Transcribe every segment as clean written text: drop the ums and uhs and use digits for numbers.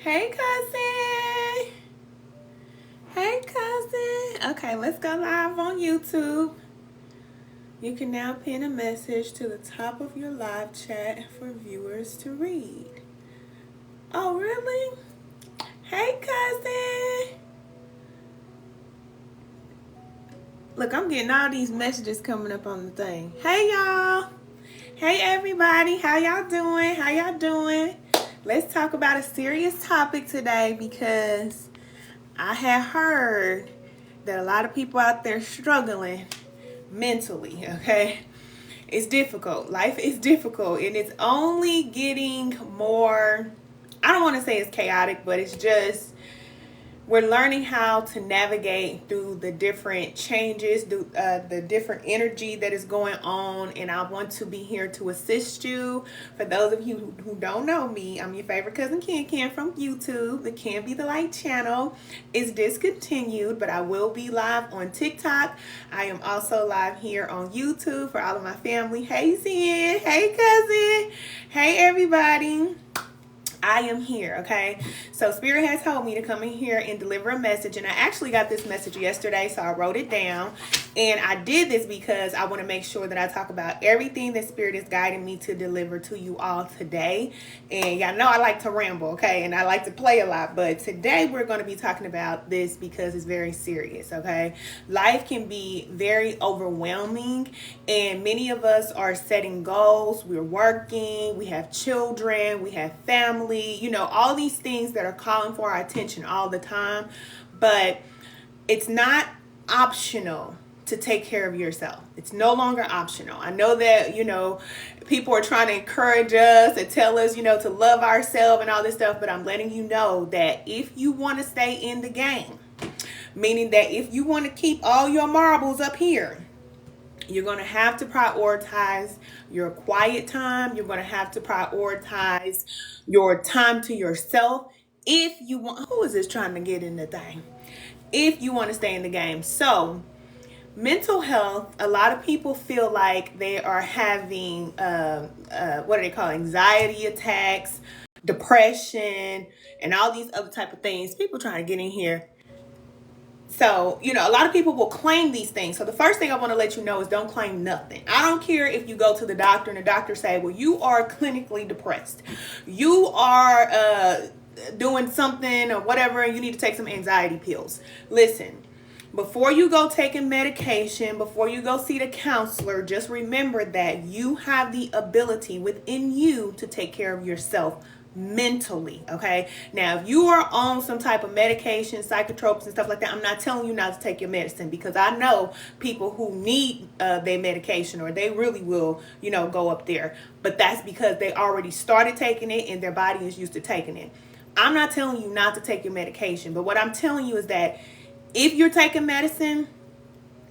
Hey, cousin. Hey, cousin. Okay, let's go live on YouTube. You can now pin a message to the top of your live chat for viewers to read. Oh, really? Hey, cousin. Look, I'm getting all these messages coming up on the thing. Hey, y'all. Hey, everybody. How y'all doing? How y'all doing? Let's talk about a serious topic today because I have heard that a lot of people out there struggling mentally, okay? It's difficult. Life is difficult and it's only getting more, I don't want to say it's chaotic, but it's just we're learning how to navigate through the different changes, the different energy that is going on, and I want to be here to assist you. For those of you who don't know me, I'm your favorite cousin Ken from YouTube. The Can Be the Light channel is discontinued, but I will be live on TikTok. I am also live here on YouTube for all of my family. Hey, Zen. Hey, cousin. Hey, everybody. I am here, okay? So Spirit has told me to come in here and deliver a message, and I actually got this message yesterday, so I wrote it down. And I did this because I want to make sure that I talk about everything that Spirit is guiding me to deliver to you all today. And y'all know I like to ramble, okay? And I like to play a lot, but today we're going to be talking about this because it's very serious, okay? Life can be very overwhelming, and many of us are setting goals. We're working, we have children, we have family, all these things that are calling for our attention all the time. But it's not optional to take care of yourself. It's no longer optional. I know that, people are trying to encourage us and tell us, to love ourselves and all this stuff, but I'm letting you know that if you want to stay in the game, meaning that if you want to keep all your marbles up here, you're going to have to prioritize your quiet time. You're going to have to prioritize your time to yourself. If you want, who is this trying to get in the thing? If you want to stay in the game. So, mental health, a lot of people feel like they are having, what do they call it? Anxiety attacks, depression, and all these other type of things. People trying to get in here. So, a lot of people will claim these things. So the first thing I want to let you know is don't claim nothing. I don't care if you go to the doctor and the doctor say, well, you are clinically depressed. You are doing something or whatever, and you need to take some anxiety pills. Listen, before you go taking medication, before you go see the counselor, just remember that you have the ability within you to take care of yourself mentally, okay? Now, if you are on some type of medication, psychotropes and stuff like that, I'm not telling you not to take your medicine, because I know people who need their medication, or they really will, go up there. But that's because they already started taking it and their body is used to taking it. I'm not telling you not to take your medication, but what I'm telling you is that if you're taking medicine,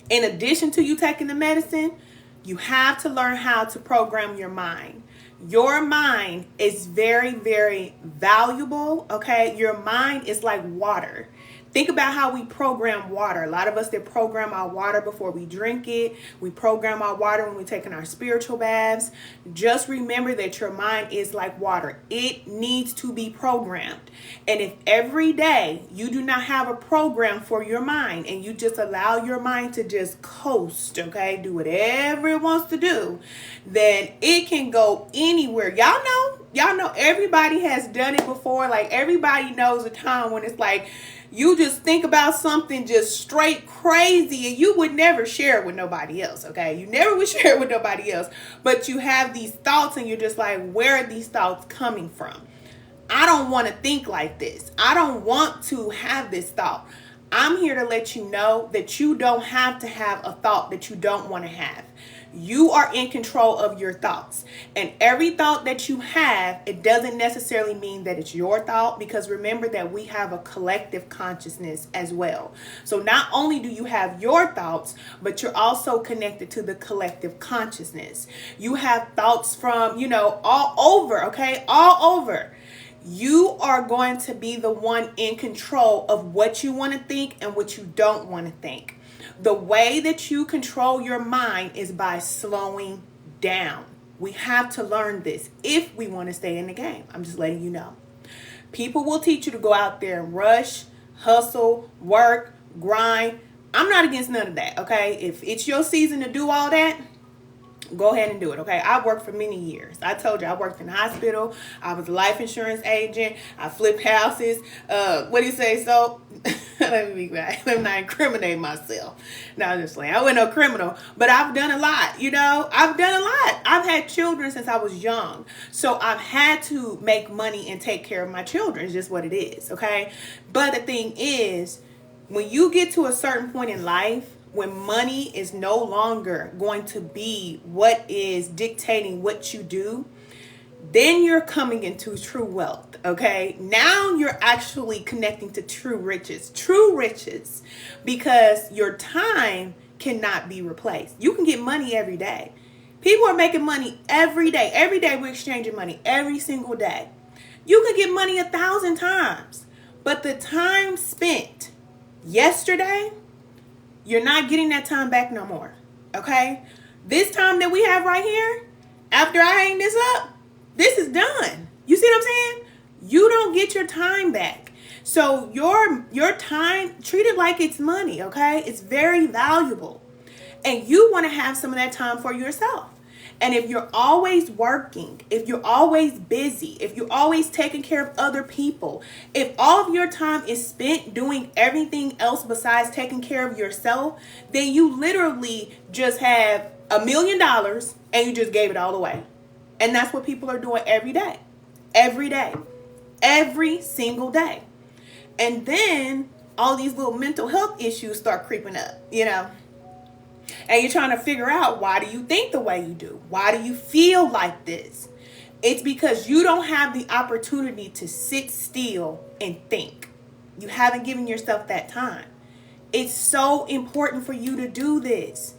in addition to you taking the medicine, you have to learn how to program your mind. Your mind is very, very valuable, okay? Your mind is like water. Think about how we program water. A lot of us that program our water before we drink it. We program our water when we're taking our spiritual baths. Just remember that your mind is like water. It needs to be programmed. And if every day you do not have a program for your mind and you just allow your mind to just coast, okay, do whatever it wants to do, then it can go anywhere. Y'all know everybody has done it before. Like, everybody knows a time when it's like, you just think about something just straight crazy and you would never share it with nobody else, okay? You never would share it with nobody else, but you have these thoughts and you're just like, where are these thoughts coming from? I don't want to think like this. I don't want to have this thought. I'm here to let you know that you don't have to have a thought that you don't want to have. You are in control of your thoughts. And every thought that you have, it doesn't necessarily mean that it's your thought, because remember that we have a collective consciousness as well. So not only do you have your thoughts, but you're also connected to the collective consciousness. You have thoughts from, all over, okay? All over. You are going to be the one in control of what you want to think and what you don't want to think. The way that you control your mind is by slowing down. We have to learn this if we want to stay in the game. I'm just letting you know. People will teach you to go out there and rush, hustle, work, grind. I'm not against none of that, okay? If it's your season to do all that, go ahead and do it, okay? I worked for many years. I told you I worked in the hospital. I was a life insurance agent. I flipped houses. What do you say? So let me not incriminate myself. No, I'm just saying I wasn't no criminal, but I've done a lot. You know, I've done a lot. I've had children since I was young, so I've had to make money and take care of my children. It's just what it is, okay? But the thing is, when you get to a certain point in life, when money is no longer going to be what is dictating what you do, then you're coming into true wealth, okay? Now you're actually connecting to true riches, because your time cannot be replaced. You can get money every day. People are making money every day. Every day we're exchanging money, every single day. You could get money 1,000 times, but the time spent yesterday, you're not getting that time back no more, okay? This time that we have right here, after I hang this up, this is done. You see what I'm saying? You don't get your time back. So your time, treat it like it's money, okay? It's very valuable. And you want to have some of that time for yourself. And if you're always working, if you're always busy, if you're always taking care of other people, if all of your time is spent doing everything else besides taking care of yourself, then you literally just have $1 million and you just gave it all away. And that's what people are doing every day, every single day. And then all these little mental health issues start creeping up, you know. And you're trying to figure out, why do you think the way you do? Why do you feel like this? It's because you don't have the opportunity to sit still and think. You haven't given yourself that time. It's so important for you to do this,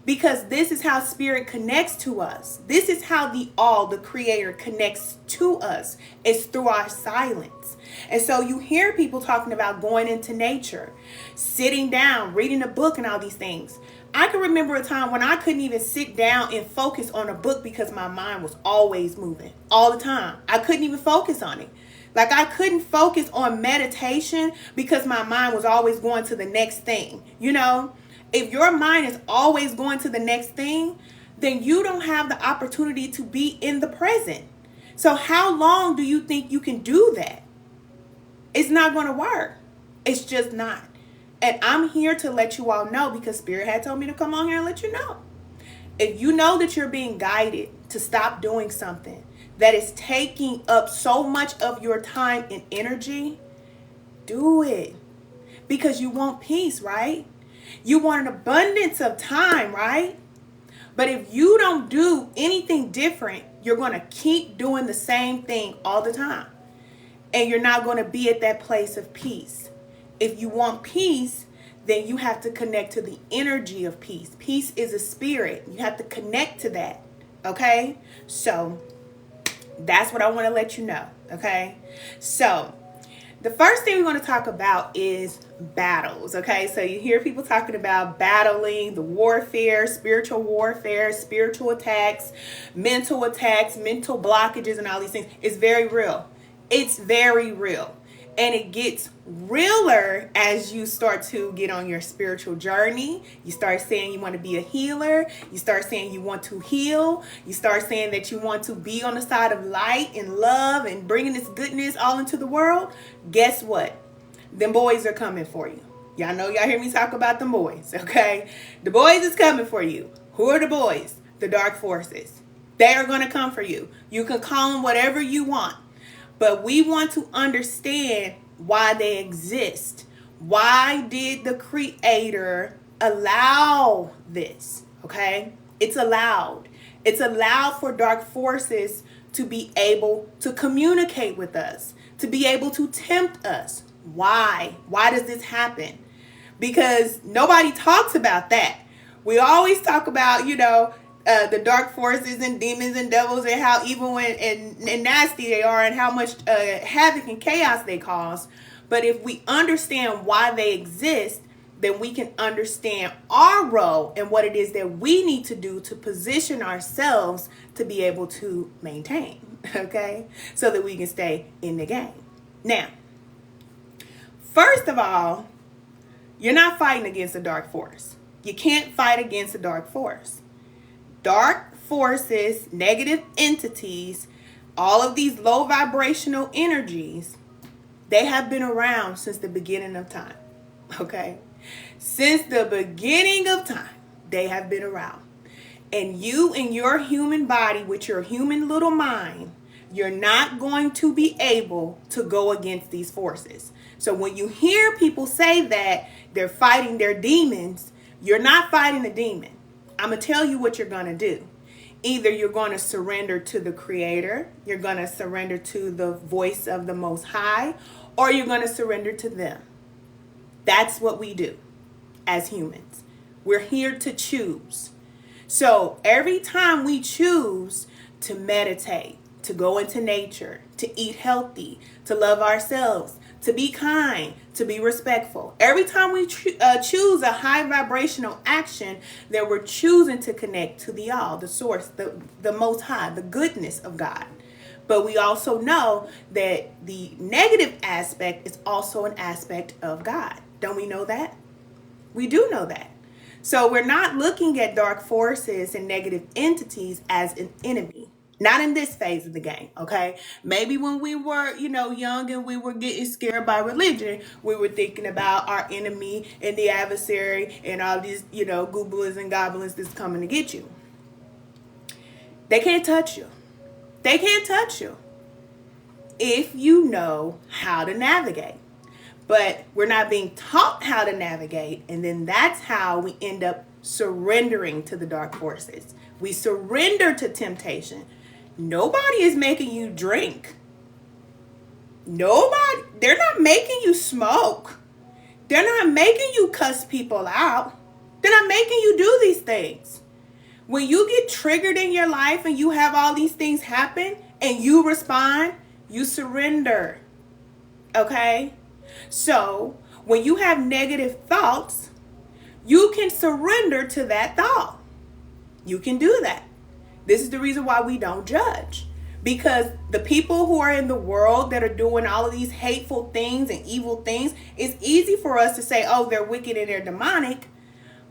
because this is how spirit connects to us. This is how the creator connects to us. It's through our silence. And so you hear people talking about going into nature, sitting down, reading a book and all these things. I can remember a time when I couldn't even sit down and focus on a book because my mind was always moving all the time. I couldn't even focus on it. Like, I couldn't focus on meditation because my mind was always going to the next thing. You know, if your mind is always going to the next thing, then you don't have the opportunity to be in the present. So how long do you think you can do that? It's not going to work. It's just not. And I'm here to let you all know, because Spirit had told me to come on here and let you know. If you know that you're being guided to stop doing something that is taking up so much of your time and energy, do it. Because you want peace, right? You want an abundance of time, right? But if you don't do anything different, you're going to keep doing the same thing all the time. And you're not going to be at that place of peace. If you want peace, then you have to connect to the energy of peace. Peace is a spirit. You have to connect to that. Okay? So that's what I want to let you know. Okay? So the first thing we're going to talk about is battles. Okay? So you hear people talking about battling, the warfare, spiritual attacks, mental blockages, and all these things. It's very real. It's very real. And it gets realer as you start to get on your spiritual journey. You start saying you want to be a healer. You start saying you want to heal. You start saying that you want to be on the side of light and love and bringing this goodness all into the world. Guess what? Them boys are coming for you. Y'all know, y'all hear me talk about them boys, okay? The boys is coming for you. Who are the boys? The dark forces. They are going to come for you. You can call them whatever you want. But we want to understand why they exist. Why did the creator allow this? Okay? It's allowed. It's allowed for dark forces to be able to communicate with us, to be able to tempt us. Why? Why does this happen? Because nobody talks about that. We always talk about, the dark forces and demons and devils, and how evil and nasty they are, and how much havoc and chaos they cause. But if we understand why they exist, then we can understand our role and what it is that we need to do to position ourselves to be able to maintain, okay? So that we can stay in the game. Now, first of all, you're not fighting against a dark force. You can't fight against a dark force. Dark forces, negative entities, all of these low vibrational energies, they have been around since the beginning of time. Okay? Since the beginning of time, they have been around. And you in your human body, with your human little mind, you're not going to be able to go against these forces. So when you hear people say that they're fighting their demons, you're not fighting a demon. I'm going to tell you what you're going to do. Either you're going to surrender to the Creator, you're going to surrender to the voice of the Most High, or you're going to surrender to them. That's what we do as humans. We're here to choose. So every time we choose to meditate, to go into nature, to eat healthy, to love ourselves, to be kind, to be respectful. Every time we choose a high vibrational action, then we're choosing to connect to the all, the source, the Most High, the goodness of God. But we also know that the negative aspect is also an aspect of God. Don't we know that? We do know that. So we're not looking at dark forces and negative entities as an enemy. Not in this phase of the game, okay? Maybe when we were, young and we were getting scared by religion, we were thinking about our enemy and the adversary and all these, gooblas and goblins that's coming to get you. They can't touch you. They can't touch you if you know how to navigate. But we're not being taught how to navigate, and then that's how we end up surrendering to the dark forces. We surrender to temptation. Nobody is making you drink. Nobody. They're not making you smoke. They're not making you cuss people out. They're not making you do these things. When you get triggered in your life and you have all these things happen and you respond, you surrender. Okay? So when you have negative thoughts, you can surrender to that thought. You can do that. This is the reason why we don't judge. Because the people who are in the world that are doing all of these hateful things and evil things, it's easy for us to say, oh, they're wicked and they're demonic.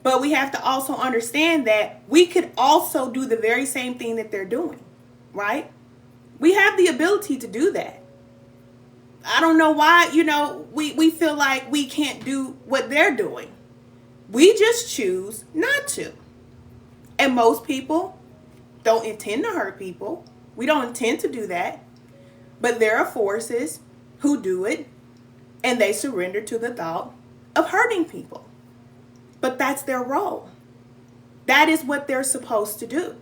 But we have to also understand that we could also do the very same thing that they're doing, right? We have the ability to do that. I don't know why, we feel like we can't do what they're doing. We just choose not to. And most people don't intend to hurt people. We don't intend to do that. But there are forces who do it, and they surrender to the thought of hurting people. But that's their role. That is what they're supposed to do.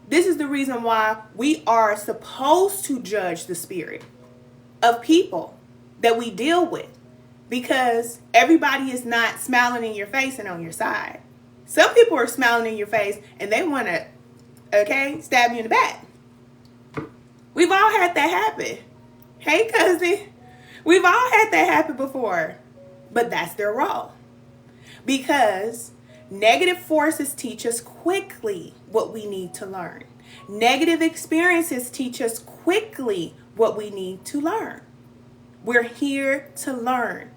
This is the reason why we are supposed to judge the spirit of people that we deal with, because everybody is not smiling in your face and on your side. Some people are smiling in your face and they want to, stab you in the back. We've all had that happen. Hey, cousin. We've all had that happen before. But that's their role. Because negative forces teach us quickly what we need to learn. Negative experiences teach us quickly what we need to learn. We're here to learn.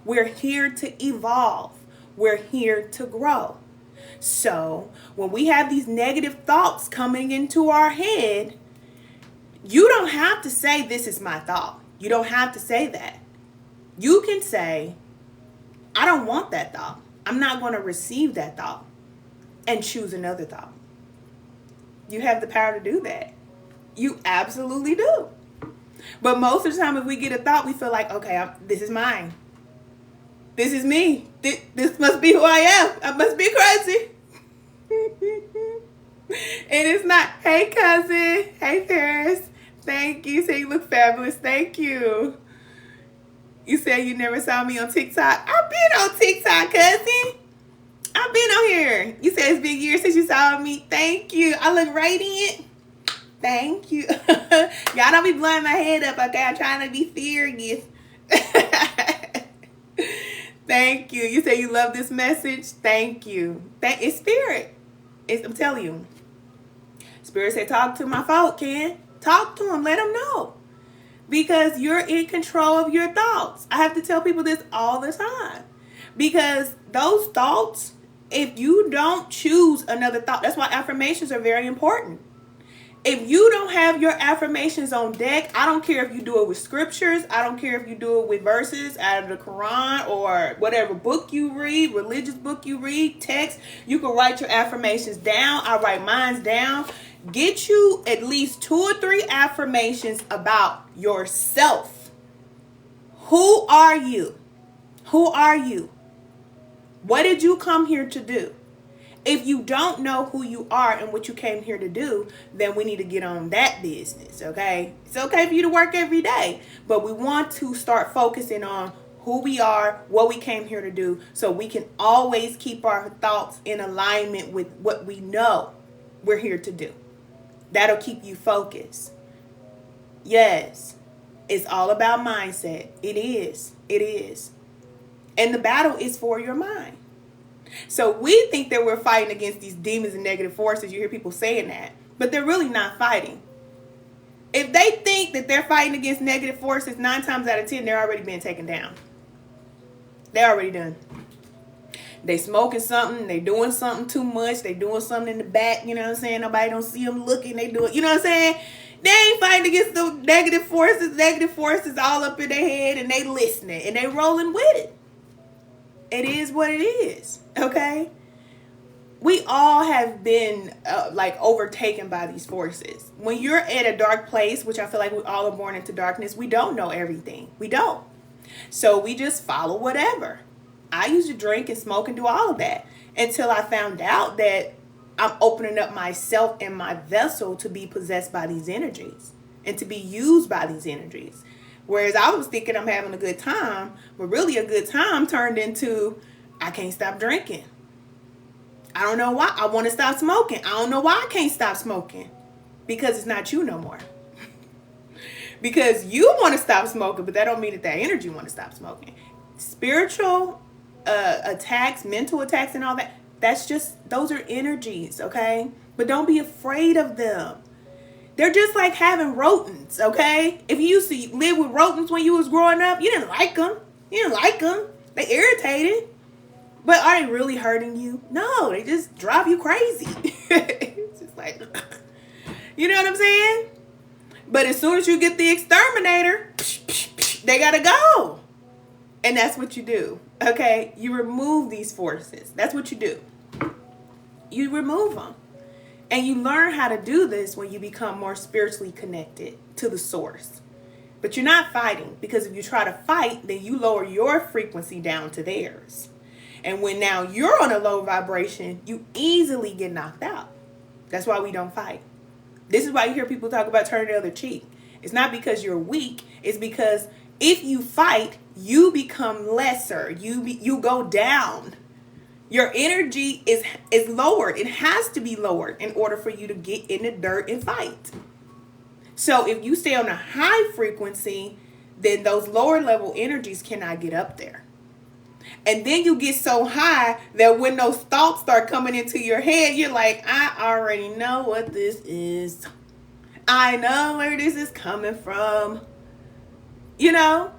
We're here to evolve. We're here to grow. So when we have these negative thoughts coming into our head, you don't have to say, this is my thought. You don't have to say that. You can say, I don't want that thought. I'm not going to receive that thought, and choose another thought. You have the power to do that. You absolutely do. But most of the time, if we get a thought, we feel like, okay, this is mine. This is me. This must be who I am. I must be crazy. And it's not. Hey, cousin. Hey, Paris. Thank you. You say you look fabulous. Thank you. You said you never saw me on TikTok. I've been on TikTok, cousin. I've been on here. You said it's been years since you saw me. Thank you. I look radiant. Thank you. Y'all don't be blowing my head up, okay? I'm trying to be serious. Thank you. You say you love this message. Thank you. It's spirit. I'm telling you. Spirit said, talk to my folk, Ken. Talk to them. Let them know. because you're in control of your thoughts. I have to tell people this all the time, because those thoughts, if you don't choose another thought, that's why affirmations are very important. If you don't have your affirmations on deck, I don't care if you do it with scriptures. I don't care if you do it with verses out of the Quran or whatever book you read, religious book you read, text. You can write your affirmations down. I write mine down. Get you at least 2 or 3 affirmations about yourself. Who are you? Who are you? What did you come here to do? If you don't know who you are and what you came here to do, then we need to get on that business, okay? It's okay for you to work every day, but we want to start focusing on who we are, what we came here to do, so we can always keep our thoughts in alignment with what we know we're here to do. That'll keep you focused. Yes, it's all about mindset. It is. It is. And the battle is for your mind. So we think that we're fighting against these demons and negative forces. You hear people saying that, but they're really not fighting. If they think that they're fighting against negative forces, 9 times out of 10, they're already being taken down. They're already done. They smoking something. They doing something too much. They doing something in the back. You know what I'm saying? Nobody don't see them looking. They do it. You know what I'm saying? They ain't fighting against the negative forces. Negative forces all up in their head, and they listening and they rolling with it. It is what it is, okay? We all have been overtaken by these forces. When you're at a dark place, which I feel like we all are born into darkness, we don't know everything. We don't. So we just follow whatever. I used to drink and smoke and do all of that until I found out that I'm opening up myself and my vessel to be possessed by these energies and to be used by these energies. Whereas I was thinking I'm having a good time, but really a good time turned into, I can't stop drinking. I don't know why. I want to stop smoking. I don't know why I can't stop smoking. Because it's not you no more. Because you want to stop smoking, but that don't mean that energy want to stop smoking. Spiritual attacks, mental attacks and all that, those are energies, okay? But don't be afraid of them. They're just like having rodents, okay? If you used to live with rodents when you was growing up, you didn't like them. You didn't like them. They irritated. But are they really hurting you? No, they just drive you crazy. It's just like, you know what I'm saying? But as soon as you get the exterminator, they gotta go. And that's what you do, okay? You remove these forces. That's what you do. You remove them. And you learn how to do this when you become more spiritually connected to the source. But you're not fighting, because if you try to fight, then you lower your frequency down to theirs. And when now you're on a low vibration, you easily get knocked out. That's why we don't fight. This is why you hear people talk about turning the other cheek. It's not because you're weak. It's because if you fight, you become lesser. You go down. Your energy is lowered. It has to be lowered in order for you to get in the dirt and fight. So if you stay on a high frequency, then those lower level energies cannot get up there. And then you get so high that when those thoughts start coming into your head, you're like, I already know what this is. I know where this is coming from. You know,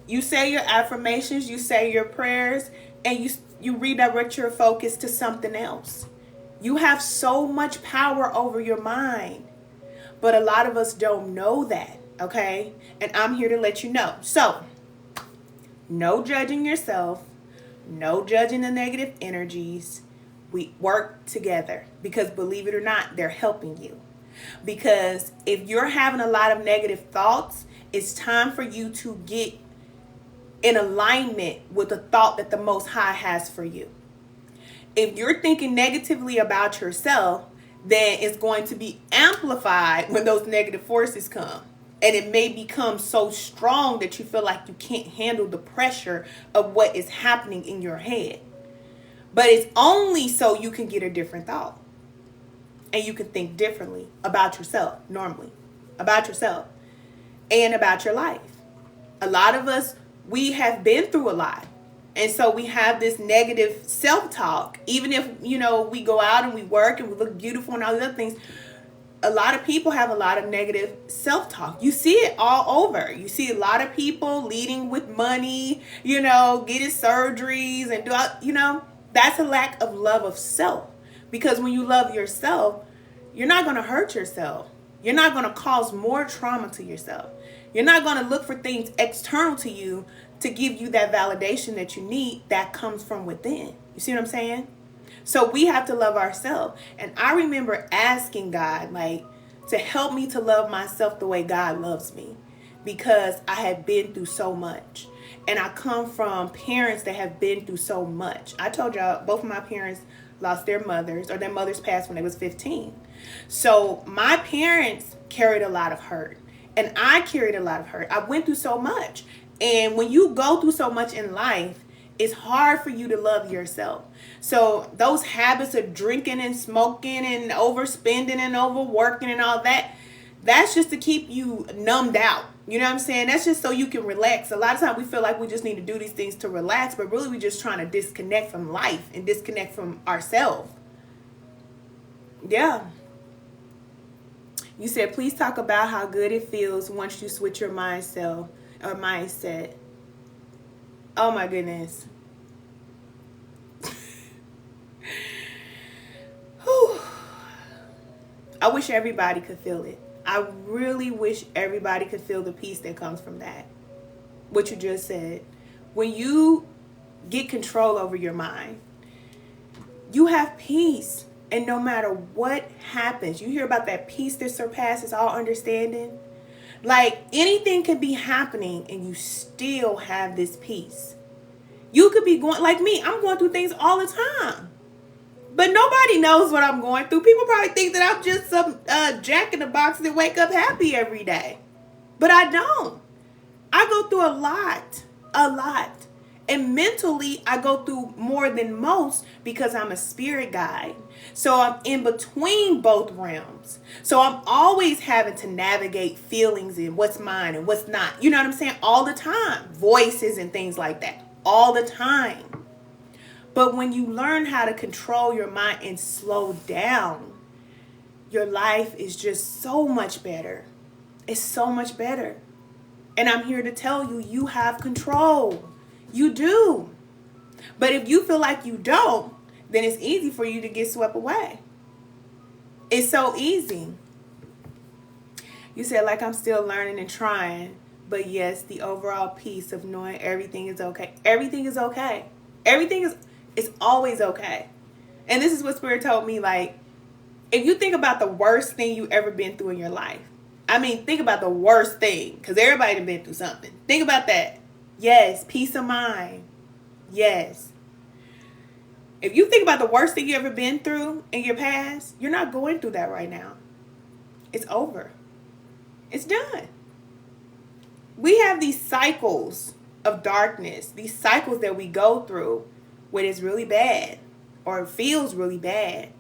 you say your affirmations, you say your prayers, and you redirect your focus to something else. You have so much power over your mind. But a lot of us don't know that, okay? And I'm here to let you know. So, no judging yourself. No judging the negative energies. We work together, because believe it or not, they're helping you. Because if you're having a lot of negative thoughts, it's time for you to get in alignment with the thought that the Most High has for you. If you're thinking negatively about yourself, then it's going to be amplified when those negative forces come. And it may become so strong that you feel like you can't handle the pressure of what is happening in your head. But it's only so you can get a different thought. And you can think differently about yourself, normally. About yourself. And about your life. A lot of us, we have been through a lot. And so we have this negative self-talk. Even if, we go out and we work and we look beautiful and all these other things, a lot of people have a lot of negative self-talk. You see it all over. You see a lot of people leading with money, getting surgeries and that's a lack of love of self. Because when you love yourself, you're not going to hurt yourself. You're not going to cause more trauma to yourself. You're not going to look for things external to you to give you that validation that you need that comes from within. You see what I'm saying? So we have to love ourselves. And I remember asking God, to help me to love myself the way God loves me, because I had been through so much. And I come from parents that have been through so much. I told y'all, both of my parents lost their mothers, or their mothers passed when they was 15. So my parents carried a lot of hurt, and I carried a lot of hurt. I went through so much. And when you go through so much in life, it's hard for you to love yourself. So those habits of drinking and smoking and overspending and overworking and all that, that's just to keep you numbed out. You know what I'm saying? That's just so you can relax. A lot of times we feel like we just need to do these things to relax, but really we're just trying to disconnect from life and disconnect from ourselves. Yeah. You said, please talk about how good it feels once you switch your mindset. Oh my goodness. I wish everybody could feel it. I really wish everybody could feel the peace that comes from that. What you just said. When you get control over your mind, you have peace. And no matter what happens, you hear about that peace that surpasses all understanding. Like anything could be happening and you still have this peace. You could be going, like me, I'm going through things all the time. But nobody knows what I'm going through. People probably think that I'm just some jack in the box that wake up happy every day. But I don't. I go through a lot. And mentally, I go through more than most because I'm a spirit guide. So I'm in between both realms. So I'm always having to navigate feelings and what's mine and what's not. You know what I'm saying? All the time. Voices and things like that. All the time. But when you learn how to control your mind and slow down, your life is just so much better. It's so much better. And I'm here to tell you, you have control. You do. But if you feel like you don't, then it's easy for you to get swept away. It's so easy. You said, like, I'm still learning and trying. But yes, the overall peace of knowing everything is okay. Everything is okay. It's always okay. And this is what Spirit told me, like, if you think about the worst thing you ever been through in your life. I mean, think about the worst thing, because everybody done been through something. Think about that. Yes, peace of mind. Yes. If you think about the worst thing you ever been through in your past, you're not going through that right now. It's over. It's done. We have these cycles of darkness, these cycles that we go through when it's really bad or it feels really bad.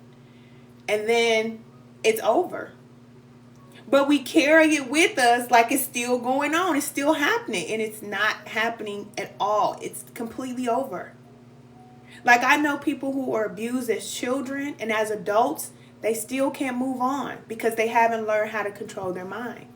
And then it's over. But we carry it with us like it's still going on. It's still happening. And it's not happening at all. It's completely over. Like, I know people who are abused as children and as adults, they still can't move on because they haven't learned how to control their mind.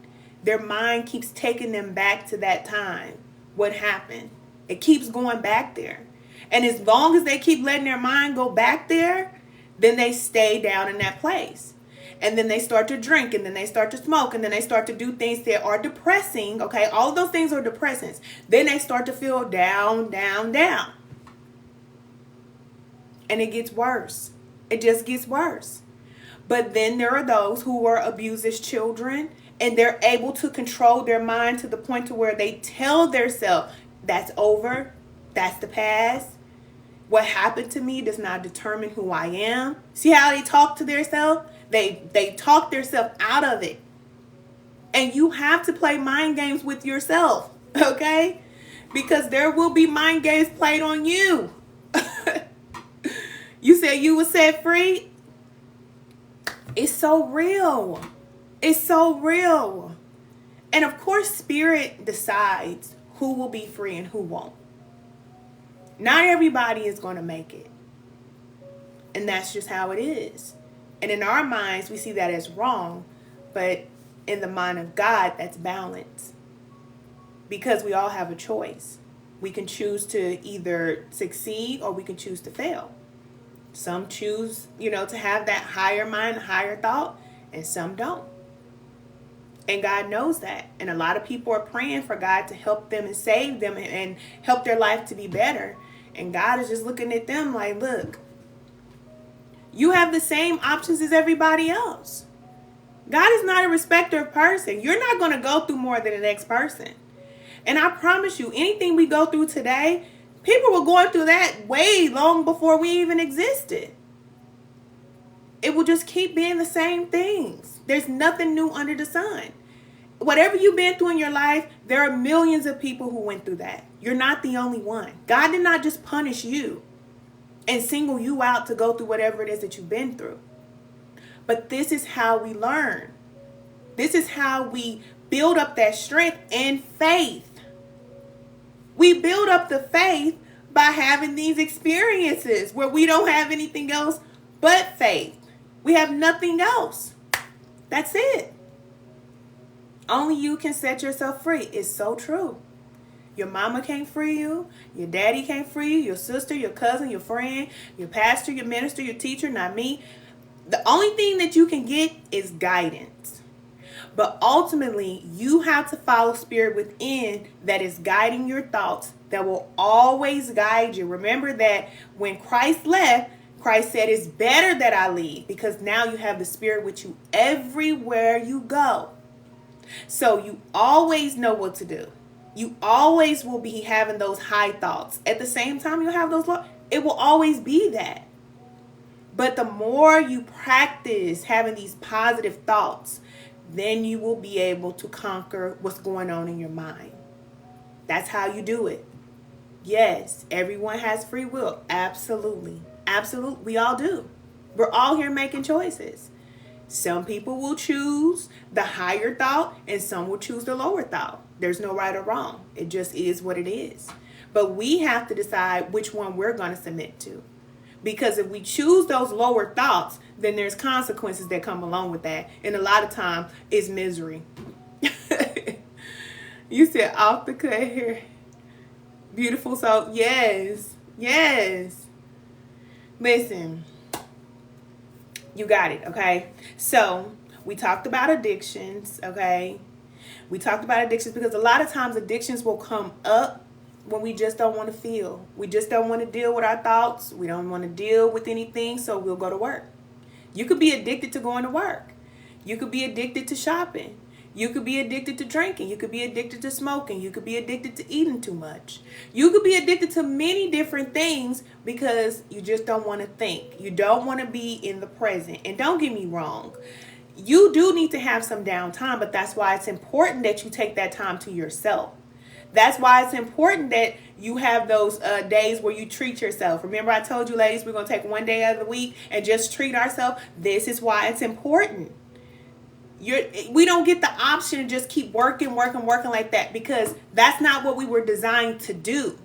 Their mind keeps taking them back to that time. What happened? It keeps going back there. And as long as they keep letting their mind go back there, then they stay down in that place. And then they start to drink, and then they start to smoke, and then they start to do things that are depressing. Okay, all of those things are depressants. Then they start to feel down, down, down. And it gets worse. It just gets worse. But then there are those who were abused as children, and they're able to control their mind to the point to where they tell themselves, that's over, that's the past. What happened to me does not determine who I am. See how they talk to themselves? They talk themselves out of it. And you have to play mind games with yourself, okay? Because there will be mind games played on you. You said you were set free? It's so real. It's so real. And of course, Spirit decides who will be free and who won't. Not everybody is going to make it. And that's just how it is. And in our minds, we see that as wrong. But in the mind of God, that's balance. Because we all have a choice. We can choose to either succeed or we can choose to fail. Some choose, to have that higher mind, higher thought, and some don't. And God knows that. And a lot of people are praying for God to help them and save them and help their life to be better. And God is just looking at them like, look, you have the same options as everybody else. God is not a respecter of person. You're not going to go through more than the next person. And I promise you, anything we go through today, people were going through that way long before we even existed. It will just keep being the same things. There's nothing new under the sun. Whatever you've been through in your life, there are millions of people who went through that. You're not the only one. God did not just punish you and single you out to go through whatever it is that you've been through. But this is how we learn. This is how we build up that strength and faith. We build up the faith by having these experiences where we don't have anything else but faith. We have nothing else. That's it. Only you can set yourself free. It's so true. Your mama can't free you. Your daddy can't free you. Your sister, your cousin, your friend, your pastor, your minister, your teacher, not me. The only thing that you can get is guidance. But ultimately, you have to follow spirit within that is guiding your thoughts, that will always guide you. Remember that when Christ left, Christ said, it's better that I leave, because now you have the spirit with you everywhere you go. So you always know what to do. You always will be having those high thoughts. At the same time, you have those low. It will always be that. But the more you practice having these positive thoughts, then you will be able to conquer what's going on in your mind. That's how you do it. Yes, everyone has free will. Absolutely. Absolutely. We all do. We're all here making choices. Some people will choose the higher thought and some will choose the lower thought. There's no right or wrong. It just is what it is. But we have to decide which one we're going to submit to. Because if we choose those lower thoughts, then there's consequences that come along with that. And a lot of time, it's misery. You said off the cut here. Beautiful. So, yes. Listen. You got it, okay? So, we talked about addictions, okay? We talked about addictions because a lot of times addictions will come up when we just don't want to feel. We just don't want to deal with our thoughts. We don't want to deal with anything, so we'll go to work. You could be addicted to going to work. You could be addicted to shopping. You could be addicted to drinking. You could be addicted to smoking. You could be addicted to eating too much. You could be addicted to many different things because you just don't want to think. You don't want to be in the present. And don't get me wrong. You do need to have some downtime, but that's why it's important that you take that time to yourself. That's why it's important that you have those days where you treat yourself. Remember I told you, ladies, we're going to take one day out of the week and just treat ourselves. This is why it's important. We don't get the option to just keep working like that, because that's not what we were designed to do.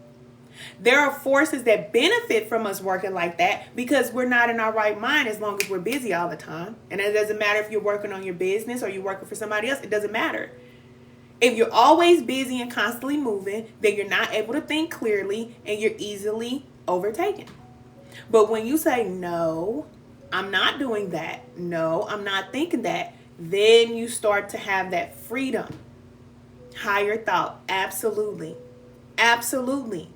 There are forces that benefit from us working like that because we're not in our right mind as long as we're busy all the time. And it doesn't matter if you're working on your business or you're working for somebody else. It doesn't matter. If you're always busy and constantly moving, then you're not able to think clearly and you're easily overtaken. But when you say, no, I'm not doing that. No, I'm not thinking that. Then you start to have that freedom. Higher thought. Absolutely. Absolutely.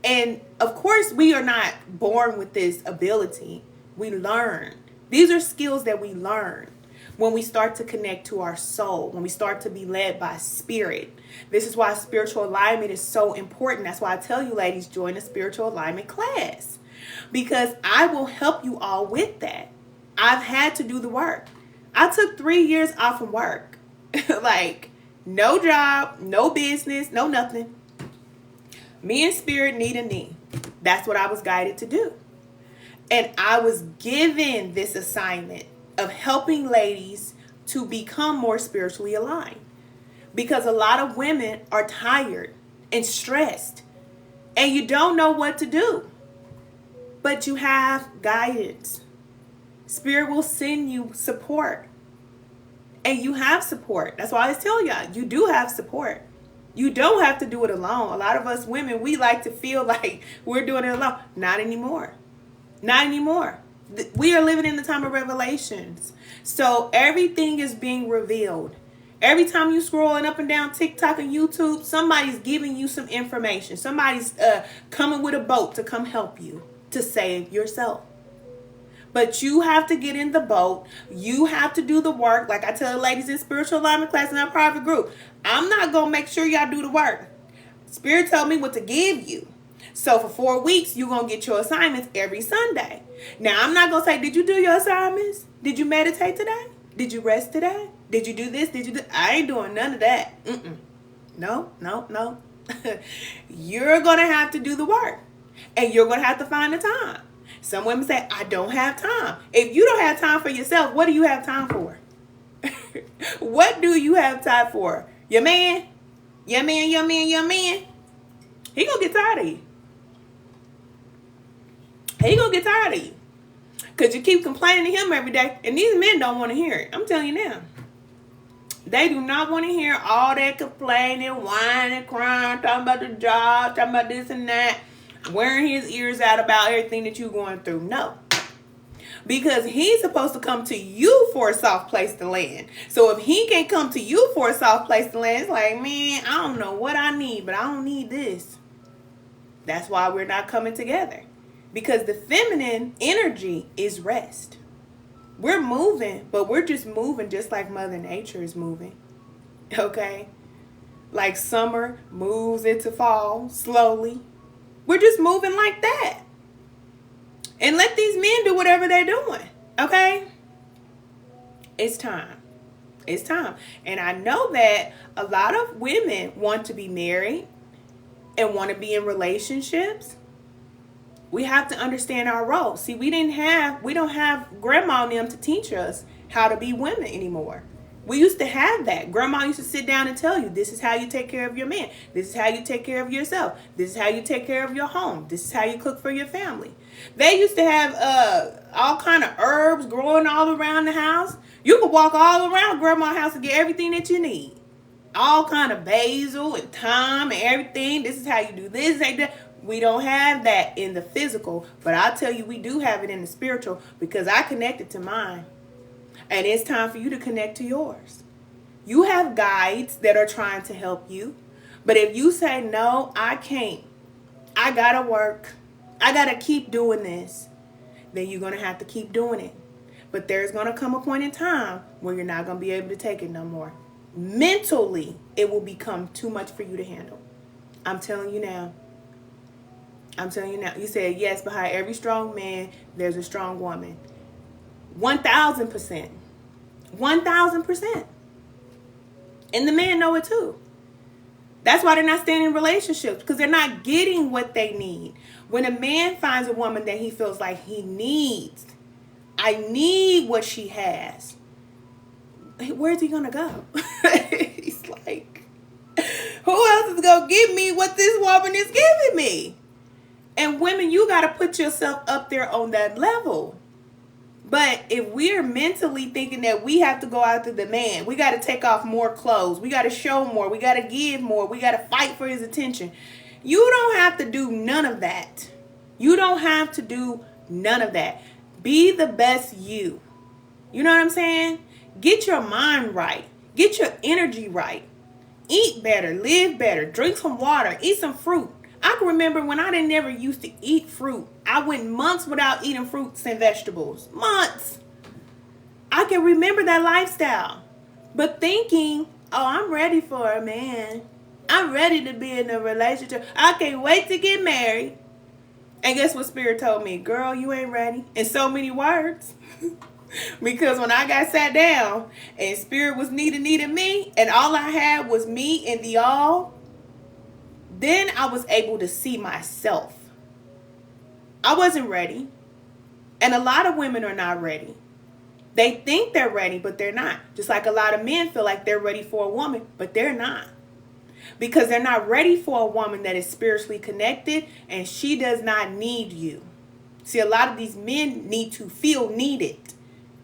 And of course, we are not born with this ability. We learn. These are skills that we learn when we start to connect to our soul, when we start to be led by spirit. This is why spiritual alignment is so important. That's why I tell you, ladies, join a spiritual alignment class, because I will help you all with that. I've had to do the work. I took 3 years off from work. Like, no job, no business, no nothing. Me and spirit, knee to knee. That's what I was guided to do. And I was given this assignment of helping ladies to become more spiritually aligned. Because a lot of women are tired and stressed. And you don't know what to do. But you have guidance. Spirit will send you support. And you have support. That's why I always tell y'all, you do have support. You don't have to do it alone. A lot of us women, we like to feel like we're doing it alone. Not anymore. Not anymore. We are living in the time of revelations. So everything is being revealed. Every time you scrolling up and down TikTok and YouTube, somebody's giving you some information. Somebody's coming with a boat to come help you to save yourself. But you have to get in the boat. You have to do the work. Like I tell the ladies in spiritual alignment class in our private group, I'm not going to make sure y'all do the work. Spirit told me what to give you. So for 4 weeks, you're going to get your assignments every Sunday. Now, I'm not going to say, did you do your assignments? Did you meditate today? Did you rest today? Did you do this? Did you do? I ain't doing none of that. No. You're going to have to do the work. And you're going to have to find the time. Some women say, I don't have time. If you don't have time for yourself, what do you have time for? What do you have time for? Your man? Your man? He gonna get tired of you. He gonna get tired of you. Because you keep complaining to him every day. And these men don't want to hear it. I'm telling you now. They do not want to hear all that complaining, whining, crying, talking about the job, talking about this and that. Wearing his ears out about everything that you're going through. No. Because he's supposed to come to you for a soft place to land. So if he can't come to you for a soft place to land, it's like, man, I don't know what I need, but I don't need this. That's why we're not coming together. Because the feminine energy is rest. We're moving, but we're just moving just like Mother Nature is moving. Okay? Like summer moves into fall slowly. We're just moving like that. And let these men do whatever they're doing. Okay? It's time. It's time. And I know that a lot of women want to be married and want to be in relationships. We have to understand our role. See, we don't have grandma and them to teach us how to be women anymore. We used to have that. Grandma used to sit down and tell you, this is how you take care of your man. This is how you take care of yourself. This is how you take care of your home. This is how you cook for your family. They used to have all kind of herbs growing all around the house. You could walk all around grandma's house and get everything that you need. All kind of basil and thyme and everything. This is how you do this. We don't have that in the physical, but I'll tell you, we do have it in the spiritual because I connected to mine. And it's time for you to connect to yours. You have guides that are trying to help you. But if you say, no, I can't. I got to work. I got to keep doing this. Then you're going to have to keep doing it. But there's going to come a point in time where you're not going to be able to take it no more. Mentally, it will become too much for you to handle. I'm telling you now. I'm telling you now. You said, yes, behind every strong man, there's a strong woman. 1,000%. 1,000%. And the men know it too. That's why they're not staying in relationships, because they're not getting what they need. When a man finds a woman that he feels like he needs, I need what she has, where's he gonna go? He's like, who else is gonna give me what this woman is giving me? And women, you gotta put yourself up there on that level. But if we're mentally thinking that we have to go after the man, we got to take off more clothes, we got to show more, we got to give more, we got to fight for his attention. You don't have to do none of that. You don't have to do none of that. Be the best you. You know what I'm saying? Get your mind right. Get your energy right. Eat better, live better, drink some water, eat some fruit. I can remember when I didn't ever used to eat fruit. I went months without eating fruits and vegetables. Months. I can remember that lifestyle. But thinking, oh, I'm ready for a man. I'm ready to be in a relationship. I can't wait to get married. And guess what Spirit told me? Girl, you ain't ready. In so many words. Because when I got sat down and Spirit was needing me, and all I had was me and the all, then I was able to see myself. I wasn't ready. And a lot of women are not ready. They think they're ready, but they're not. Just like a lot of men feel like they're ready for a woman, but they're not. Because they're not ready for a woman that is spiritually connected and she does not need you. See, a lot of these men need to feel needed.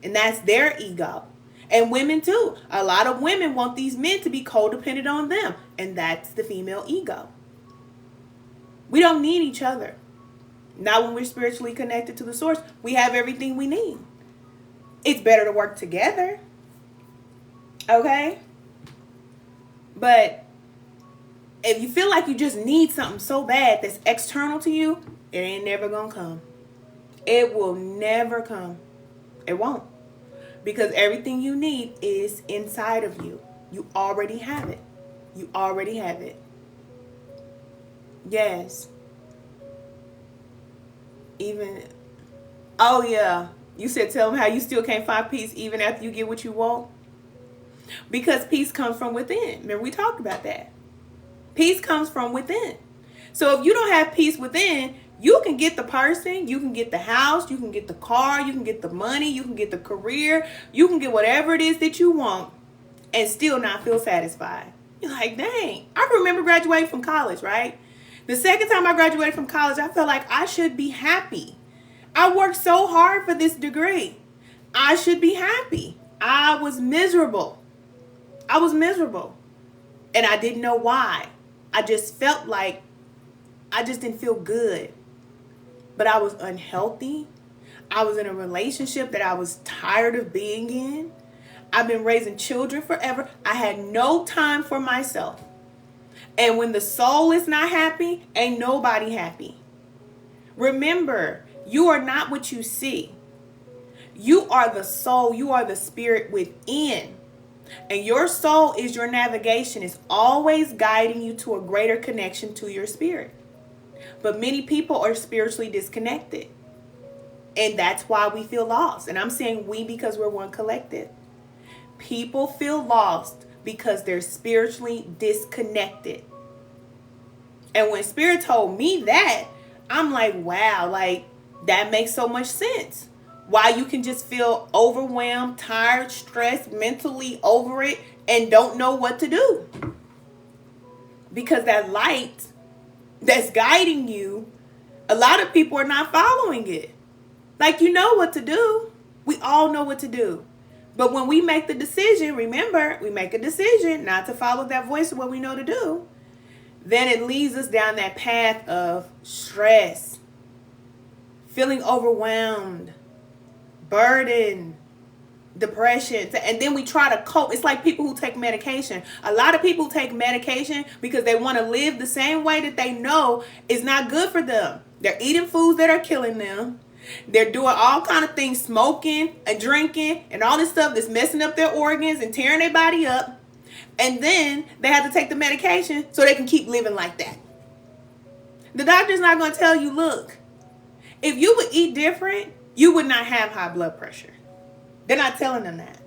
And that's their ego. And women too. A lot of women want these men to be codependent on them. And that's the female ego. We don't need each other. Not when we're spiritually connected to the source. We have everything we need. It's better to work together. Okay? But if you feel like you just need something so bad that's external to you, it ain't never gonna come. It will never come. It won't. Because everything you need is inside of you. You already have it. You already have it. Yes. Even, oh yeah. You said tell them how you still can't find peace even after you get what you want. Because peace comes from within. Remember we talked about that. Peace comes from within. So if you don't have peace within, you can get the person, you can get the house, you can get the car, you can get the money, you can get the career, you can get whatever it is that you want and still not feel satisfied. You're like, dang, I remember graduating from college, right? The second time I graduated from college, I felt like I should be happy. I worked so hard for this degree. I should be happy. I was miserable. And I didn't know why. I just felt like I just didn't feel good. But I was unhealthy. I was in a relationship that I was tired of being in. I've been raising children forever. I had no time for myself. And when the soul is not happy, ain't nobody happy. Remember, you are not what you see. You are the soul. You are the spirit within. And your soul is your navigation. It's always guiding you to a greater connection to your spirit. But many people are spiritually disconnected. And that's why we feel lost. And I'm saying we because we're one collective. People feel lost because they're spiritually disconnected. And when Spirit told me that, I'm like, wow, like that makes so much sense. Why you can just feel overwhelmed, tired, stressed, mentally over it, and don't know what to do. Because that light that's guiding you, a lot of people are not following it. Like, you know what to do. We all know what to do. But when we make the decision, remember, we make a decision not to follow that voice of what we know to do, then it leads us down that path of stress, feeling overwhelmed, burden, depression, and then we try to cope. It's like people who take medication. A lot of people take medication because they want to live the same way that they know is not good for them. They're eating foods that are killing them. They're doing all kind of things, smoking and drinking and all this stuff that's messing up their organs and tearing their body up. And then they have to take the medication so they can keep living like that. The doctor's not going to tell you, look, if you would eat different, you would not have high blood pressure. They're not telling them that.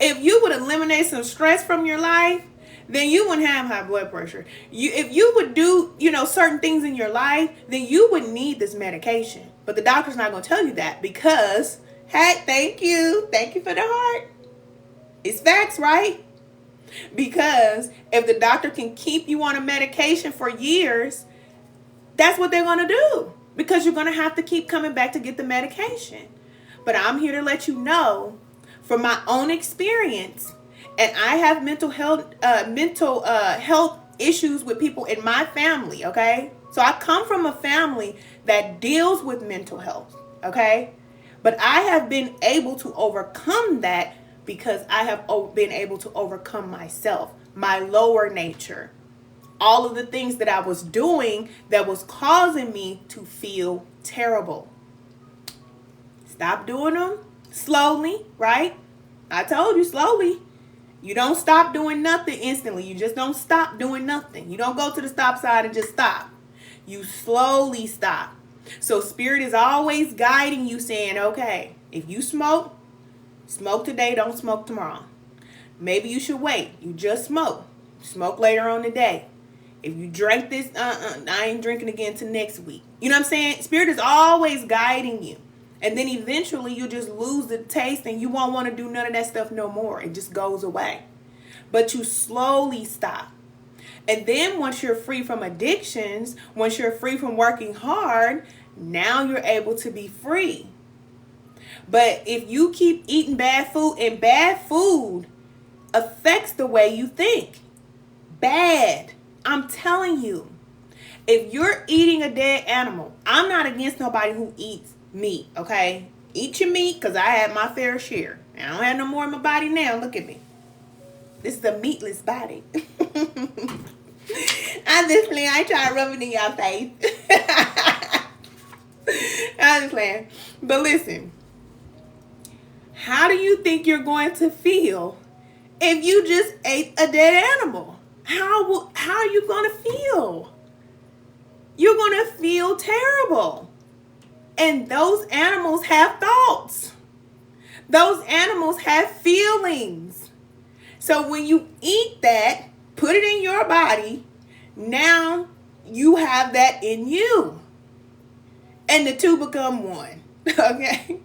If you would eliminate some stress from your life, then you wouldn't have high blood pressure. If you would do, certain things in your life, then you wouldn't need this medication. But the doctor's not going to tell you that because, hey, thank you. Thank you for the heart. It's facts, right? Because if the doctor can keep you on a medication for years, that's what they're going to do. Because you're going to have to keep coming back to get the medication. But I'm here to let you know from my own experience, and I have mental health issues with people in my family, okay? So I come from a family that deals with mental health, okay? But I have been able to overcome that because I have been able to overcome myself, my lower nature. All of the things that I was doing that was causing me to feel terrible. Stop doing them slowly, right? I told you slowly. You don't stop doing nothing instantly. You just don't stop doing nothing. You don't go to the stop sign and just stop. You slowly stop. So Spirit is always guiding you saying, okay, if you smoke today, don't smoke tomorrow. Maybe you should wait. You just smoke. Smoke later on today. If you drank this, I ain't drinking again till next week. You know what I'm saying? Spirit is always guiding you. And then eventually you just lose the taste and you won't want to do none of that stuff no more. It just goes away. But you slowly stop. And then once you're free from addictions, once you're free from working hard, now you're able to be free. But if you keep eating bad food, and bad food affects the way you think. Bad. I'm telling you. If you're eating a dead animal, I'm not against nobody who eats meat, okay? Eat your meat, because I had my fair share. I don't have no more in my body now. Look at me. This is a meatless body. I'm just playing. I try to rub it in your face. I'm just playing. But listen. How do you think you're going to feel if you just ate a dead animal? How are you going to feel? You're going to feel terrible. And those animals have thoughts. Those animals have feelings. So when you eat that, put it in your body, now you have that in you. And the two become one. Okay?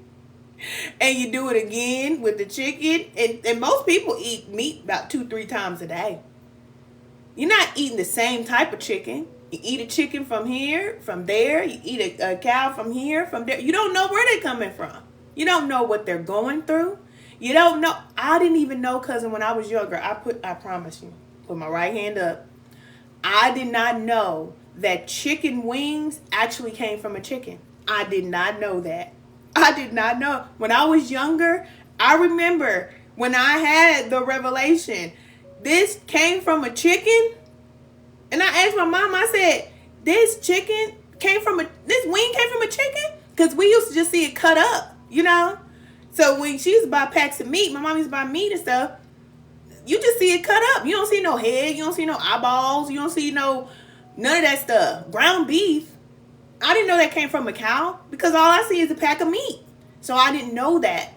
And you do it again with the chicken. And most people eat meat about 2-3 times a day. You're not eating the same type of chicken. You eat a chicken from here, from there. You eat a cow from here, from there. You don't know where they're coming from. You don't know what they're going through. You don't know. I didn't even know, cousin, when I was younger. I promise you, put my right hand up. I did not know that chicken wings actually came from a chicken. I did not know that. I did not know. When I was younger, I remember when I had the revelation, this came from a chicken. And I asked my mom, I said, this wing came from a chicken? Because we used to just see it cut up, you know? So when she used to buy packs of meat, my mom used to buy meat and stuff, you just see it cut up. You don't see no head, you don't see no eyeballs, you don't see none of that stuff. Ground beef, I didn't know that came from a cow because all I see is a pack of meat. So I didn't know that.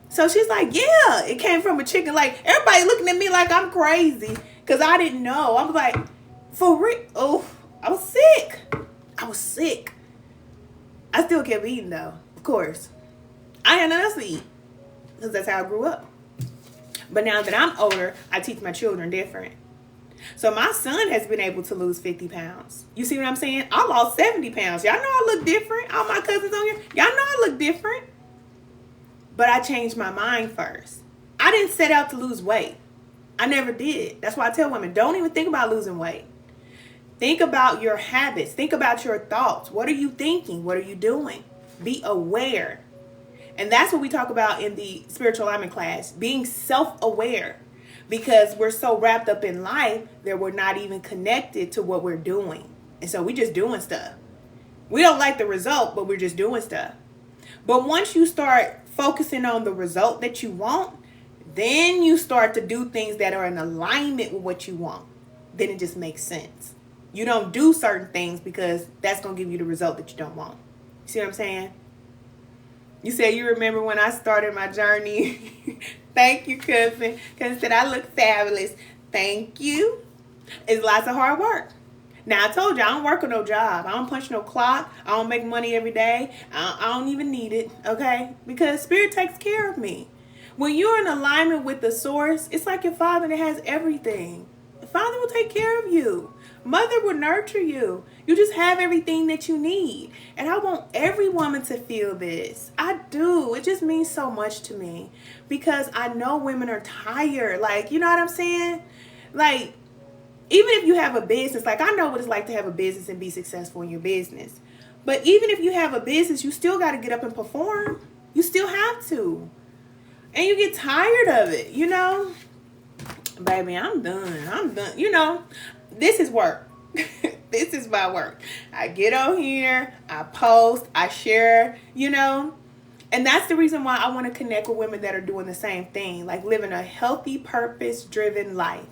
So she's like, yeah, it came from a chicken. Like, everybody looking at me like I'm crazy because I didn't know. I was like, for real? Oh, I was sick. I still kept eating, though, of course. I had nothing else to eat because that's how I grew up. But now that I'm older, I teach my children different. So my son has been able to lose 50 pounds. You see what I'm saying? I lost 70 pounds. Y'all know I look different. All my cousins on here, y'all know I look different. But I changed my mind first. I didn't set out to lose weight. I never did. That's why I tell women, don't even think about losing weight. Think about your habits. Think about your thoughts. What are you thinking? What are you doing? Be aware. And that's what we talk about in the spiritual alignment class, being self-aware. Because we're so wrapped up in life that we're not even connected to what we're doing. And so we're just doing stuff. We don't like the result, but we're just doing stuff. But once you start focusing on the result that you want, then you start to do things that are in alignment with what you want. Then it just makes sense. You don't do certain things because that's going to give you the result that you don't want. You see what I'm saying? You said you remember when I started my journey. Thank you, cousin. Cousin said I look fabulous. Thank you. It's lots of hard work. Now, I told you, I don't work on no job. I don't punch no clock. I don't make money every day. I don't even need it, okay? Because Spirit takes care of me. When you're in alignment with the source, it's like your father that has everything. The father will take care of you. Mother will nurture you. You just have everything that you need. And I want every woman to feel this. I do. It just means so much to me. Because I know women are tired. Like, you know what I'm saying? Like, even if you have a business, like I know what it's like to have a business and be successful in your business. But even if you have a business, you still got to get up and perform. You still have to. And you get tired of it, you know? Baby, I'm done. You know, this is work. This is my work. I get on here, I post, I share, you know? And that's the reason why I want to connect with women that are doing the same thing. Like living a healthy, purpose-driven life.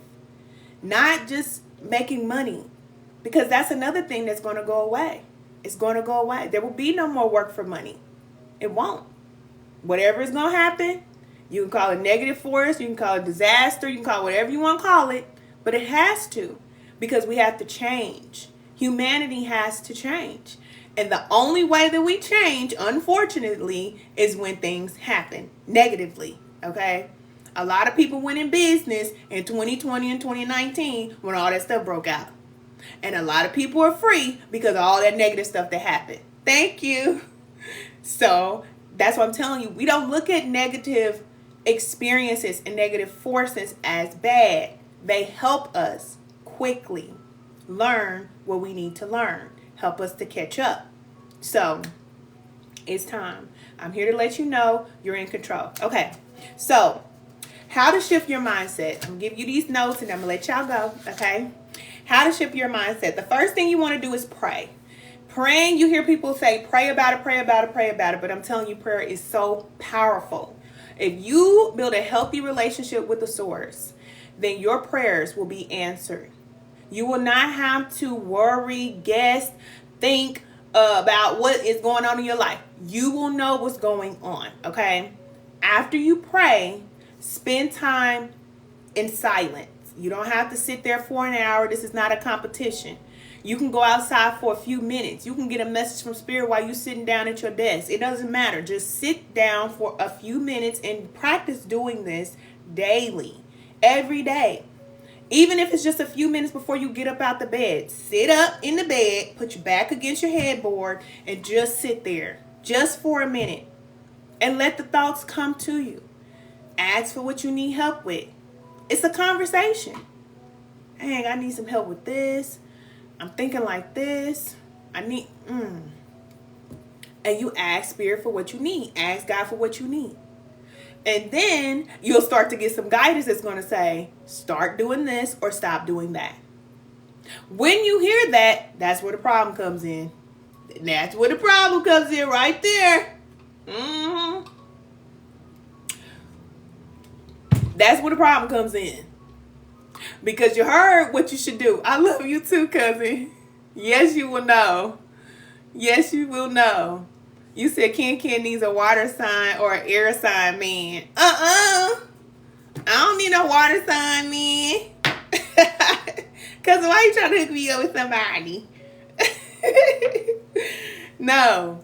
Not just making money. Because that's another thing that's going to go away. It's going to go away. There will be no more work for money. It won't. Whatever is going to happen, you can call it negative force, you can call it disaster, you can call it whatever you want to call it. But it has to. Because we have to change. Humanity has to change. And the only way that we change, unfortunately, is when things happen negatively. Okay? A lot of people went in business in 2020 and 2019 when all that stuff broke out. And a lot of people are free because of all that negative stuff that happened. Thank you. So That's what I'm telling you. We don't look at negative experiences and negative forces as bad. They help us quickly learn what we need to learn, help us to catch up. So it's time. I'm here to let you know you're in control. Okay, so how to shift your mindset. I'm going to give you these notes and I'm going to let y'all go, okay? How to shift your mindset. The first thing you want to do is pray. Praying, you hear people say, pray about it, pray about it, pray about it. But I'm telling you, prayer is so powerful. If you build a healthy relationship with the source, then your prayers will be answered. You will not have to worry, guess, think about what is going on in your life. You will know what's going on, okay? After you pray, spend time in silence. You don't have to sit there for an hour. This is not a competition. You can go outside for a few minutes. You can get a message from Spirit while you're sitting down at your desk. It doesn't matter. Just sit down for a few minutes and practice doing this daily, every day. Even if it's just a few minutes before you get up out the bed, sit up in the bed, put your back against your headboard, and just sit there just for a minute and let the thoughts come to you. Ask for what you need help with. It's a conversation. Hey, I need some help with this. I'm thinking like this. And you ask Spirit for what you need. Ask God for what you need. And then you'll start to get some guidance that's going to say, start doing this or stop doing that. When you hear that, that's where the problem comes in. That's where the problem comes in right there. That's where the problem comes in. Because you heard what you should do. I love you too, cousin. Yes, you will know. Yes, you will know. You said Ken needs a water sign or an air sign man. I don't need no water sign man. Cousin, why you trying to hook me up with somebody? No.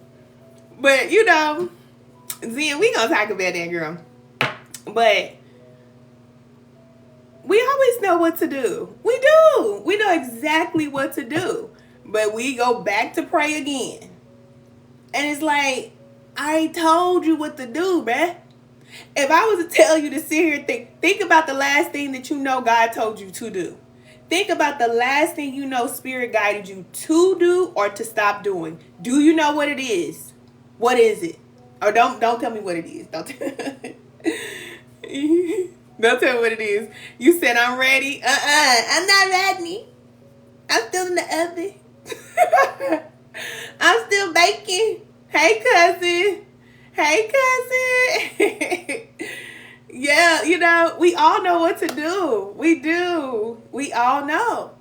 But, Zen, we gonna talk about that, girl. But we always know what to do. We do. We know exactly what to do. But we go back to pray again. And it's like, I told you what to do, bruh. If I was to tell you to sit here and think about the last thing that you know God told you to do. Think about the last thing you know Spirit guided you to do or to stop doing. Do you know what it is? What is it? Or don't tell me what it is. Don't tell me what it is. You said I'm ready. I'm not ready. I'm still in the oven. I'm still baking. Hey, cousin. Hey, cousin. Yeah, we all know what to do. We do. We all know.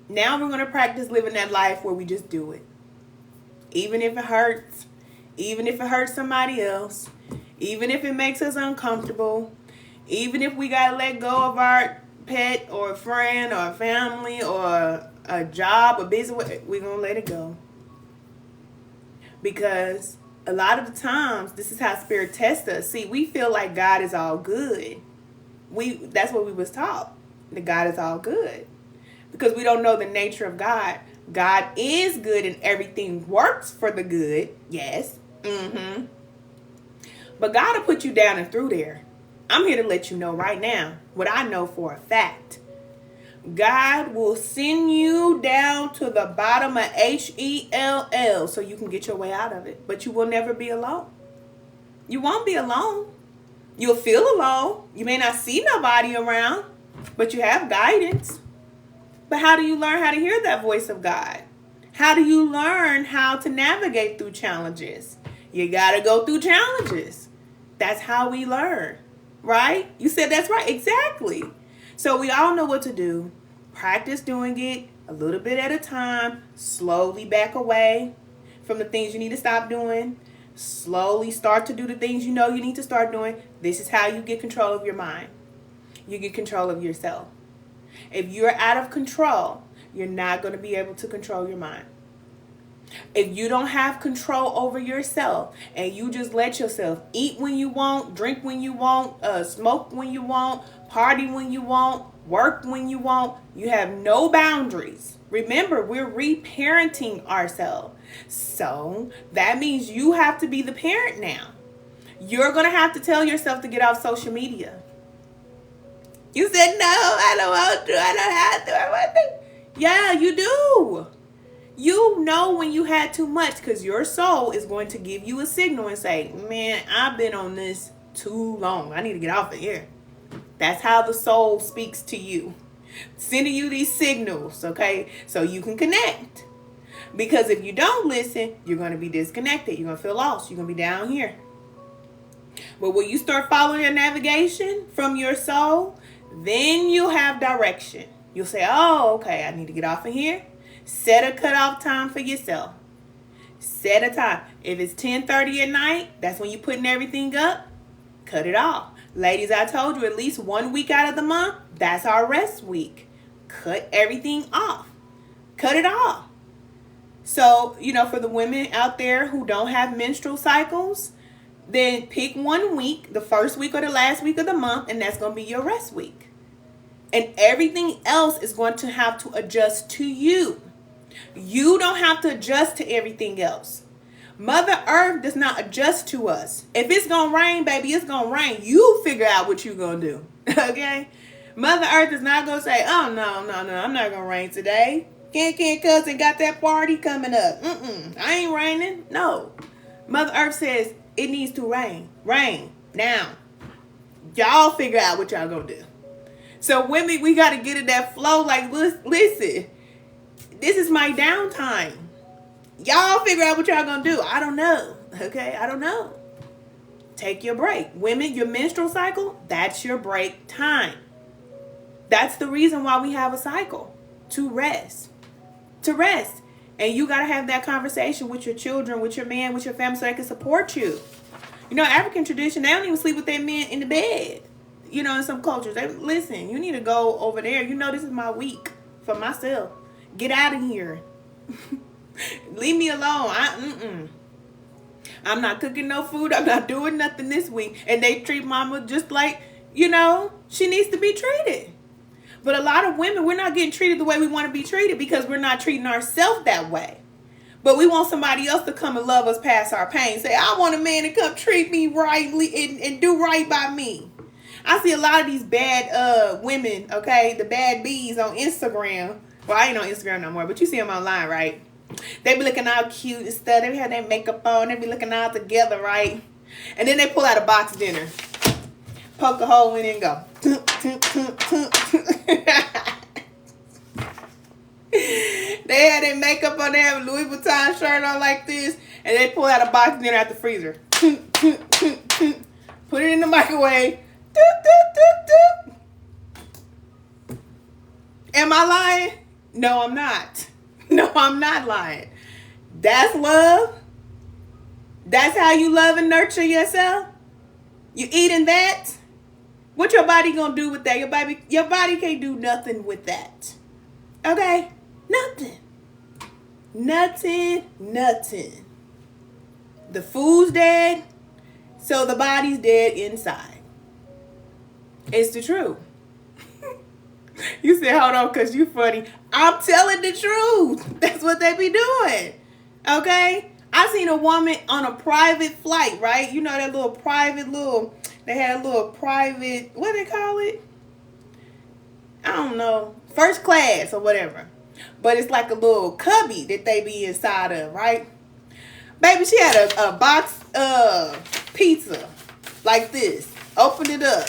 Now we're going to practice living that life where we just do it. Even if it hurts. Even if it hurts somebody else. Even if it makes us uncomfortable. Even if we got to let go of our pet or a friend or a family or a job or business, we're going to let it go. Because a lot of the times, this is how Spirit tests us. See, we feel like God is all good. That's what we was taught. That God is all good. Because we don't know the nature of God. God is good and everything works for the good. Yes. But God will put you down and through there. I'm here to let you know right now what I know for a fact. God will send you down to the bottom of Hell so you can get your way out of it. But you will never be alone. You won't be alone. You'll feel alone. You may not see nobody around, but you have guidance. But how do you learn how to hear that voice of God? How do you learn how to navigate through challenges? You got to go through challenges. That's how we learn, right? You said that's right. Exactly. So we all know what to do. Practice doing it a little bit at a time. Slowly back away from the things you need to stop doing. Slowly start to do the things you know you need to start doing. This is how you get control of your mind. You get control of yourself. If you're out of control, you're not going to be able to control your mind. If you don't have control over yourself and you just let yourself eat when you want, drink when you want, smoke when you want, party when you want, work when you want. You have no boundaries. Remember, we're reparenting ourselves. So that means you have to be the parent now. You're going to have to tell yourself to get off social media. You said, no, I don't want to. I don't have to. I want to. Yeah, you do. You know when you had too much, because your soul is going to give you a signal and say, man, I've been on this too long. I need to get off of here. That's how the soul speaks to you. Sending you these signals, okay? So you can connect. Because if you don't listen, you're going to be disconnected. You're going to feel lost. You're going to be down here. But when you start following your navigation from your soul, then you'll have direction. You'll say, oh, okay, I need to get off of here. Set a cutoff time for yourself. Set a time. If it's 10:30 at night, that's when you're putting everything up. Cut it off. Ladies, I told you, at least 1 week out of the month, that's our rest week. Cut everything off. Cut it off. So, for the women out there who don't have menstrual cycles, then pick 1 week, the first week or the last week of the month, and that's going to be your rest week. And everything else is going to have to adjust to you. You don't have to adjust to everything else. Mother Earth does not adjust to us. If it's going to rain, baby, it's going to rain. You figure out what you're going to do. Okay? Mother Earth is not going to say, oh, no, I'm not going to rain today. Can't cousin got that party coming up. I ain't raining. No. Mother Earth says it needs to rain. Rain. Now. Y'all figure out what y'all going to do. So women, we got to get in that flow. Like, listen. This is my downtime. Y'all figure out what y'all gonna do. I don't know. Okay? I don't know. Take your break. Women, your menstrual cycle, that's your break time. That's the reason why we have a cycle. To rest. To rest. And you gotta have that conversation with your children, with your man, with your family, so they can support you. African tradition, they don't even sleep with their men in the bed. In some cultures. Listen, you need to go over there. This is my week for myself. Get out of here. Leave me alone. I'm not cooking no food. I'm not doing nothing this week. And they treat mama just like, she needs to be treated. But a lot of women, we're not getting treated the way we want to be treated because we're not treating ourselves that way. But we want somebody else to come and love us past our pain. Say, I want a man to come treat me rightly and do right by me. I see a lot of these bad women, okay, the bad bees on Instagram. Well, I ain't on Instagram no more, but you see them online, right? They be looking all cute and stuff. They have their makeup on. They be looking all together, right? And then they pull out a box dinner. Poke a hole in it and go. They had their makeup on. They have a Louis Vuitton shirt on like this. And they pull out a box dinner out the freezer. Put it in the microwave. Am I lying? No, I'm not. No, I'm not lying. That's love. That's how you love and nurture yourself. You eating that? What your body gonna do with that? Your body can't do nothing with that. Okay? Nothing. Nothing. The food's dead, so the body's dead inside. It's the truth. You said, hold on, because you funny. I'm telling the truth. That's what they be doing. Okay? I seen a woman on a private flight, right? That they had a little private, what do they call it? I don't know. First class or whatever. But it's like a little cubby that they be inside of, right? Baby, she had a box of pizza like this. Open it up.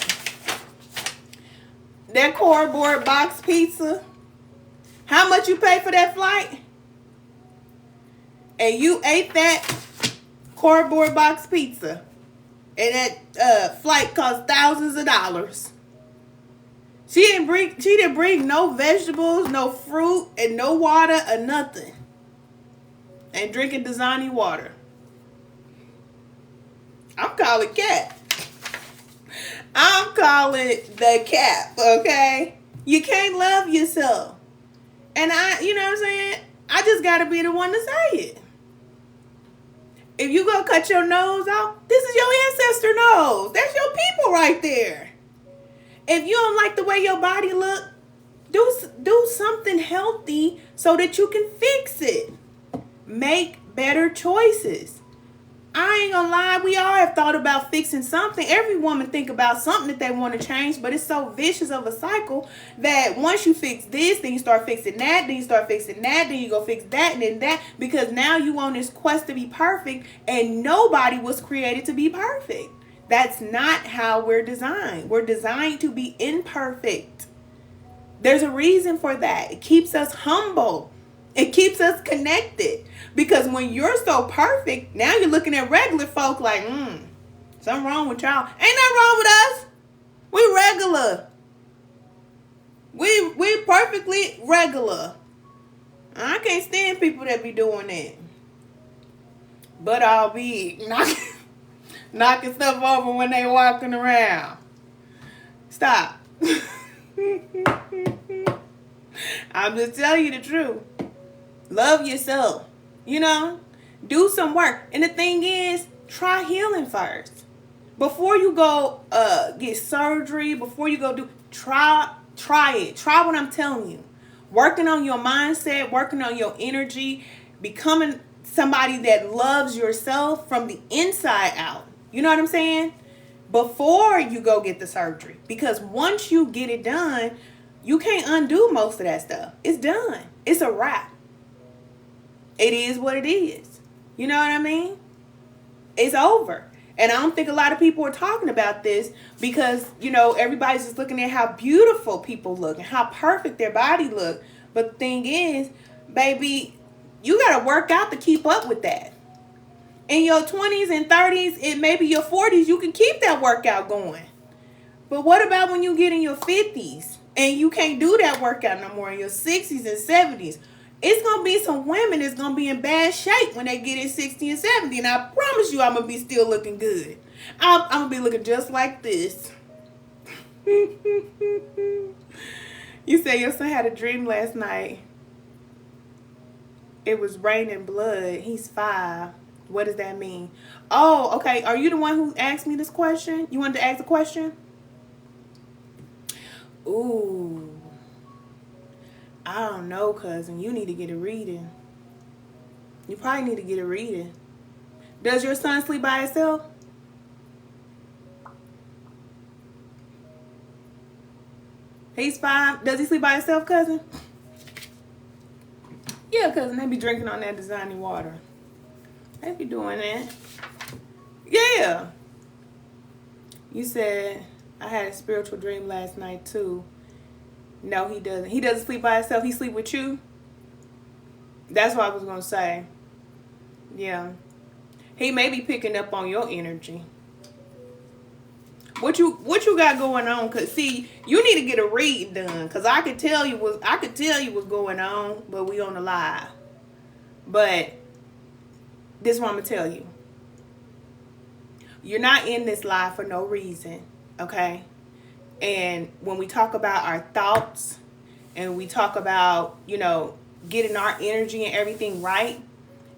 That cardboard box pizza. How much you pay for that flight? And you ate that cardboard box pizza. And that flight cost thousands of dollars. She didn't bring no vegetables, no fruit, and no water or nothing. And drinking Dasani water. I'm calling cat. I'm calling the cap, okay? You can't love yourself. And you know what I'm saying? I just got to be the one to say it. If you go cut your nose off, this is your ancestor nose. That's your people right there. If you don't like the way your body look, do something healthy so that you can fix it. Make better choices. I ain't gonna lie, we all have thought about fixing something. Every woman think about something that they want to change, but it's so vicious of a cycle that once you fix this, then you start fixing that, then you start fixing that, then you go fix that, and then that, because now you on this quest to be perfect, and nobody was created to be perfect. That's not how we're designed. We're designed to be imperfect. There's a reason for that. It keeps us humble. It keeps us connected. Because when you're so perfect, now you're looking at regular folk like, something wrong with y'all. Ain't nothing wrong with us. We regular. We perfectly regular. I can't stand people that be doing that. But I'll be knocking stuff over when they walking around. Stop. I'm just telling you the truth. Love yourself. You know, do some work. And the thing is, try healing first. Before you go get surgery, before you go try it. Try what I'm telling you. Working on your mindset, working on your energy, becoming somebody that loves yourself from the inside out. You know what I'm saying? Before you go get the surgery. Because once you get it done, you can't undo most of that stuff. It's done. It's a wrap. It is what it is. You know what I mean? It's over. And I don't think a lot of people are talking about this because, you know, everybody's just looking at how beautiful people look and how perfect their body look. But the thing is, baby, you got to work out to keep up with that. In your 20s and 30s and maybe your 40s, you can keep that workout going. But what about when you get in your 50s and you can't do that workout no more in your 60s and 70s? It's going to be some women that's going to be in bad shape when they get in 60 and 70. And I promise you I'm going to be still looking good. I'm going to be looking just like this. You say your son had a dream last night. It was raining blood. He's 5. What does that mean? Oh, okay. Are you the one who asked me this question? You wanted to ask a question? Ooh. I don't know, cousin. You need to get a reading. You probably need to get a reading. Does your son sleep by himself? He's 5. Does he sleep by himself, cousin? Yeah, cousin. They be drinking on that designing water. They be doing that. Yeah. You said, I had a spiritual dream last night, too. No, he doesn't. He doesn't sleep by himself. He sleep with you. That's what I was going to say. Yeah. He may be picking up on your energy. What you got going on? Cause see, you need to get a read done. Cause I could tell you what's going on, but we on the live. But this is what I'm gonna tell you. You're not in this live for no reason, okay? And when we talk about our thoughts and we talk about, you know, getting our energy and everything right,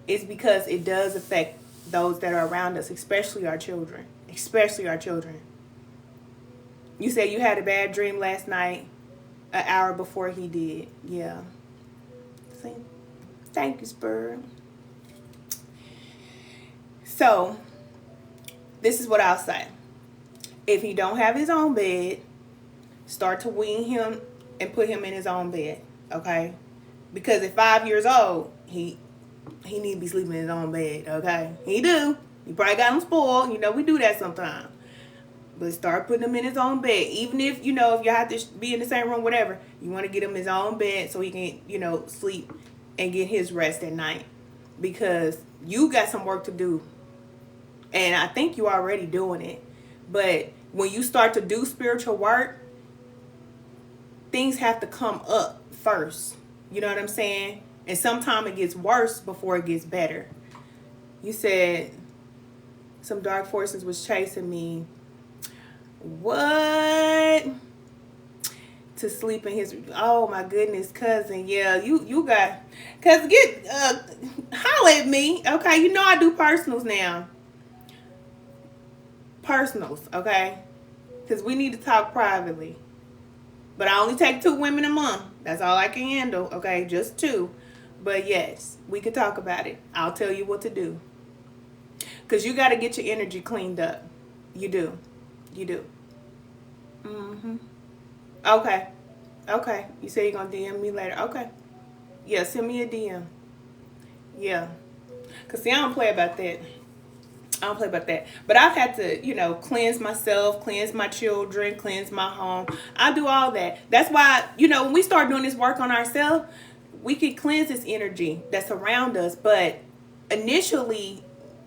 it's because it does affect those that are around us, especially our children. Especially our children. You said you had a bad dream last night, an hour before he did. Yeah. See? Thank you, Spur. So, this is what I'll say. If he don't have his own bed, start to wean him and put him in his own bed, okay? Because at 5 years old, he need to be sleeping in his own bed, okay? He do. You probably got him spoiled. You know, we do that sometimes. But start putting him in his own bed. Even if, you know, if you have to be in the same room, whatever, you want to get him his own bed so he can, you know, sleep and get his rest at night. Because you got some work to do. And I think you're already doing it. But when you start to do spiritual work, things have to come up first. You know what I'm saying? And sometimes it gets worse before it gets better. You said some dark forces was chasing me. What? To sleep in his... Oh, my goodness, cousin. Yeah, you got... Cousin, holla at me. Okay, you know I do personals now. Personals, okay? Because we need to talk privately. But I only take 2 women a month. That's all I can handle. Okay, just 2. But yes, we could talk about it. I'll tell you what to do. Because you got to get your energy cleaned up. You do. You do. Okay. Okay. You say you're going to DM me later. Okay. Yeah, send me a DM. Yeah. Because see, I don't play about that. I don't play about that. But I've had to, cleanse myself, cleanse my children, cleanse my home. I do all that. That's why, when we start doing this work on ourselves, we can cleanse this energy that's around us. But initially,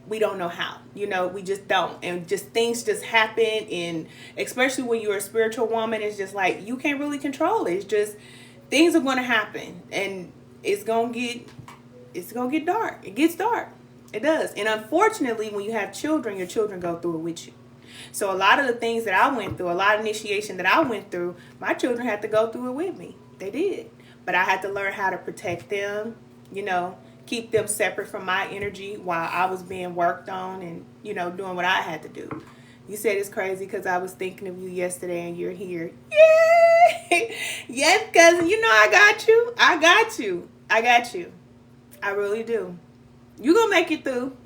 we don't know how. We just don't. And just things just happen. And especially when you're a spiritual woman, it's just like you can't really control it. It's just things are going to happen. And it's going to get dark. It gets dark. It does. And unfortunately, when you have children, your children go through it with you. So a lot of the things that I went through, a lot of initiation that I went through, my children had to go through it with me. They did. But I had to learn how to protect them, keep them separate from my energy while I was being worked on and, doing what I had to do. You said it's crazy because I was thinking of you yesterday and you're here. Yay! Yes, cousin. I got you. I got you. I got you. I really do. You're going to make it through.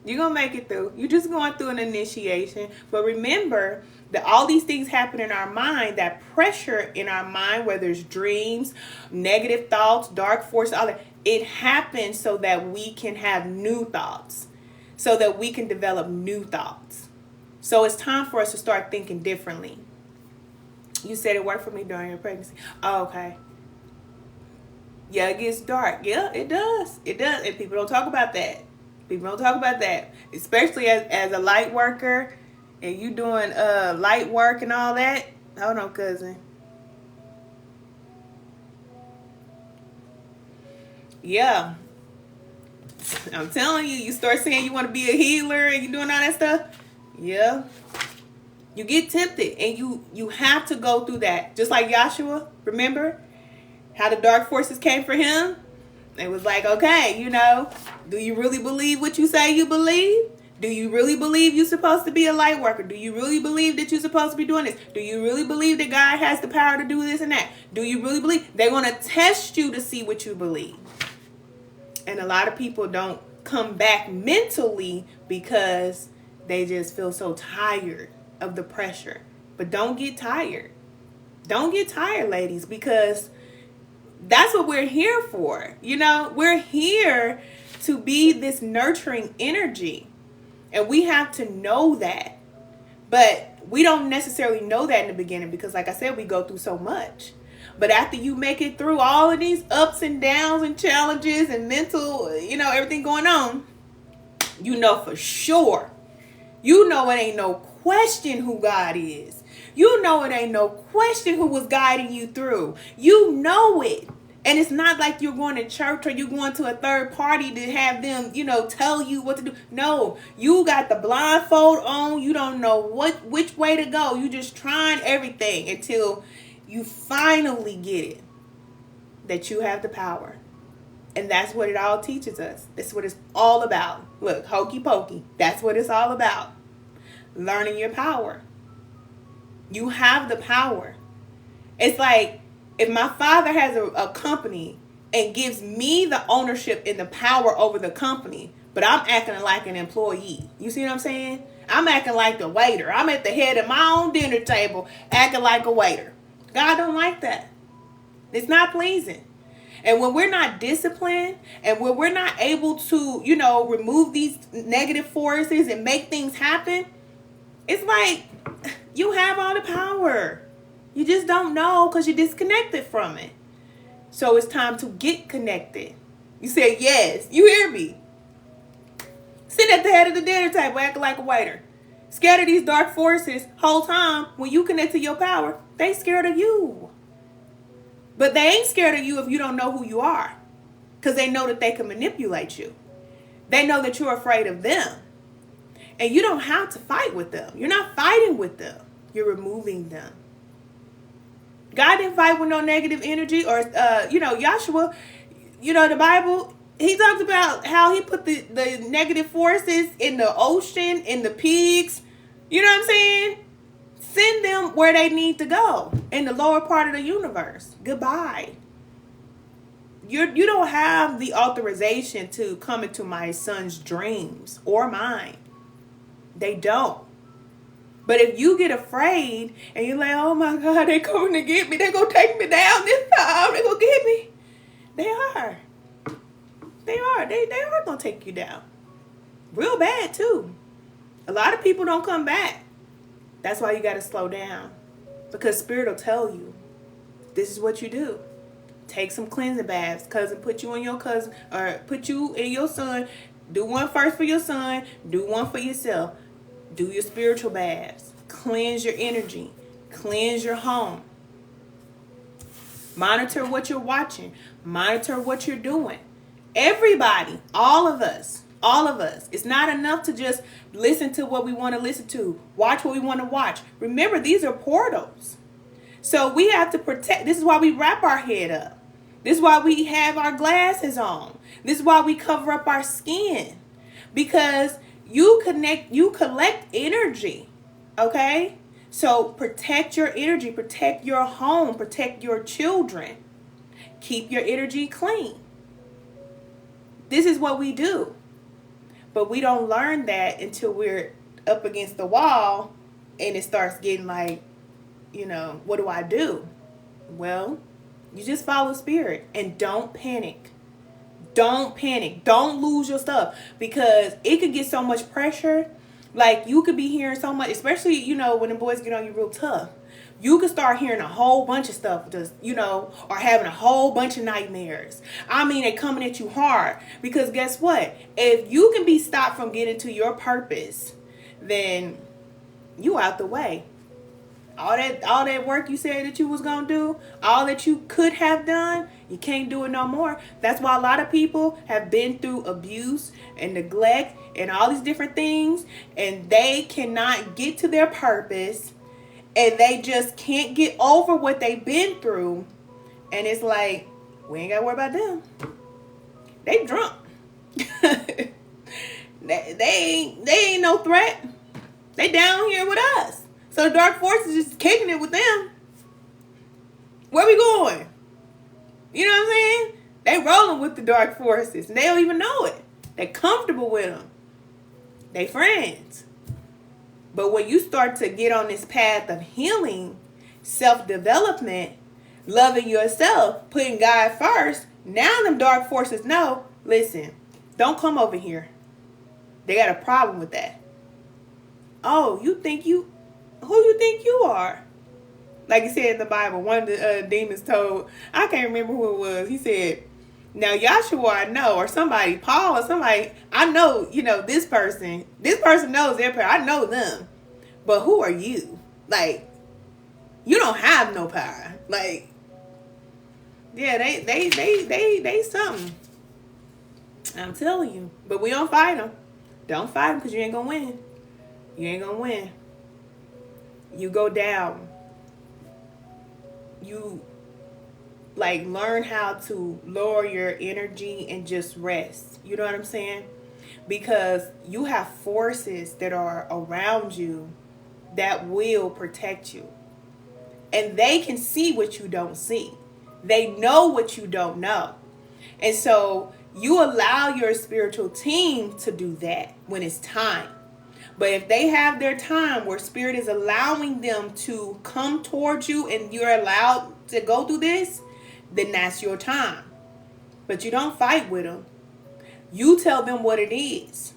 You're going to make it through. You're just going through an initiation. But remember that all these things happen in our mind, that pressure in our mind, whether it's dreams, negative thoughts, dark force, all that, it happens so that we can have new thoughts, so that we can develop new thoughts. So it's time for us to start thinking differently. You said it worked for me during your pregnancy. Oh, okay. Yeah, it gets dark. Yeah, it does. It does. And people don't talk about that. People don't talk about that. Especially as a light worker and you doing light work and all that. Hold on, cousin. Yeah. I'm telling you, you start saying you want to be a healer and you doing all that stuff. Yeah. You get tempted and you have to go through that. Just like Joshua, remember? How the dark forces came for him. It was like, okay, do you really believe what you say you believe? Do you really believe you're supposed to be a light worker? Do you really believe that you're supposed to be doing this? Do you really believe that God has the power to do this and that? Do you really believe? They're going to test you to see what you believe. And a lot of people don't come back mentally because they just feel so tired of the pressure. But don't get tired. Don't get tired, ladies, because that's what we're here for. We're here to be this nurturing energy. And we have to know that. But we don't necessarily know that in the beginning because, like I said, we go through so much. But after you make it through all of these ups and downs and challenges and mental, everything going on, for sure. It ain't no question who God is. It ain't no question who was guiding you through. You know it. And it's not like you're going to church or you're going to a third party to have them, tell you what to do. No, you got the blindfold on. You don't know which way to go. You just trying everything until you finally get it. That you have the power. And that's what it all teaches us. That's what it's all about. Look, hokey pokey. That's what it's all about. Learning your power. You have the power. It's like if my father has a company and gives me the ownership and the power over the company, but I'm acting like an employee. You see what I'm saying? I'm acting like the waiter. I'm at the head of my own dinner table acting like a waiter. God don't like that. It's not pleasing. And when we're not disciplined and when we're not able to, remove these negative forces and make things happen, it's like you have all the power. You just don't know because you're disconnected from it. So it's time to get connected. You say yes. You hear me? Sit at the head of the dinner table acting like a waiter. Scared of these dark forces whole time. When you connect to your power, they scared of you. But they ain't scared of you if you don't know who you are. Because they know that they can manipulate you. They know that you're afraid of them. And you don't have to fight with them. You're not fighting with them. You're removing them. God didn't fight with no negative energy or, Joshua, the Bible, he talks about how he put the negative forces in the ocean, in the pigs. You know what I'm saying? Send them where they need to go, in the lower part of the universe. Goodbye. You don't have the authorization to come into my son's dreams or mine. They don't. But if you get afraid and you're like, oh my God, they're coming to get me. They're going to take me down this time. They're going to get me. They are. They are. They are going to take you down. Real bad too. A lot of people don't come back. That's why you got to slow down. Because Spirit will tell you, this is what you do. Take some cleansing baths. Cousin, put you and your cousin, or put you and your son. Do one first for your son. Do one for yourself. Do your spiritual baths. Cleanse your energy. Cleanse your home. Monitor what you're watching. Monitor what you're doing. Everybody, all of us. It's not enough to just listen to what we want to listen to. Watch what we want to watch. Remember, these are portals. So we have to protect. This is why we wrap our head up. This is why we have our glasses on. This is why we cover up our skin. Because you collect energy. Okay? So protect your energy. Protect your home. Protect your children. Keep your energy clean. This is what we do. But we don't learn that until we're up against the wall and it starts getting like, what do I do? Well, you just follow Spirit and don't panic. Don't panic. Don't lose your stuff, because it could get so much pressure. Like, you could be hearing so much, especially, when the boys get on you real tough. You could start hearing a whole bunch of stuff, just, or having a whole bunch of nightmares. I mean, they're coming at you hard, because guess what? If you can be stopped from getting to your purpose, then you out the way. All that work you said that you was going to do, all that you could have done, you can't do it no more. That's why a lot of people have been through abuse and neglect and all these different things, and they cannot get to their purpose, and they just can't get over what they've been through. And it's like, we ain't got to worry about them. They drunk. they ain't no threat. They down here with us. So the dark force is just kicking it with them. Where we going? You know what I'm saying? They rolling with the dark forces, and they don't even know it. They're comfortable with them. They friends. But when you start to get on this path of healing, self-development, loving yourself, putting God first, now them dark forces know, listen, don't come over here. They got a problem with that. Oh, who you think you are? Like it said in the Bible, one of the demons told, I can't remember who it was. He said, now Yahshua I know, or somebody, Paul or somebody, I know, this person knows their power. I know them. But who are you? Like, you don't have no power. Like, yeah, they something. I'm telling you. But we don't fight them. Don't fight them, because you ain't going to win. You ain't going to win. You go down. You learn how to lower your energy and just rest. You know what I'm saying? Because you have forces that are around you that will protect you. And they can see what you don't see. They know what you don't know. And so you allow your spiritual team to do that when it's time. But if they have their time where Spirit is allowing them to come towards you and you're allowed to go through this, then that's your time. But you don't fight with them. You tell them what it is.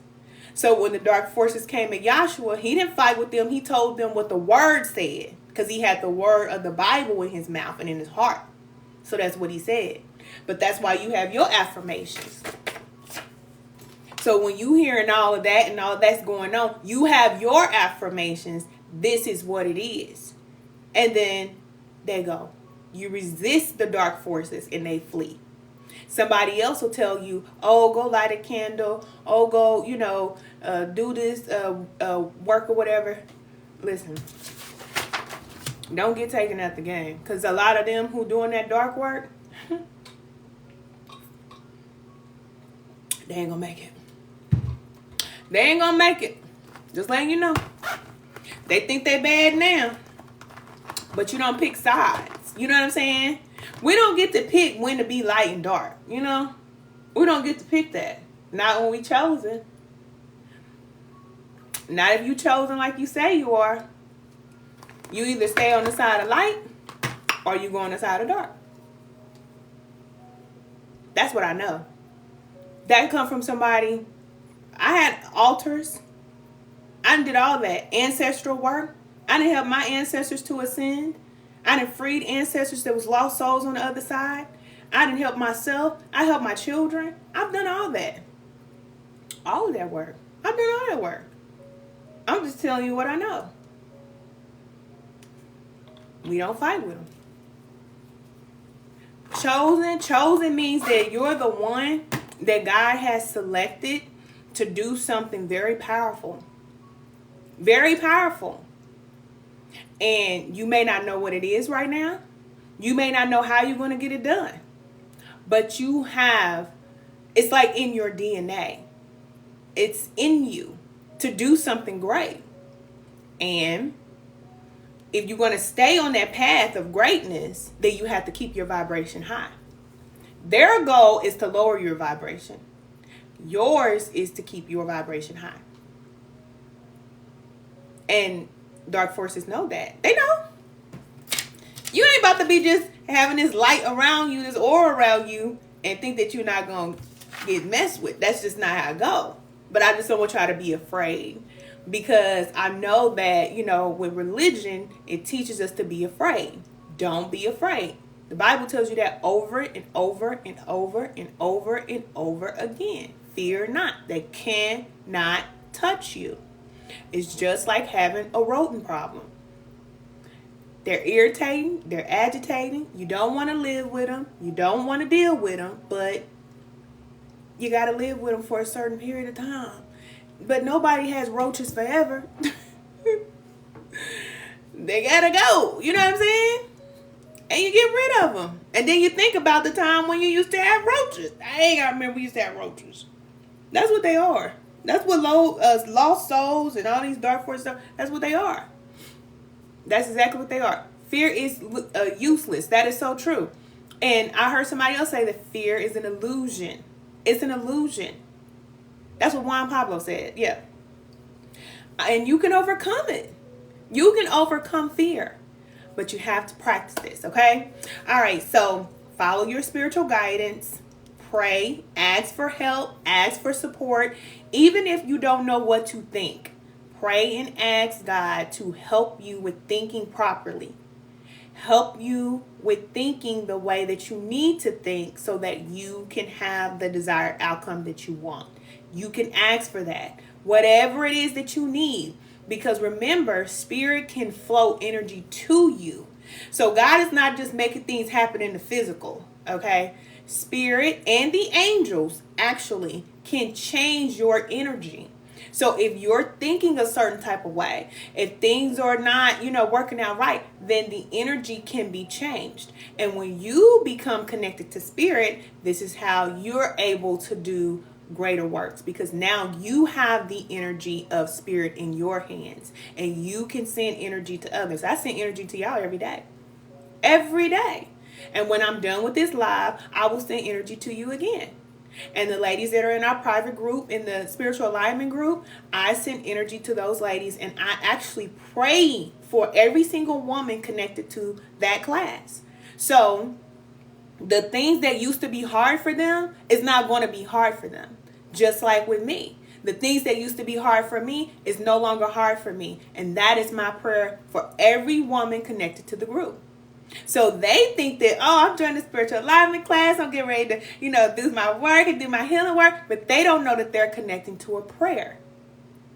So when the dark forces came at Yahshua, he didn't fight with them. He told them what the word said, because he had the word of the Bible in his mouth and in his heart. So that's what he said. But that's why you have your affirmations. So when you hearing all of that and all that's going on, you have your affirmations. This is what it is. And then they go. You resist the dark forces and they flee. Somebody else will tell you, oh, go light a candle. Oh, go, do this work or whatever. Listen, don't get taken out the game. Because a lot of them who doing that dark work, they ain't going to make it. They ain't going to make it. Just letting you know. They think they bad now, but you don't pick sides. You know what I'm saying? We don't get to pick when to be light and dark. You know, we don't get to pick that. Not when we chosen. Not if you chosen like you say you are. You either stay on the side of light or you go on the side of dark. That's what I know. That come from somebody. I had altars. I did all that. Ancestral work. I done helped my ancestors to ascend. I done freed ancestors that was lost souls on the other side. I done helped myself. I helped my children. I've done all that. All of that work. I've done all that work. I'm just telling you what I know. We don't fight with them. Chosen means that you're the one that God has selected to do something very powerful. Very powerful. And you may not know what it is right now. You may not know how you're going to get it done. But you have, it's like in your DNA. It's in you to do something great. And if you're going to stay on that path of greatness, then you have to keep your vibration high. Their goal is to lower your vibration. Yours is to keep your vibration high. And dark forces know that. They know. You ain't about to be just having this light around you, this aura around you, and think that you're not going to get messed with. That's just not how it goes. But I just don't want y'all to be afraid. Because I know that, you know, with religion, it teaches us to be afraid. Don't be afraid. The Bible tells you that over and over and over and over and over again. Fear not. They cannot touch you. It's just like having a rodent problem. They're irritating. They're agitating. You don't want to live with them. You don't want to deal with them. But you got to live with them for a certain period of time. But nobody has roaches forever. They gotta go. You know what I'm saying? And you get rid of them. And then you think about the time when you used to have roaches. I ain't gotta remember we used to have roaches. That's what they are. That's what lost souls and all these dark forces stuff, that's what they are. That's exactly what they are. Fear is useless. That is so true. And I heard somebody else say that fear is an illusion. It's an illusion. That's what Juan Pablo said. Yeah. And you can overcome it. You can overcome fear. But you have to practice this, okay? All right, so follow your spiritual guidance. Pray. Ask for help. Ask for support. Even if you don't know what to think. Pray and ask God to help you with thinking properly. Help you with thinking the way that you need to think so that you can have the desired outcome that you want. You can ask for that. Whatever it is that you need. Because remember, spirit can flow energy to you. So God is not just making things happen in the physical. Okay? Spirit and the angels actually can change your energy. So if you're thinking a certain type of way, if things are not, working out right, then the energy can be changed. And when you become connected to spirit, this is how you're able to do greater works, because now you have the energy of spirit in your hands and you can send energy to others. I send energy to y'all every day. Every day. And when I'm done with this live, I will send energy to you again. And the ladies that are in our private group, in the spiritual alignment group, I send energy to those ladies, and I actually pray for every single woman connected to that class. So the things that used to be hard for them is not going to be hard for them. Just like with me. The things that used to be hard for me is no longer hard for me. And that is my prayer for every woman connected to the group. So they think that, I'm doing the spiritual alignment class. I'm getting ready to, do my work and do my healing work. But they don't know that they're connecting to a prayer.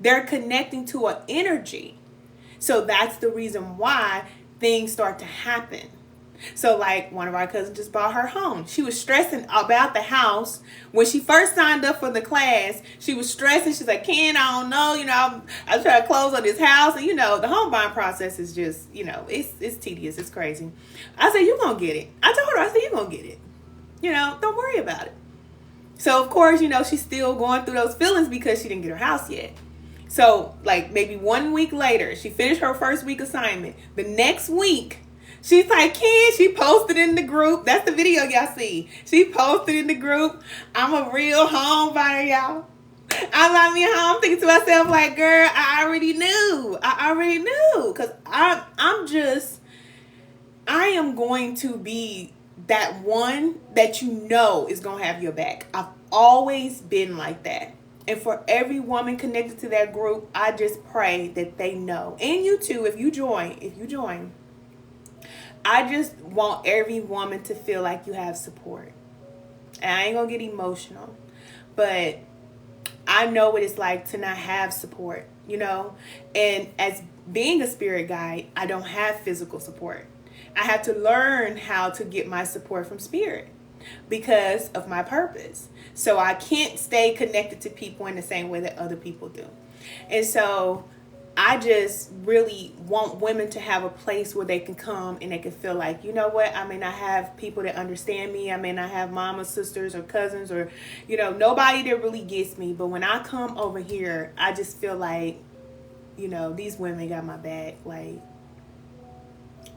They're connecting to an energy. So that's the reason why things start to happen. So like one of our cousins just bought her home. She was stressing about the house. When she first signed up for the class, she was stressing. She's like, Ken, I don't know. I'm trying to close on this house. And, the home buying process is just, it's tedious. It's crazy. I said, you're going to get it. I told her, I said, you're going to get it. Don't worry about it. So, of course, she's still going through those feelings because she didn't get her house yet. So like maybe 1 week later, she finished her first week assignment. The next week, she's like, Ken, she posted in the group. That's the video y'all see. She posted in the group, I'm a real homebody, y'all. I'm not me home. I'm thinking to myself, like, girl, I already knew. Because I am going to be that one that you know is going to have your back. I've always been like that. And for every woman connected to that group, I just pray that they know. And you too, if you join. I just want every woman to feel like you have support. And I ain't going to get emotional. But I know what it's like to not have support, you know? And as being a spirit guide, I don't have physical support. I have to learn how to get my support from spirit because of my purpose. So I can't stay connected to people in the same way that other people do. And so I just really want women to have a place where they can come and they can feel like, you know what, I may not have people that understand me. I may not have mamas, sisters, or cousins, or, you know, nobody that really gets me. But when I come over here, I just feel like, you know, these women got my back. Like,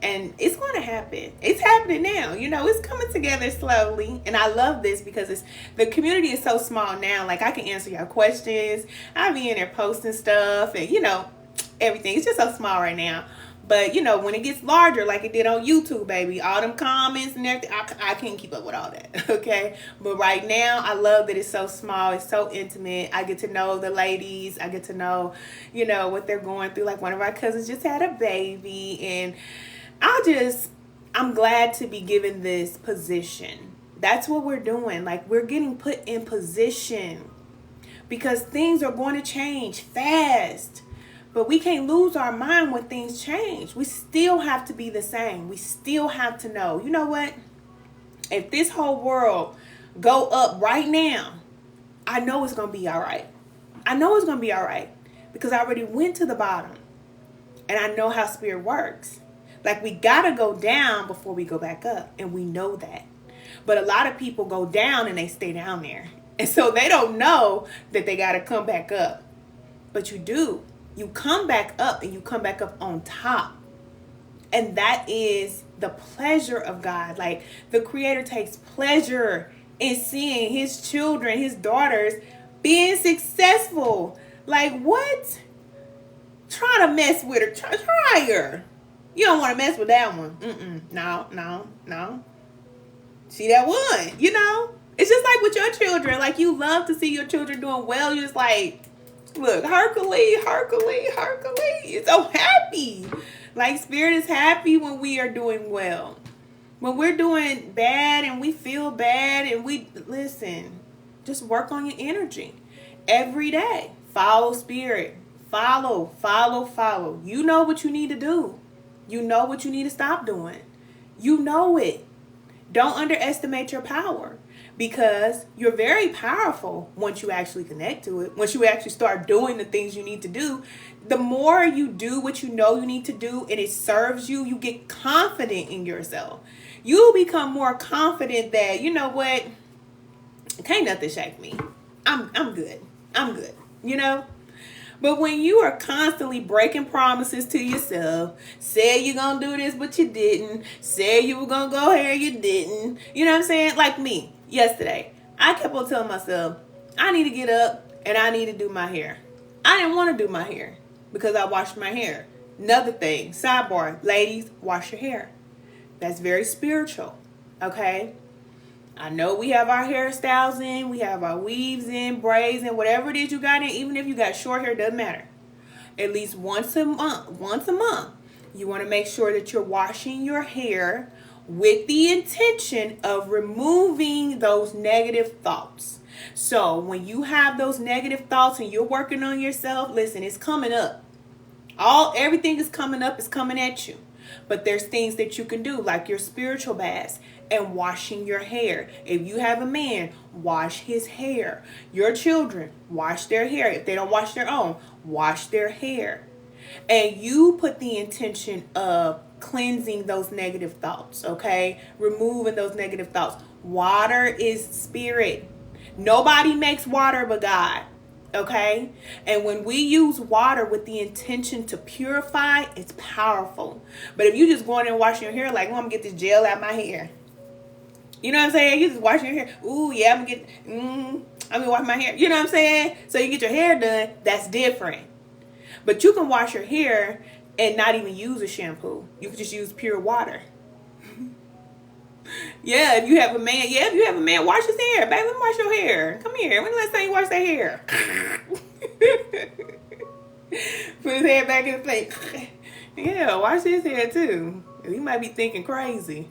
and it's going to happen. It's happening now. You know, it's coming together slowly. And I love this because the community is so small now. Like, I can answer your questions. I'll be in there posting stuff and, you know, everything. It's just so small right now. But, you know, when it gets larger, like it did on YouTube, baby, all them comments and everything, I can't keep up with all that, okay? But right now, I love that it's so small. It's so intimate. I get to know the ladies. I get to know, you know, what they're going through. Like, one of our cousins just had a baby. And I'm glad to be given this position. That's what we're doing. Like, we're getting put in position because things are going to change fast. But we can't lose our mind when things change. We still have to be the same. We still have to know, you know what? If this whole world go up right now, I know it's going to be all right. I know it's going to be all right because I already went to the bottom and I know how spirit works. Like, we got to go down before we go back up, and we know that. But a lot of people go down and they stay down there. And so they don't know that they got to come back up. But you do. You come back up, and you come back up on top. And that is the pleasure of God. Like, the Creator takes pleasure in seeing his children, his daughters, being successful. Like, what? Try to mess with her. Try her. You don't want to mess with that one. No. See that one, you know? It's just like with your children. Like, you love to see your children doing well. You're just like, look, Hercules. You're so happy. Like, spirit is happy when we are doing well. When we're doing bad and we feel bad and listen, just work on your energy every day. Follow spirit. Follow. You know what you need to do. You know what you need to stop doing. You know it. Don't underestimate your power because you're very powerful once you actually connect to it. Once you actually start doing the things you need to do, the more you do what you know you need to do and it serves you, you get confident in yourself. You become more confident that, you know what, can't nothing shake me. I'm good. You know? But when you are constantly breaking promises to yourself, say you're going to do this, but you didn't. Say you were going to go here, you didn't. You know what I'm saying? Like me, yesterday, I kept on telling myself, I need to get up and I need to do my hair. I didn't want to do my hair because I washed my hair. Another thing, sidebar, ladies, wash your hair. That's very spiritual, okay? I know we have our hairstyles in, we have our weaves in, braids in, whatever it is you got in, even if you got short hair, doesn't matter. At least once a month, you want to make sure that you're washing your hair with the intention of removing those negative thoughts. So when you have those negative thoughts and you're working on yourself, listen, it's coming up. Everything is coming up, it's coming at you. But there's things that you can do, like your spiritual baths and washing your hair. If you have a man, wash his hair. Your children, wash their hair. If they don't wash their own, wash their hair. And you put the intention of cleansing those negative thoughts, okay? Removing those negative thoughts. Water is spirit. Nobody makes water but God, Okay? And when we use water with the intention to purify, it's powerful. But if you just go in there and wash your hair like, I'm gonna get this gel out my hair. You know what I'm saying? You just wash your hair. Ooh, yeah, I'm gonna wash my hair. You know what I'm saying? So you get your hair done, that's different. But you can wash your hair and not even use a shampoo. You can just use pure water. Yeah, if you have a man, wash his hair. Baby, let me wash your hair. Come here. When the last time you washed that hair? Put his hair back in the plate. Yeah, wash his hair too. He might be thinking crazy.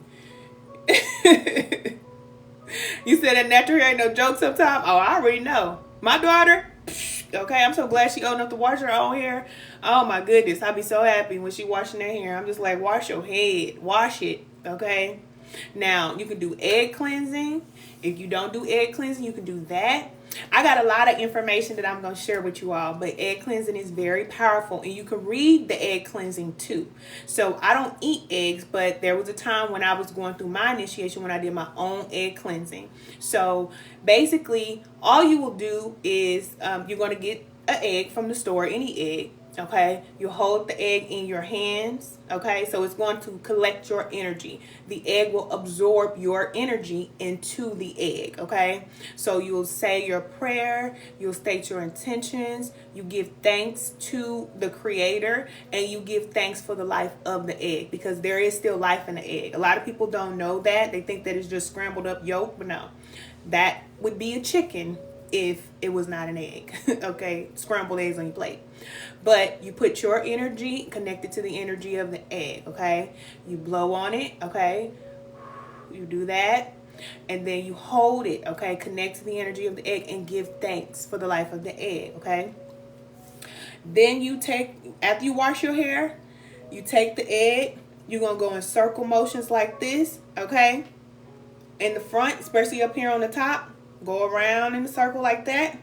You said that natural hair ain't no joke sometimes? Oh, I already know. My daughter, okay, I'm so glad she old enough to wash her own hair. Oh my goodness, I'll be so happy when she washing her hair. I'm just like, wash your head. Wash it, okay? Now, you can do egg cleansing. If you don't do egg cleansing, you can do that. I got a lot of information that I'm going to share with you all, but egg cleansing is very powerful, and you can read the egg cleansing too. So I don't eat eggs, but there was a time when I was going through my initiation when I did my own egg cleansing. So basically, all you will do is you're going to get an egg from the store, any egg. Okay, you hold the egg in your hands. Okay, so it's going to collect your energy. The egg will absorb your energy into the egg. Okay, so you'll say your prayer, you'll state your intentions, you give thanks to the creator, and you give thanks for the life of the egg, because there is still life in the egg. A lot of people don't know that. They think that it's just scrambled up yolk, but no, that would be a chicken if it was not an egg. Okay, scrambled eggs on your plate. But you put your energy connected to the energy of the egg. Okay, you blow on it. Okay, you do that, and then you hold it. Okay, connect to the energy of the egg and give thanks for the life of the egg. Okay, then you take, after you wash your hair, you take the egg. You're gonna go in circle motions like this. Okay, in the front, especially up here on the top, go around in a circle like that.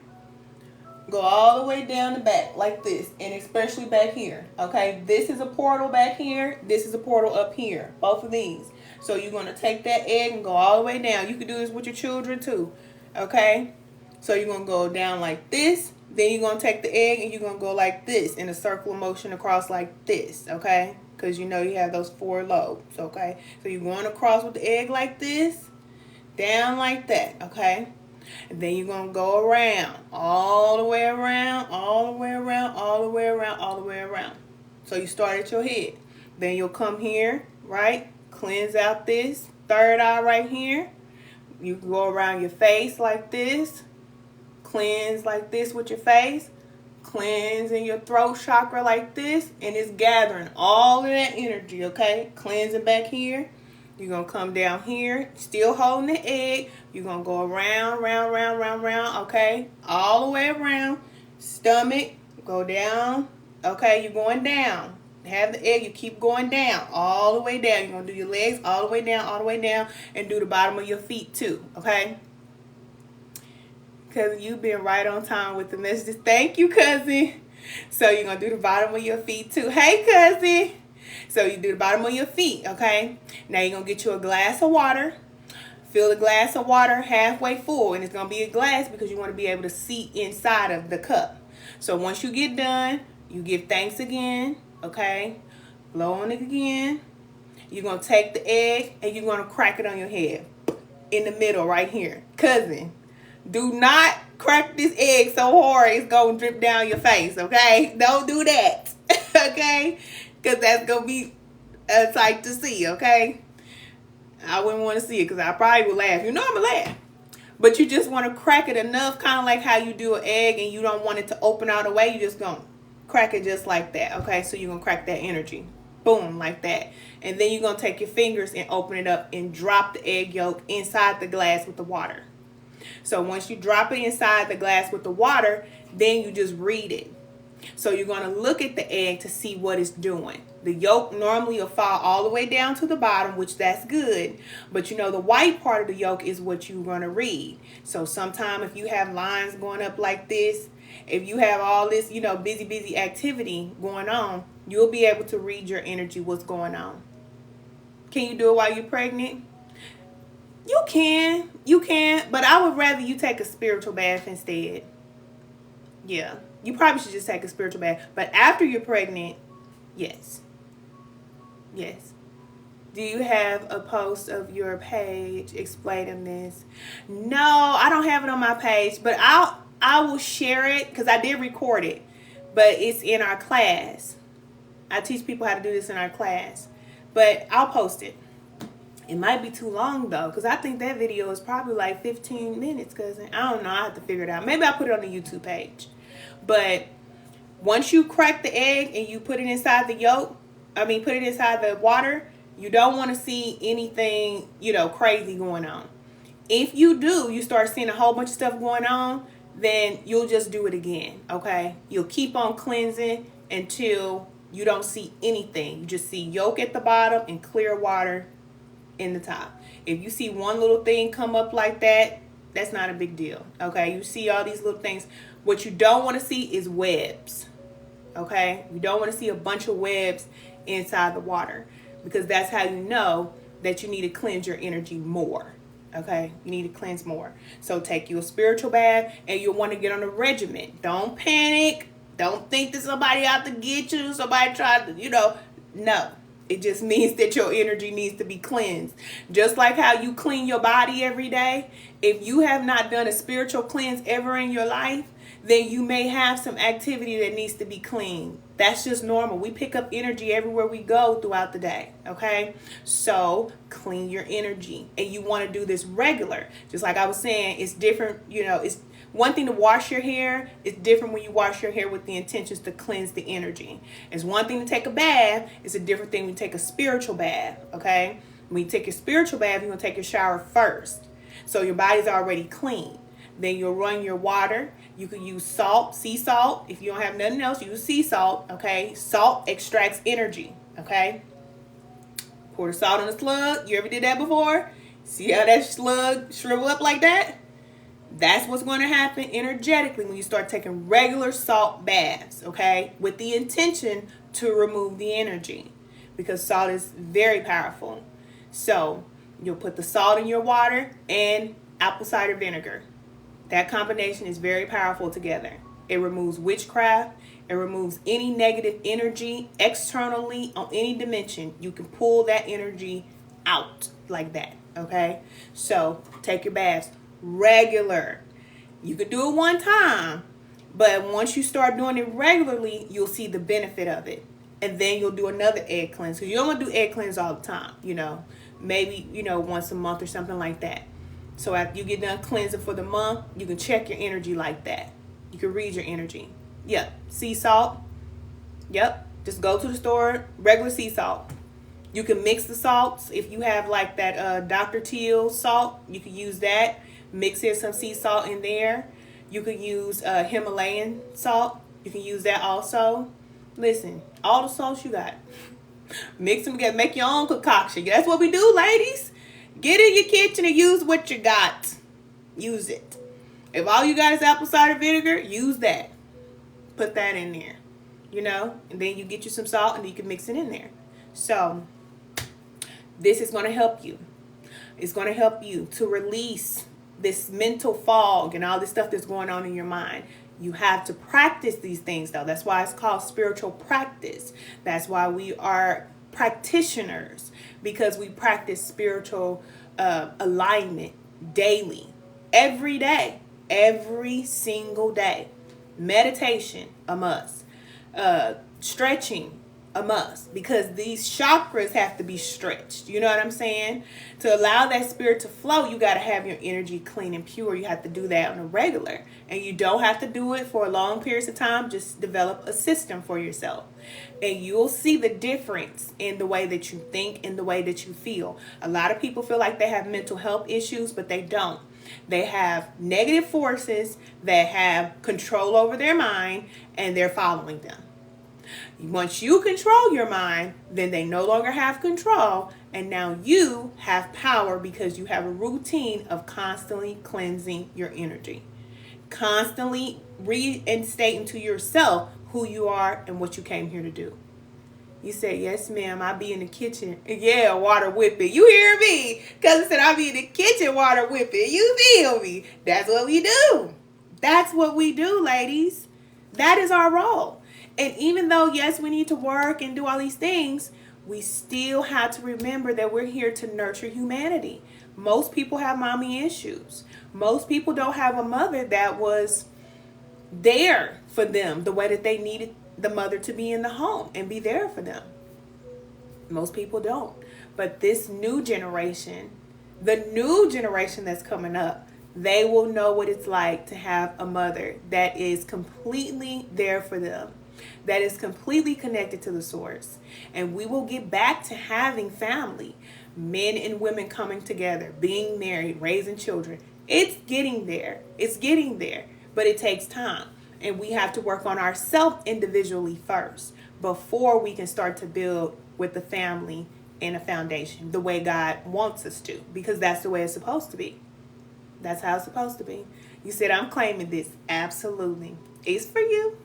Go all the way down the back like this, and especially back here. Okay, this is a portal back here. This is a portal up here. Both of these. So you're going to take that egg and go all the way down. You can do this with your children too. Okay, so you're going to go down like this. Then you're going to take the egg and you're going to go like this in a circular motion across like this. Okay, because you know you have those 4 lobes. Okay, so you're going across with the egg like this, down like that. Okay. And then you're going to go around, all the way around, all the way around, all the way around, all the way around. So you start at your head. Then you'll come here, right? Cleanse out this third eye right here. You can go around your face like this. Cleanse like this with your face. Cleanse in your throat chakra like this. And it's gathering all of that energy, okay? Cleansing back here. You're going to come down here, still holding the egg. You're going to go around, round, okay? All the way around. Stomach, go down. Okay, you're going down. Have the egg, you keep going down, all the way down. You're going to do your legs all the way down, and do the bottom of your feet too, okay? Because you've been right on time with the messages. Thank you, cousin. So you're going to do the bottom of your feet too. Hey, cousin. So you do the bottom of your feet, okay? Now you're going to get you a glass of water. Fill the glass of water halfway full. And it's going to be a glass because you want to be able to see inside of the cup. So once you get done, you give thanks again, okay? Blow on it again. You're going to take the egg and you're going to crack it on your head. In the middle right here. Cousin, do not crack this egg so hard it's going to drip down your face, okay? Don't do that, okay? Because that's going to be a sight to see, okay? I wouldn't want to see it because I probably would laugh. You know I'm going to laugh. But you just want to crack it enough, kind of like how you do an egg and you don't want it to open all the way. You just going to crack it just like that, okay? So you're going to crack that energy. Boom, like that. And then you're going to take your fingers and open it up and drop the egg yolk inside the glass with the water. So once you drop it inside the glass with the water, then you just read it. So you're going to look at the egg to see what it's doing. The yolk normally will fall all the way down to the bottom, which that's good. But you know, the white part of the yolk is what you're going to read. So sometime if you have lines going up like this, if you have all this, you know, busy activity going on, you'll be able to read your energy, what's going on. Can you do it while you're pregnant? You can, but I would rather you take a spiritual bath instead. Yeah. You probably should just take a spiritual bath. But after you're pregnant, yes. Yes. Do you have a post of your page explaining this? No, I don't have it on my page, but I will share it because I did record it. But it's in our class. I teach people how to do this in our class. But I'll post it. It might be too long though, because I think that video is probably like 15 minutes, cousin. I don't know. I have to figure it out. Maybe I'll put it on the YouTube page. But once you crack the egg and you put it inside the yolk, put it inside the water, you don't want to see anything, crazy going on. If you do, you start seeing a whole bunch of stuff going on, then you'll just do it again, okay? You'll keep on cleansing until you don't see anything. You just see yolk at the bottom and clear water in the top. If you see one little thing come up like that, that's not a big deal, okay? You see all these little things. What you don't want to see is webs, okay? You don't want to see a bunch of webs inside the water, because that's how you know that you need to cleanse your energy more, okay? You need to cleanse more. So take you a spiritual bath, and you'll want to get on a regimen. Don't panic. Don't think that somebody out to get you, somebody tried to, no. It just means that your energy needs to be cleansed. Just like how you clean your body every day. If you have not done a spiritual cleanse ever in your life, then you may have some activity that needs to be cleaned. That's just normal. We pick up energy everywhere we go throughout the day, okay? So clean your energy. And you want to do this regular. Just like I was saying, it's different, it's one thing to wash your hair. It's different when you wash your hair with the intentions to cleanse the energy. It's one thing to take a bath. It's a different thing when you take a spiritual bath, okay? When you take your spiritual bath, you're going to take your shower first. So your body's already clean. Then you'll run your water. You can use salt, sea salt. If you don't have nothing else, use sea salt, okay? Salt extracts energy, okay? Pour the salt in a slug. You ever did that before? See how that slug shrivel up like that? That's what's going to happen energetically when you start taking regular salt baths, okay? With the intention to remove the energy, because salt is very powerful. So you'll put the salt in your water and apple cider vinegar. That combination is very powerful together. It removes witchcraft. It removes any negative energy externally on any dimension. You can pull that energy out like that, okay? So take your baths regular. You could do it one time, but once you start doing it regularly, you'll see the benefit of it. And then you'll do another egg cleanse. Because you don't want to do egg cleanse all the time, maybe, once a month or something like that. So after you get done cleansing for the month, you can check your energy like that. You can read your energy. Yep. Sea salt. Yep. Just go to the store, regular sea salt. You can mix the salts. If you have like that Dr. Teal salt, you can use that. Mix in some sea salt in there. You could use Himalayan salt. You can use that also. Listen, all the salts you got, mix them together. Make your own concoction. That's what we do, ladies. Get in your kitchen and use what you got. Use it. If all you got is apple cider vinegar, use that. Put that in there, and then you get you some salt and you can mix it in there. So this is going to help you. It's going to help you to release this mental fog and all this stuff that's going on in your mind. You have to practice these things, though. That's why it's called spiritual practice. That's why we are practitioners, because we practice spiritual alignment daily, every day, every single day. Meditation, a must. Stretching, a must, because these chakras have to be stretched. You know what I'm saying? To allow that spirit to flow, you got to have your energy clean and pure. You have to do that on a regular, and you don't have to do it for long periods of time. Just develop a system for yourself, and you'll see the difference in the way that you think and the way that you feel. A lot of people feel like they have mental health issues, but they don't. They have negative forces that have control over their mind, and they're following them. Once you control your mind, then they no longer have control, and now you have power because you have a routine of constantly cleansing your energy, constantly reinstating to yourself who you are and what you came here to do. You say, yes, ma'am, I be in the kitchen. Yeah, water whipping. You hear me? Because I said I be in the kitchen water whipping. You feel me? That's what we do. That's what we do, ladies. That is our role. And even though, yes, we need to work and do all these things, we still have to remember that we're here to nurture humanity. Most people have mommy issues. Most people don't have a mother that was there for them the way that they needed the mother to be in the home and be there for them. Most people don't. But this new generation, the new generation that's coming up, they will know what it's like to have a mother that is completely there for them, that is completely connected to the source. And we will get back to having family, men and women coming together, being married, raising children. It's getting there. It's getting there. But it takes time. And we have to work on ourselves individually first before we can start to build with the family and a foundation the way God wants us to, because that's the way it's supposed to be. That's how it's supposed to be. You said, I'm claiming this. Absolutely. It's for you.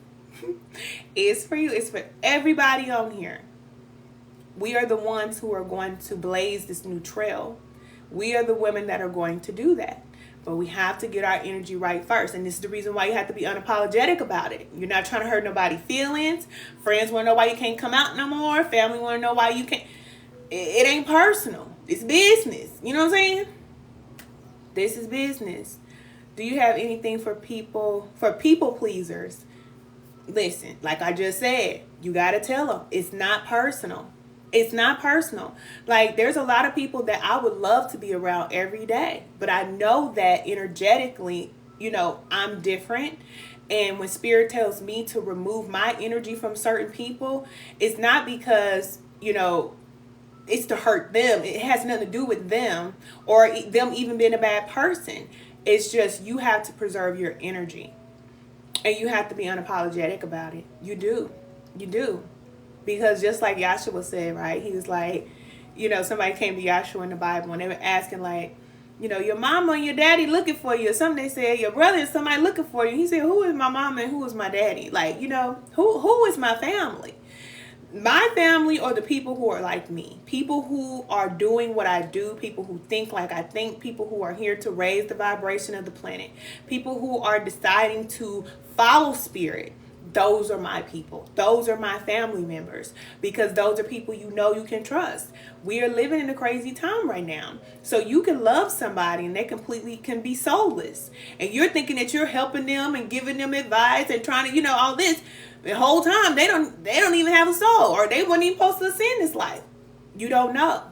It's for you. It's for everybody on here. We are the ones who are going to blaze this new trail. We are the women that are going to do that. But we have to get our energy right first. And this is the reason why you have to be unapologetic about it. You're not trying to hurt nobody's feelings. Friends want to know why you can't come out no more. Family want to know why you can't. It ain't personal. It's business. You know what I'm saying? This is business. Do you have anything for people pleasers? Listen, like I just said, you got to tell them it's not personal. It's not personal. Like, there's a lot of people that I would love to be around every day, but I know that energetically, I'm different. And when Spirit tells me to remove my energy from certain people, it's not because, it's to hurt them. It has nothing to do with them or them even being a bad person. It's just you have to preserve your energy. And you have to be unapologetic about it. You do. You do. Because just like Yahshua said, right? He was like, somebody came to Yahshua in the Bible and they were asking like, your mama and your daddy looking for you. Or something they said, your brother is somebody looking for you. He said, who is my mama and who is my daddy? Like, who is my family? My family are the people who are like me. People who are doing what I do. People who think like I think. People who are here to raise the vibration of the planet. People who are deciding to follow Spirit. Those are my people. Those are my family members, because those are people you can trust. We are living in a crazy time right now. So you can love somebody and they completely can be soulless. And you're thinking that you're helping them and giving them advice and trying to, all this. The whole time they don't even have a soul, or they weren't even supposed to ascend this life. You don't know.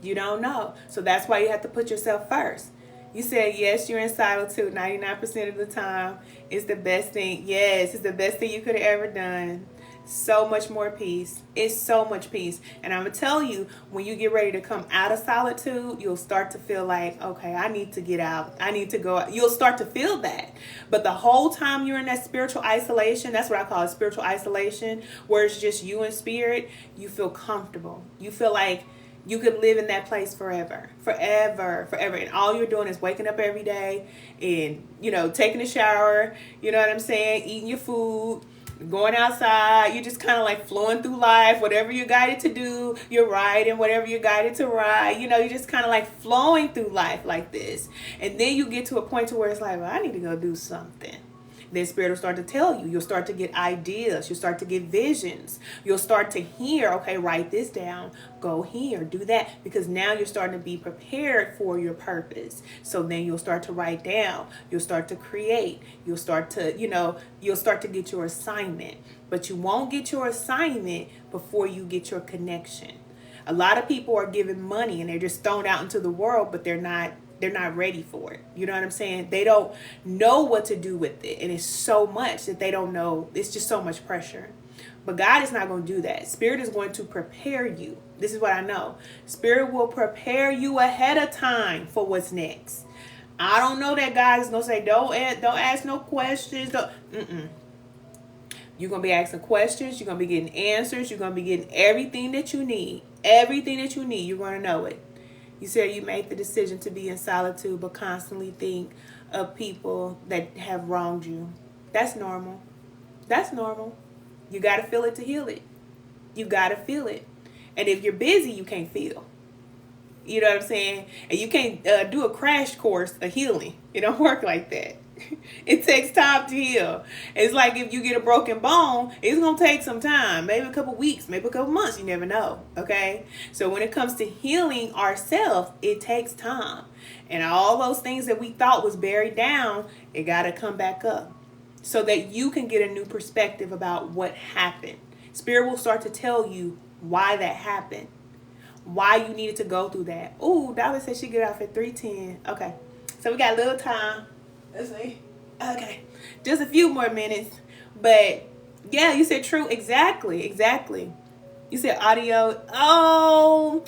You don't know. So that's why you have to put yourself first. You said, yes, you're in solitude 99% of the time. It's the best thing. Yes, it's the best thing you could have ever done. So much more peace. It's so much peace. And I'm going to tell you, when you get ready to come out of solitude, you'll start to feel like, okay, I need to get out. I need to go out. You'll start to feel that. But the whole time you're in that spiritual isolation, that's what I call it, spiritual isolation, where it's just you and Spirit, you feel comfortable. You feel like you could live in that place forever. And all you're doing is waking up every day and, taking a shower, you know what I'm saying? Eating your food, going outside. You're just kind of like flowing through life. Whatever you're guided to do, you're riding. Whatever you're guided to ride, you're just kind of like flowing through life like this. And then you get to a point to where it's like, well, I need to go do something. Then Spirit will start to tell you. You'll start to get ideas. You'll start to get visions. You'll start to hear, okay, write this down. Go here. Do that. Because now you're starting to be prepared for your purpose. So then you'll start to write down. You'll start to create. You'll start to, you'll start to get your assignment. But you won't get your assignment before you get your connection. A lot of people are given money and they're just thrown out into the world, but they're not ready for it. You know what I'm saying? They don't know what to do with it. And it's so much that they don't know. It's just so much pressure. But God is not going to do that. Spirit is going to prepare you. This is what I know. Spirit will prepare you ahead of time for what's next. I don't know that God is going to say, don't ask no questions. You're going to be asking questions. You're going to be getting answers. You're going to be getting everything that you need. Everything that you need. You're going to know it. You said you made the decision to be in solitude, but constantly think of people that have wronged you. That's normal. That's normal. You got to feel it to heal it. You got to feel it. And if you're busy, you can't feel. You know what I'm saying? And you can't do a crash course of healing. It don't work like that. It takes time to heal. It's like if you get a broken bone, it's going to take some time, maybe a couple weeks, maybe a couple months, you never know, okay? So when it comes to healing ourselves, it takes time. And all those things that we thought was buried down, it got to come back up so that you can get a new perspective about what happened. Spirit will start to tell you why that happened, why you needed to go through that. Ooh, Dolly said she get off at 3:10. Okay, so we got a little time. Let's see. Okay, just a few more minutes. But yeah, you said true. Exactly. You said audio. Oh,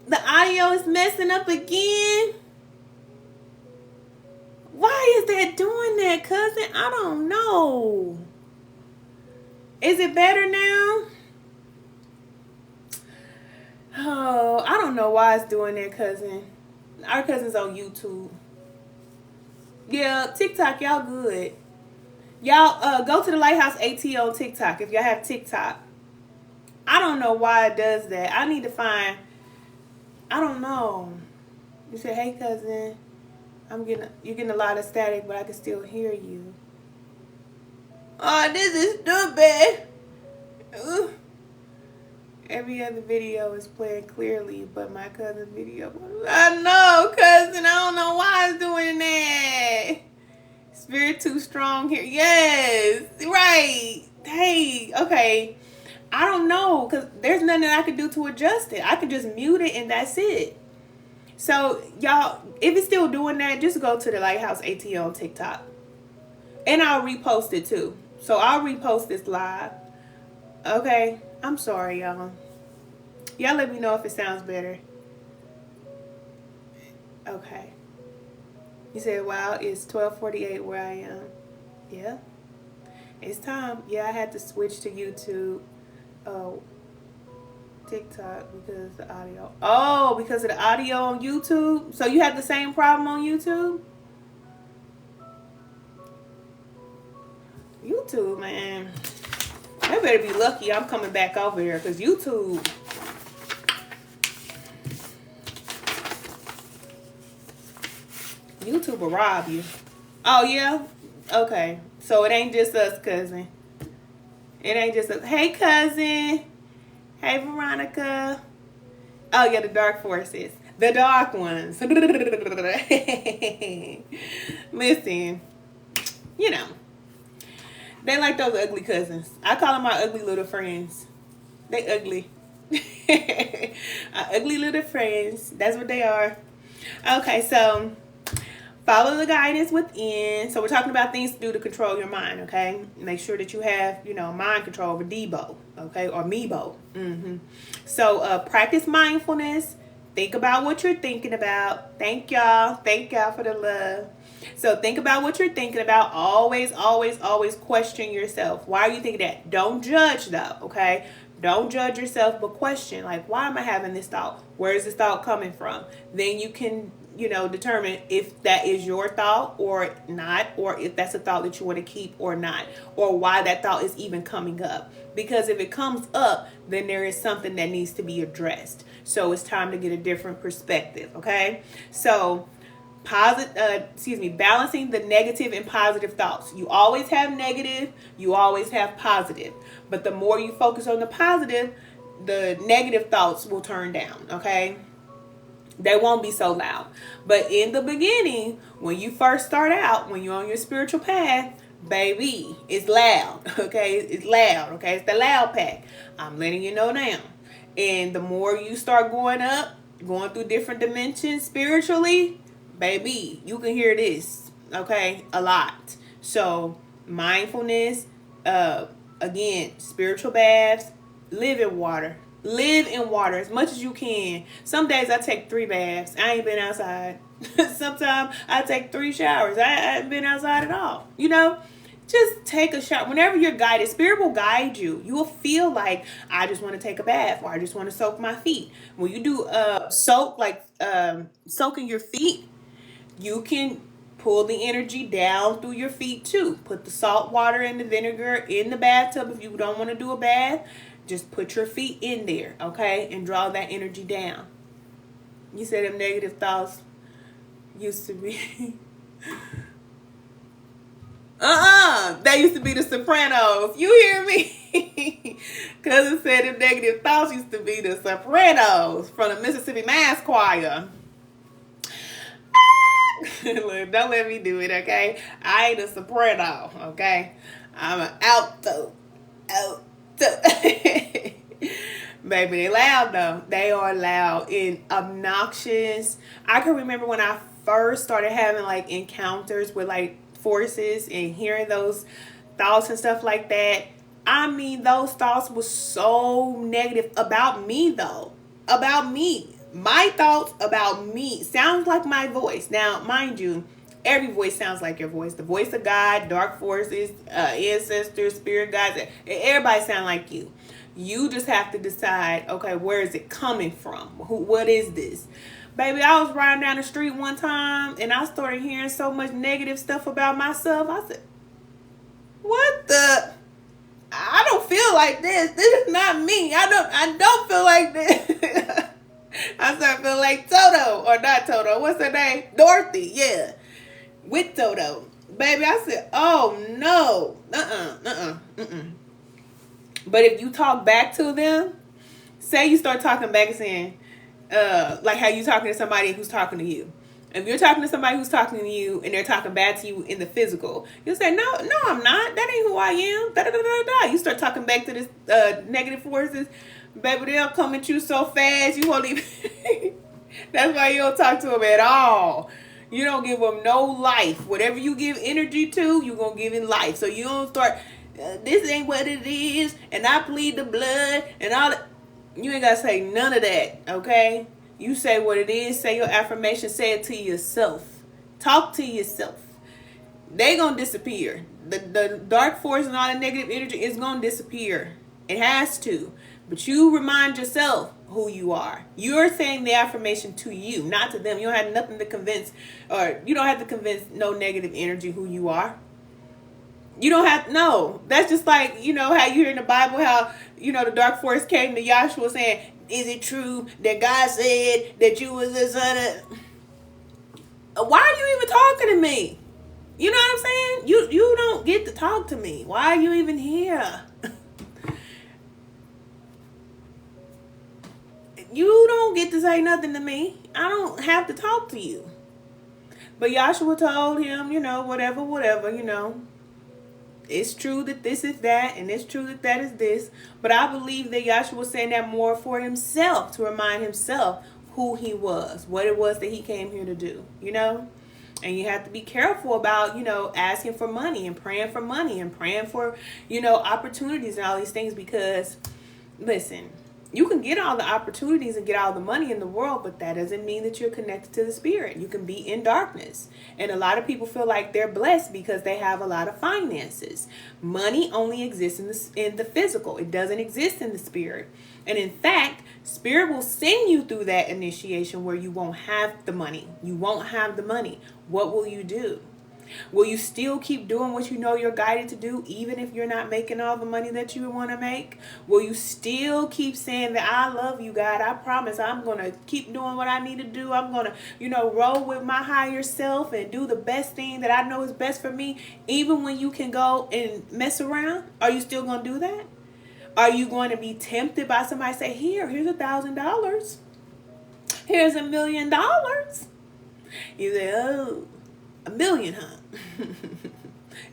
the audio is messing up again. Why is that doing that, cousin? I don't know. Is it better now? Oh, I don't know why it's doing that, cousin. Our cousin's on YouTube. Yeah, TikTok, y'all good. Y'all go to the Lighthouse AT on TikTok if y'all have TikTok. I don't know why it does that. I need to find. I don't know. You said, "Hey, cousin, you're getting a lot of static, but I can still hear you." Oh, this is stupid. Ugh. Every other video is playing clearly, but my cousin's video. I know, cousin. I don't know why it's doing that. Spirit too strong here. Yes, right. Hey, okay. I don't know, because there's nothing that I could do to adjust it. I could just mute it and that's it. So, y'all, if it's still doing that, just go to the Lighthouse AT on TikTok. And I'll repost it too. So, I'll repost this live. Okay? I'm sorry, y'all. Y'all let me know if it sounds better. Okay. You said, wow, it's 12:48 where I am. Yeah. It's time. Yeah, I had to switch to YouTube. Oh, TikTok because the audio. Oh, because of the audio on YouTube? So you have the same problem on YouTube? YouTube, man. I better be lucky I'm coming back over here because YouTube will rob you. Oh, yeah? Okay. So it ain't just us, cousin. It ain't just us. Hey, cousin. Hey, Veronica. Oh, yeah, the dark forces. The dark ones. Listen, you know, they like those ugly cousins. I call them my ugly little friends. They ugly. Our ugly little friends. That's what they are. Okay, so follow the guidance within. So we're talking about things to do to control your mind, okay? Make sure that you have, mind control over Debo, okay? Or Mebo. So practice mindfulness. Think about what you're thinking about. Thank y'all. Thank y'all for the love. So think about what you're thinking about. Always, always, always question yourself. Why are you thinking that? Don't judge though, okay? Don't judge yourself, but question. Like, why am I having this thought? Where is this thought coming from? Then you can determine if that is your thought or not, or if that's a thought that you want to keep or not, or why that thought is even coming up. Because if it comes up, then there is something that needs to be addressed. So it's time to get a different perspective, okay? So balancing the negative and positive thoughts. You always have negative, you always have positive. But the more you focus on the positive, the negative thoughts will turn down, okay? They won't be so loud. But in the beginning, when you first start out, when you're on your spiritual path, baby, it's loud, okay? It's loud, okay? It's the loud pack. I'm letting you know now. And the more you start going up, going through different dimensions spiritually, baby, you can hear this, okay? A lot. So, mindfulness, again, spiritual baths, live in water. Live in water as much as you can. Some days I take 3 baths. I ain't been outside. Sometimes I take 3 showers. I haven't been outside at all. Just take a shower. Whenever you're guided, Spirit will guide you. You will feel like, I just want to take a bath, or I just want to soak my feet. When you do soaking your feet, you can pull the energy down through your feet too. Put the salt water and the vinegar in the bathtub if you don't want to do a bath. Just put your feet in there, okay? And draw that energy down. You said them negative thoughts used to be. They used to be the Sopranos. You hear me? Cousin said them negative thoughts used to be the Sopranos from the Mississippi Mass Choir. Look, don't let me do it, okay? I ain't a soprano, okay? I'm an alto. Baby, they loud though. They are loud and obnoxious. I can remember when I first started having like encounters with like forces and hearing those thoughts and stuff like that. I mean, those thoughts were so negative about me though. About me. My thoughts about me sounds like my voice. Now, mind you, every voice sounds like your voice. The voice of God, dark forces, ancestors, spirit guides, everybody sound like you. You just have to decide, okay, where is it coming from? What is this? Baby, I was riding down the street one time and I started hearing so much negative stuff about myself. I said, what the? I don't feel like this. This is not me. I don't feel like this. I started feeling like Toto, or not Toto. What's her name? Dorothy, yeah. With Toto. Baby, I said, oh no. But if you talk back to them, say you start talking back and saying, like how you talking to somebody who's talking to you. If you're talking to somebody who's talking to you and they're talking bad to you in the physical, you'll say, no, I'm not. That ain't who I am. Da, da, da, da, da. You start talking back to this negative forces. Baby, they'll come at you so fast, you won't even... That's why you don't talk to them at all. You don't give them no life. Whatever you give energy to, you're going to give it life. So you don't start, this ain't what it is, and I plead the blood, and all that. You ain't got to say none of that, okay? You say what it is, say your affirmation, say it to yourself. Talk to yourself. They going to disappear. The dark force and all the negative energy is going to disappear. It has to. But you remind yourself who you are. You're saying the affirmation to you, not to them. You don't have nothing to convince, or you don't have to convince no negative energy who you are. You don't have, no. That's just like, you know, how you hear in the Bible how, you know, the dark force came to Joshua saying, is it true that God said that you was the son of... Why are you even talking to me? You know what I'm saying? You don't get to talk to me. Why are you even here? You don't get to say nothing to me. I don't have to talk to you. But Joshua told him, you know, whatever, you know. It's true that this is that, and it's true that that is this. But I believe that Joshua was saying that more for himself, to remind himself who he was, what it was that he came here to do, you know. And you have to be careful about, you know, asking for money and praying for, you know, opportunities and all these things. Because, listen, you can get all the opportunities and get all the money in the world, but that doesn't mean that you're connected to the spirit. You can be in darkness. And a lot of people feel like they're blessed because they have a lot of finances. Money only exists in the physical. It doesn't exist in the spirit. And in fact, spirit will send you through that initiation where you won't have the money. You won't have the money. What will you do? Will you still keep doing what you know you're guided to do, even if you're not making all the money that you want to make? Will you still keep saying that I love you, God? I promise I'm going to keep doing what I need to do. I'm going to, you know, roll with my higher self and do the best thing that I know is best for me, even when you can go and mess around? Are you still going to do that? Are you going to be tempted by somebody say, here's $1,000. Here's $1 million. You say, oh, $1 million, huh?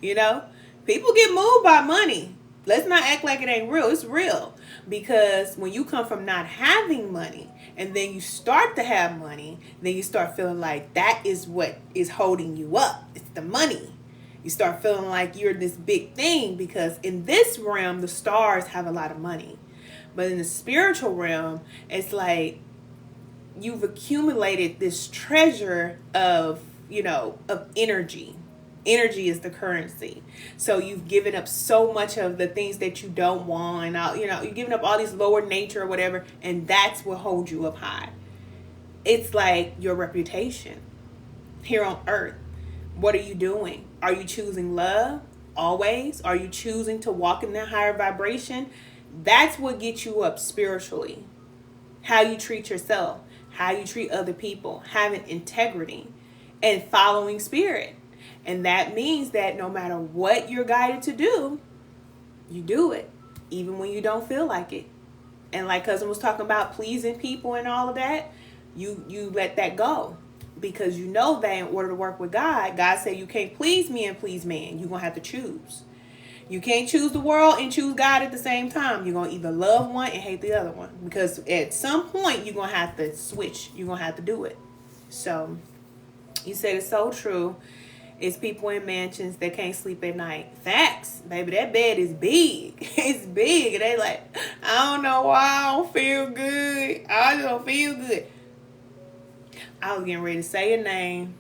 You know, people get moved by money. Let's not act like it ain't real. It's real. Because when you come from not having money and then you start to have money, then you start feeling like that is what is holding you up. It's the money. You start feeling like you're this big thing because in this realm, the stars have a lot of money. But in the spiritual realm, it's like you've accumulated this treasure of, you know, of energy. Energy is the currency. So you've given up so much of the things that you don't want. You know, you've given up all these lower nature or whatever, and that's what holds you up high. It's like your reputation here on earth. What are you doing? Are you choosing love always? Are you choosing to walk in that higher vibration? That's what gets you up spiritually. How you treat yourself, how you treat other people, having integrity and following spirit. And that means that no matter what you're guided to do, you do it, even when you don't feel like it. And like cousin was talking about pleasing people and all of that, you let that go. Because you know that in order to work with God, God said you can't please me and please man. You're going to have to choose. You can't choose the world and choose God at the same time. You're going to either love one and hate the other one. Because at some point, you're going to have to switch. You're going to have to do it. So, you said it's so true. It's people in mansions that can't sleep at night. Facts. Baby, that bed is big. It's big. And they like, I don't know why I don't feel good. I just don't feel good. I was getting ready to say a name.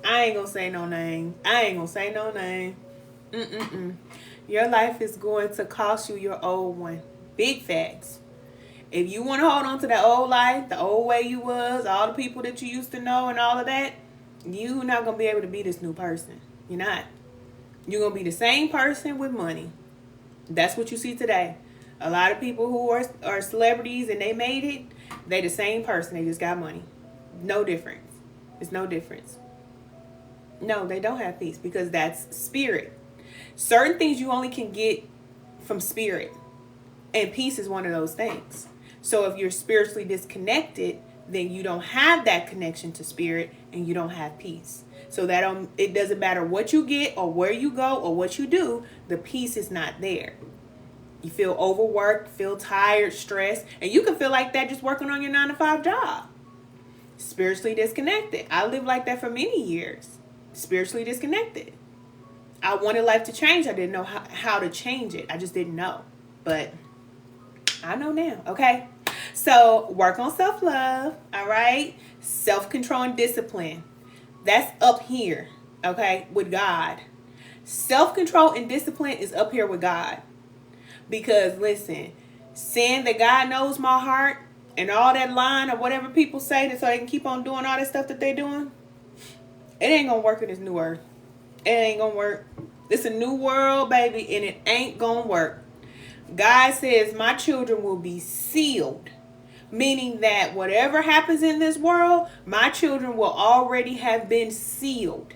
I ain't going to say no name. Your life is going to cost you your old one. Big facts. If you want to hold on to that old life, the old way you was, all the people that you used to know and all of that, you're not going to be able to be this new person. You're not. You're going to be the same person with money. That's what you see today. A lot of people who are celebrities and they made it, they the same person. They just got money. No difference. It's no difference. No, they don't have peace because that's spirit. Certain things you only can get from spirit. And peace is one of those things. So if you're spiritually disconnected, then you don't have that connection to spirit and you don't have peace. So that it doesn't matter what you get or where you go or what you do, the peace is not there. You feel overworked, feel tired, stressed, and you can feel like that just working on your 9-to-5 job. Spiritually disconnected. I lived like that for many years. Spiritually disconnected. I wanted life to change. I didn't know how to change it. I just didn't know. But I know now, okay? So work on self-love, all right? Self-control and discipline. That's up here, okay, with God. Self-control and discipline is up here with God. Because, listen, saying that God knows my heart and all that line or whatever people say that so they can keep on doing all that stuff that they're doing, it ain't going to work in this new earth. It ain't going to work. It's a new world, baby, and it ain't going to work. God says my children will be sealed, meaning that whatever happens in this world, my children will already have been sealed.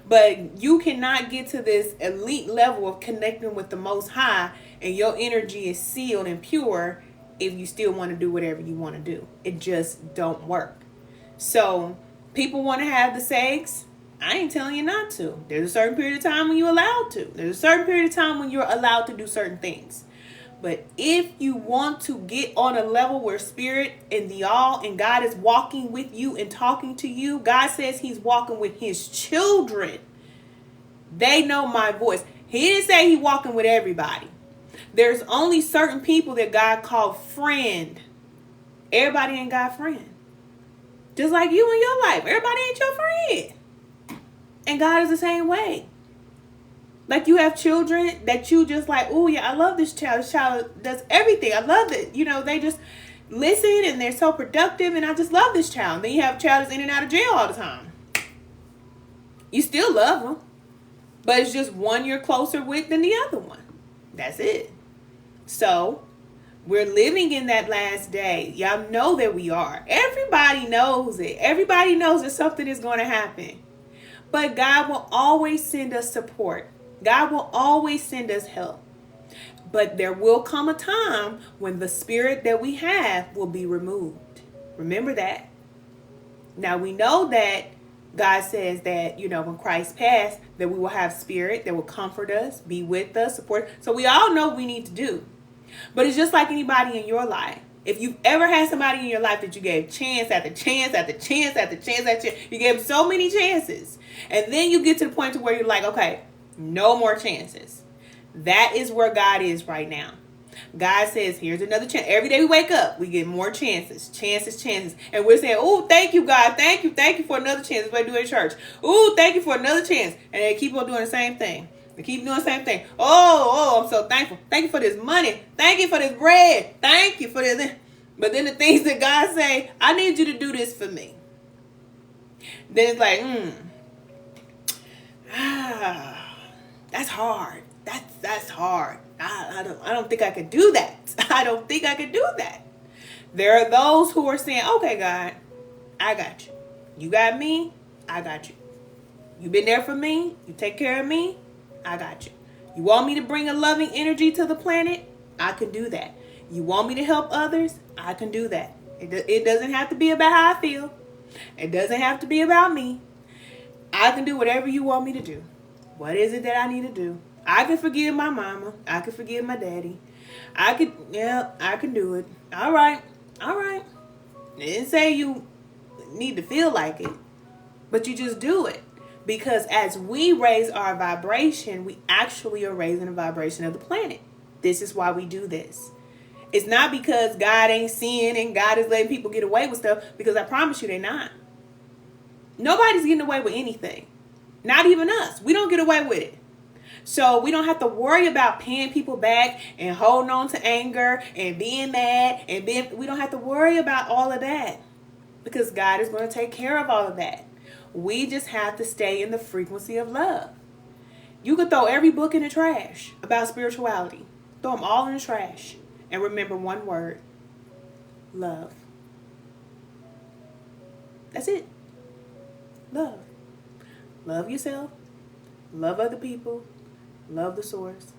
But you cannot get to this elite level of connecting with the Most High and your energy is sealed and pure if you still want to do whatever you want to do. It just don't work. So people want to have the sex. I ain't telling you not to. There's a certain period of time when you're allowed to. There's a certain period of time when you're allowed to do certain things. But if you want to get on a level where spirit and the all and God is walking with you and talking to you, God says he's walking with his children. They know my voice. He didn't say he's walking with everybody. There's only certain people that God called friend. Everybody ain't God's friend. Just like you in your life. Everybody ain't your friend. And God is the same way. Like you have children that you just like, oh yeah, I love this child. This child does everything. I love it. You know, they just listen and they're so productive and I just love this child. And then you have a child that's in and out of jail all the time. You still love them. But it's just one you're closer with than the other one. That's it. So we're living in that last day. Y'all know that we are. Everybody knows it. Everybody knows that something is going to happen. But God will always send us support. God will always send us help. But there will come a time when the spirit that we have will be removed. Remember that. Now we know that God says that, you know, when Christ passed, that we will have spirit that will comfort us, be with us, support. So we all know what we need to do. But it's just like anybody in your life. If you've ever had somebody in your life that you gave chance after chance after chance after chance after chance, you gave so many chances. And then you get to the point to where you're like, okay, no more chances. That is where God is right now. God says, here's another chance. Every day we wake up, we get more chances. And we're saying, oh, thank you, God. Thank you for another chance. That's what I do in church. Oh, thank you for another chance. And they keep on doing the same thing. They keep doing the same thing. Oh, I'm so thankful. Thank you for this money. Thank you for this bread. Thank you for this. But then the things that God say, I need you to do this for me. Then it's like, that's hard. That's hard. I don't think I could do that. I don't think I could do that. There are those who are saying, okay, God, I got you. You got me, I got you. You've been there for me. You take care of me. I got you. You want me to bring a loving energy to the planet? I can do that. You want me to help others? I can do that. It doesn't have to be about how I feel. It doesn't have to be about me. I can do whatever you want me to do. What is it that I need to do? I can forgive my mama. I can forgive my daddy. I can do it. All right. I didn't say you need to feel like it, but you just do it. Because as we raise our vibration, we actually are raising the vibration of the planet. This is why we do this. It's not because God ain't seeing and God is letting people get away with stuff, because I promise you they're not. Nobody's getting away with anything. Not even us. We don't get away with it. So we don't have to worry about paying people back and holding on to anger and being mad we don't have to worry about all of that, because God is going to take care of all of that. We just have to stay in the frequency of love. You could throw every book in the trash about spirituality. Throw them all in the trash. And remember one word. Love. That's it. Love. Love yourself. Love other people. Love the source.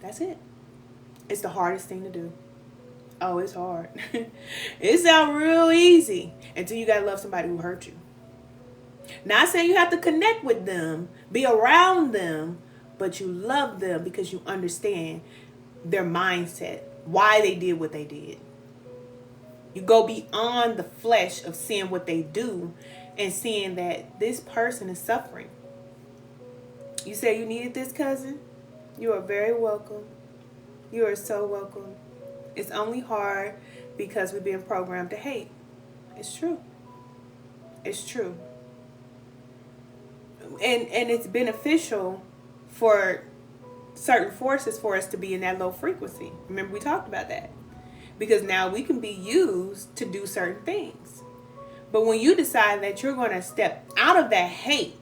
That's it. It's the hardest thing to do. Oh, it's hard. It sounds real easy until you got to love somebody who hurt you. Not saying you have to connect with them, be around them, but you love them because you understand their mindset, why they did what they did. You go beyond the flesh of seeing what they do and seeing that this person is suffering. You say you needed this, cousin? You are very welcome. You are so welcome. It's only hard because we've been programmed to hate. It's true. It's true. And it's beneficial for certain forces for us to be in that low frequency. Remember we talked about that. Because now we can be used to do certain things. But when you decide that you're going to step out of that hate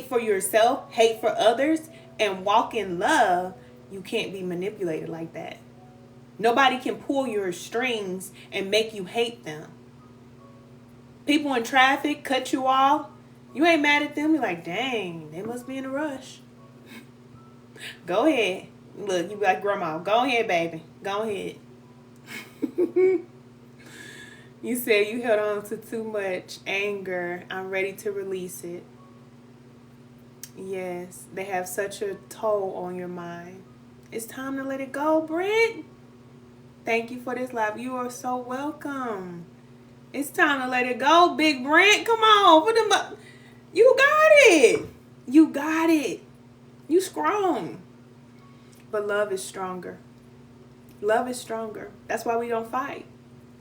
for yourself, hate for others, and walk in love, you can't be manipulated like that. Nobody can pull your strings and make you hate them. People in traffic cut you off. You ain't mad at them. You're like, dang, they must be in a rush. Go ahead. Look, you be like, grandma, go ahead, baby. Go ahead. You said you held on to too much anger. I'm ready to release it. Yes, they have such a toll on your mind. It's time to let it go, Brent. Thank you for this live. You are so welcome. It's time to let it go, Big Brent. Come on, put them up. You got it. You got it. You strong. But love is stronger. Love is stronger. That's why we don't fight.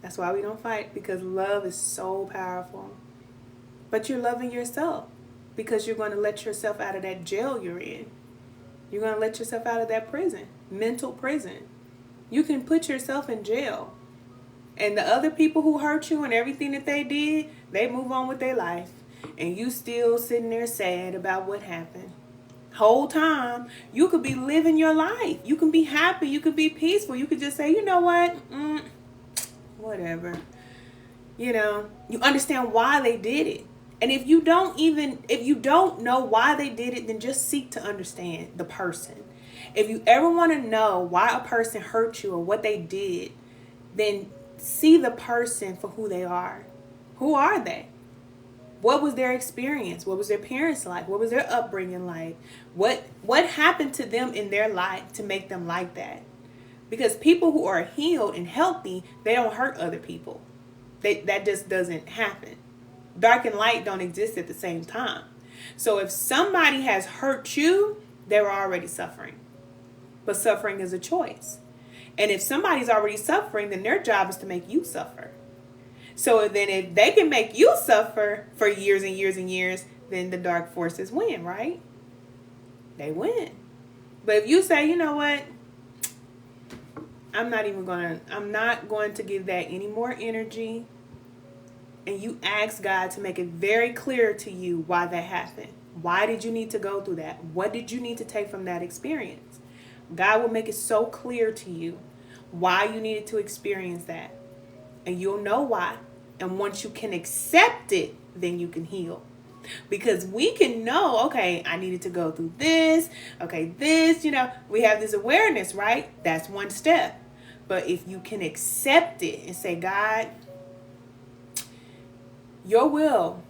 That's why we don't fight, because love is so powerful. But you're loving yourself because you're going to let yourself out of that jail you're in. You're going to let yourself out of that prison, mental prison. You can put yourself in jail. And the other people who hurt you and everything that they did, they move on with their life. And you still sitting there sad about what happened. Whole time, you could be living your life. You can be happy. You could be peaceful. You could just say, you know what? Whatever. You know, you understand why they did it. And if you don't know why they did it, then just seek to understand the person. If you ever want to know why a person hurt you or what they did, then see the person for who they are. Who are they? What was their experience? What was their parents like? What was their upbringing like? What happened to them in their life to make them like that? Because people who are healed and healthy, they don't hurt other people. That just doesn't happen. Dark and light don't exist at the same time. So if somebody has hurt you, they're already suffering. But suffering is a choice. And if somebody's already suffering, then their job is to make you suffer. So then if they can make you suffer for years and years and years, then the dark forces win, right? They win. But if you say, you know what? I'm not going to give that any more energy. And you ask God to make it very clear to you why that happened. Why did you need to go through that? What did you need to take from that experience? God will make it so clear to you why you needed to experience that. And you'll know why. And once you can accept it, then you can heal. Because we can know, okay, I needed to go through this. Okay, this, we have this awareness, right? That's one step. But if you can accept it and say, God, your will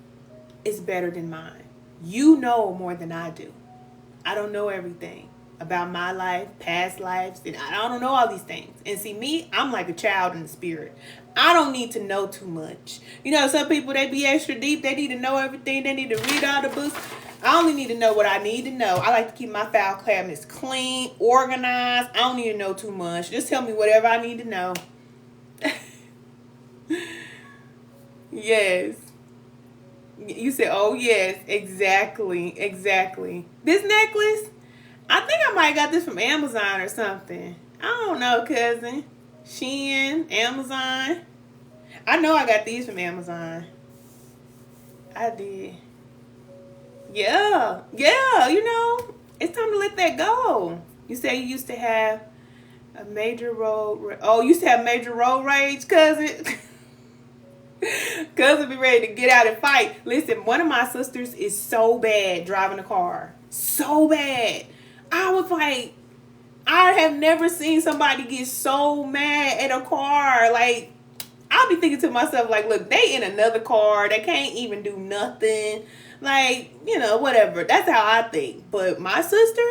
is better than mine. You know more than I do. I don't know everything about my life, past lives, and I don't know all these things. And see, me, I'm like a child in the spirit. I don't need to know too much. Some people, they be extra deep. They need to know everything. They need to read all the books. I only need to know what I need to know. I like to keep my file cabinets clean, organized. I don't need to know too much. Just tell me whatever I need to know. Yes. You said, oh, yes, exactly. This necklace, I think I might got this from Amazon or something. I don't know, cousin. Shein, Amazon. I know I got these from Amazon. I did. Yeah, it's time to let that go. You say you used to have a major road. Oh, you used to have major road rage, cousin? Cousin be ready to get out and fight. Listen, one of my sisters is so bad driving a car. So bad. I was like, I have never seen somebody get so mad at a car. Like, I'll be thinking to myself, like, look, they in another car. They can't even do nothing. Like, whatever. That's how I think. But my sister,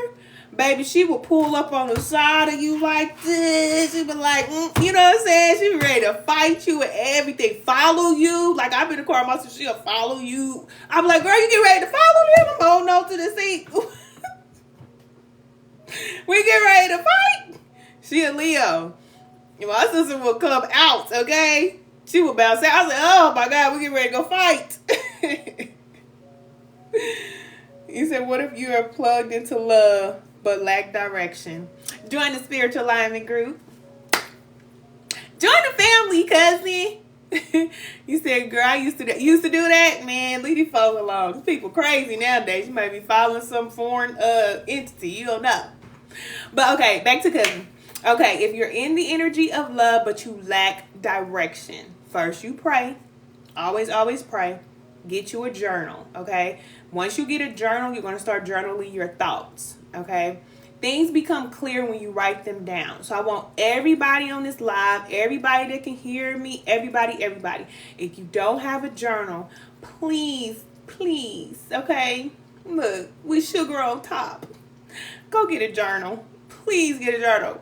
baby, she will pull up on the side of you like this. She be like, you know what I'm saying? She be ready to fight you and everything. Follow you. Like, I've been in the car, my sister, she'll follow you. I'm like, girl, you get ready to follow me? I'm holding on to the seat. We get ready to fight. She a Leo. My sister will come out, okay? She will bounce out. I was like, oh my God, we get ready to go fight. He said, what if you are plugged into love but lack direction? Join the spiritual alignment group. Join the family, cousin. You said, girl, I used to do that. Man, leave these folks alone. People crazy nowadays. You might be following some foreign entity. You don't know. But okay, back to cousin. Okay, if you're in the energy of love but you lack direction, first you pray. Always pray. Get you a journal, okay? Once you get a journal, you're going to start journaling your thoughts, okay? Things become clear when you write them down. So I want everybody on this live, everybody that can hear me, everybody. If you don't have a journal, please, okay? Look, with sugar on top. Go get a journal. Please get a journal.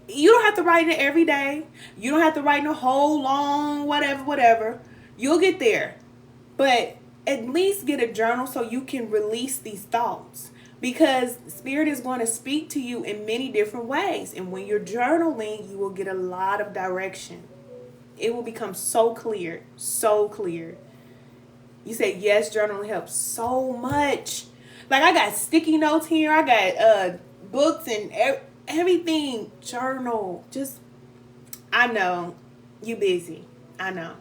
You don't have to write it every day. You don't have to write in a whole long whatever. You'll get there. But at least get a journal so you can release these thoughts. Because Spirit is going to speak to you in many different ways. And when you're journaling, you will get a lot of direction. It will become so clear. You said, yes, journaling helps so much. Like, I got sticky notes here. I got books and everything. Journal. I know you busy. I know.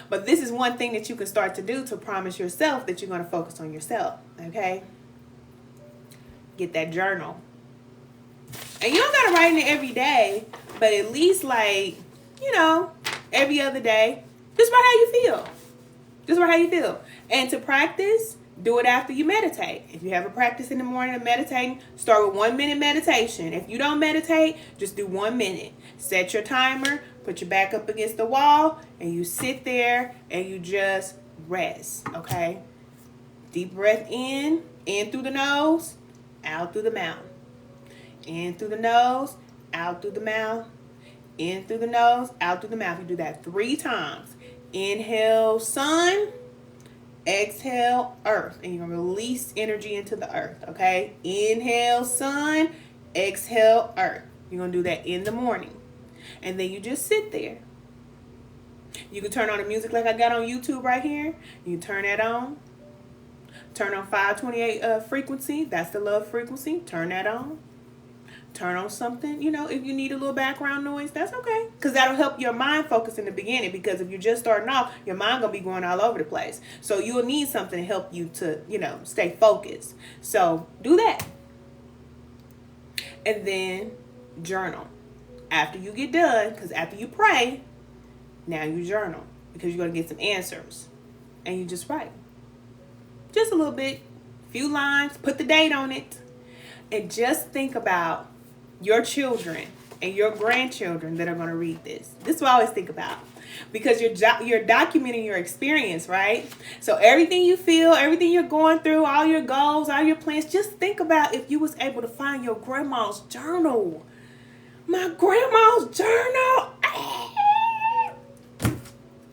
But this is one thing that you can start to do to promise yourself that you're going to focus on yourself. Okay? Get that journal. And you don't got to write in it every day. But at least, every other day. Just write how you feel. And to practice, do it after you meditate. If you have a practice in the morning of meditating, start with 1 minute meditation. If you don't meditate, just do 1 minute. Set your timer, put your back up against the wall, and you sit there and you just rest, okay? Deep breath in through the nose, out through the mouth. In through the nose, out through the mouth. In through the nose, out through the mouth. You do that 3 times. Inhale, sun. Exhale, earth. And you're going to release energy into the earth, okay? Inhale, sun. Exhale, earth. You're going to do that in the morning. And then you just sit there. You can turn on the music like I got on YouTube right here. You turn that on. Turn on 528 frequency. That's the love frequency. Turn that on. Turn on something, if you need a little background noise, that's okay. Because that'll help your mind focus in the beginning. Because if you're just starting off, your mind going to be going all over the place. So you'll need something to help you to, stay focused. So do that. And then journal. After you get done, because after you pray, now you journal. Because you're going to get some answers. And you just write. Just a little bit. Few lines. Put the date on it. And just think about your children and your grandchildren that are going to read this. This is what I always think about. Because you're documenting your experience, right? So everything you feel, everything you're going through, all your goals, all your plans, just think about if you was able to find your grandma's journal. My grandma's journal.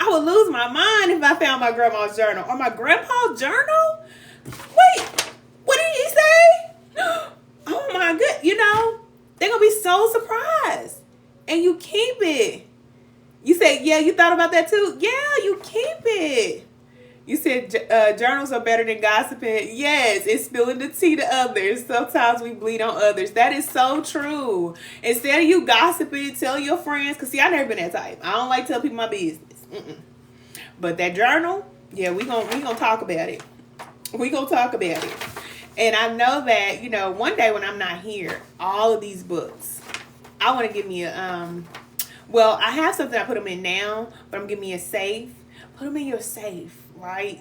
I would lose my mind if I found my grandma's journal. Or my grandpa's journal? Wait, what did he say? Oh my God. You know, they're going to be so surprised. And you keep it. You say, yeah, you thought about that too? Yeah, you keep it. You said journals are better than gossiping. Yes, it's spilling the tea to others. Sometimes we bleed on others. That is so true. Instead of you gossiping, tell your friends. Because, see, I've never been that type. I don't like to tell people my business. But that journal, yeah, we gonna talk about it. We gonna talk about it. And I know that, you know, one day when I'm not here, all of these books, I want to give me a, well, I have something I put them in now, but I'm giving me a safe. Put them in your safe, right?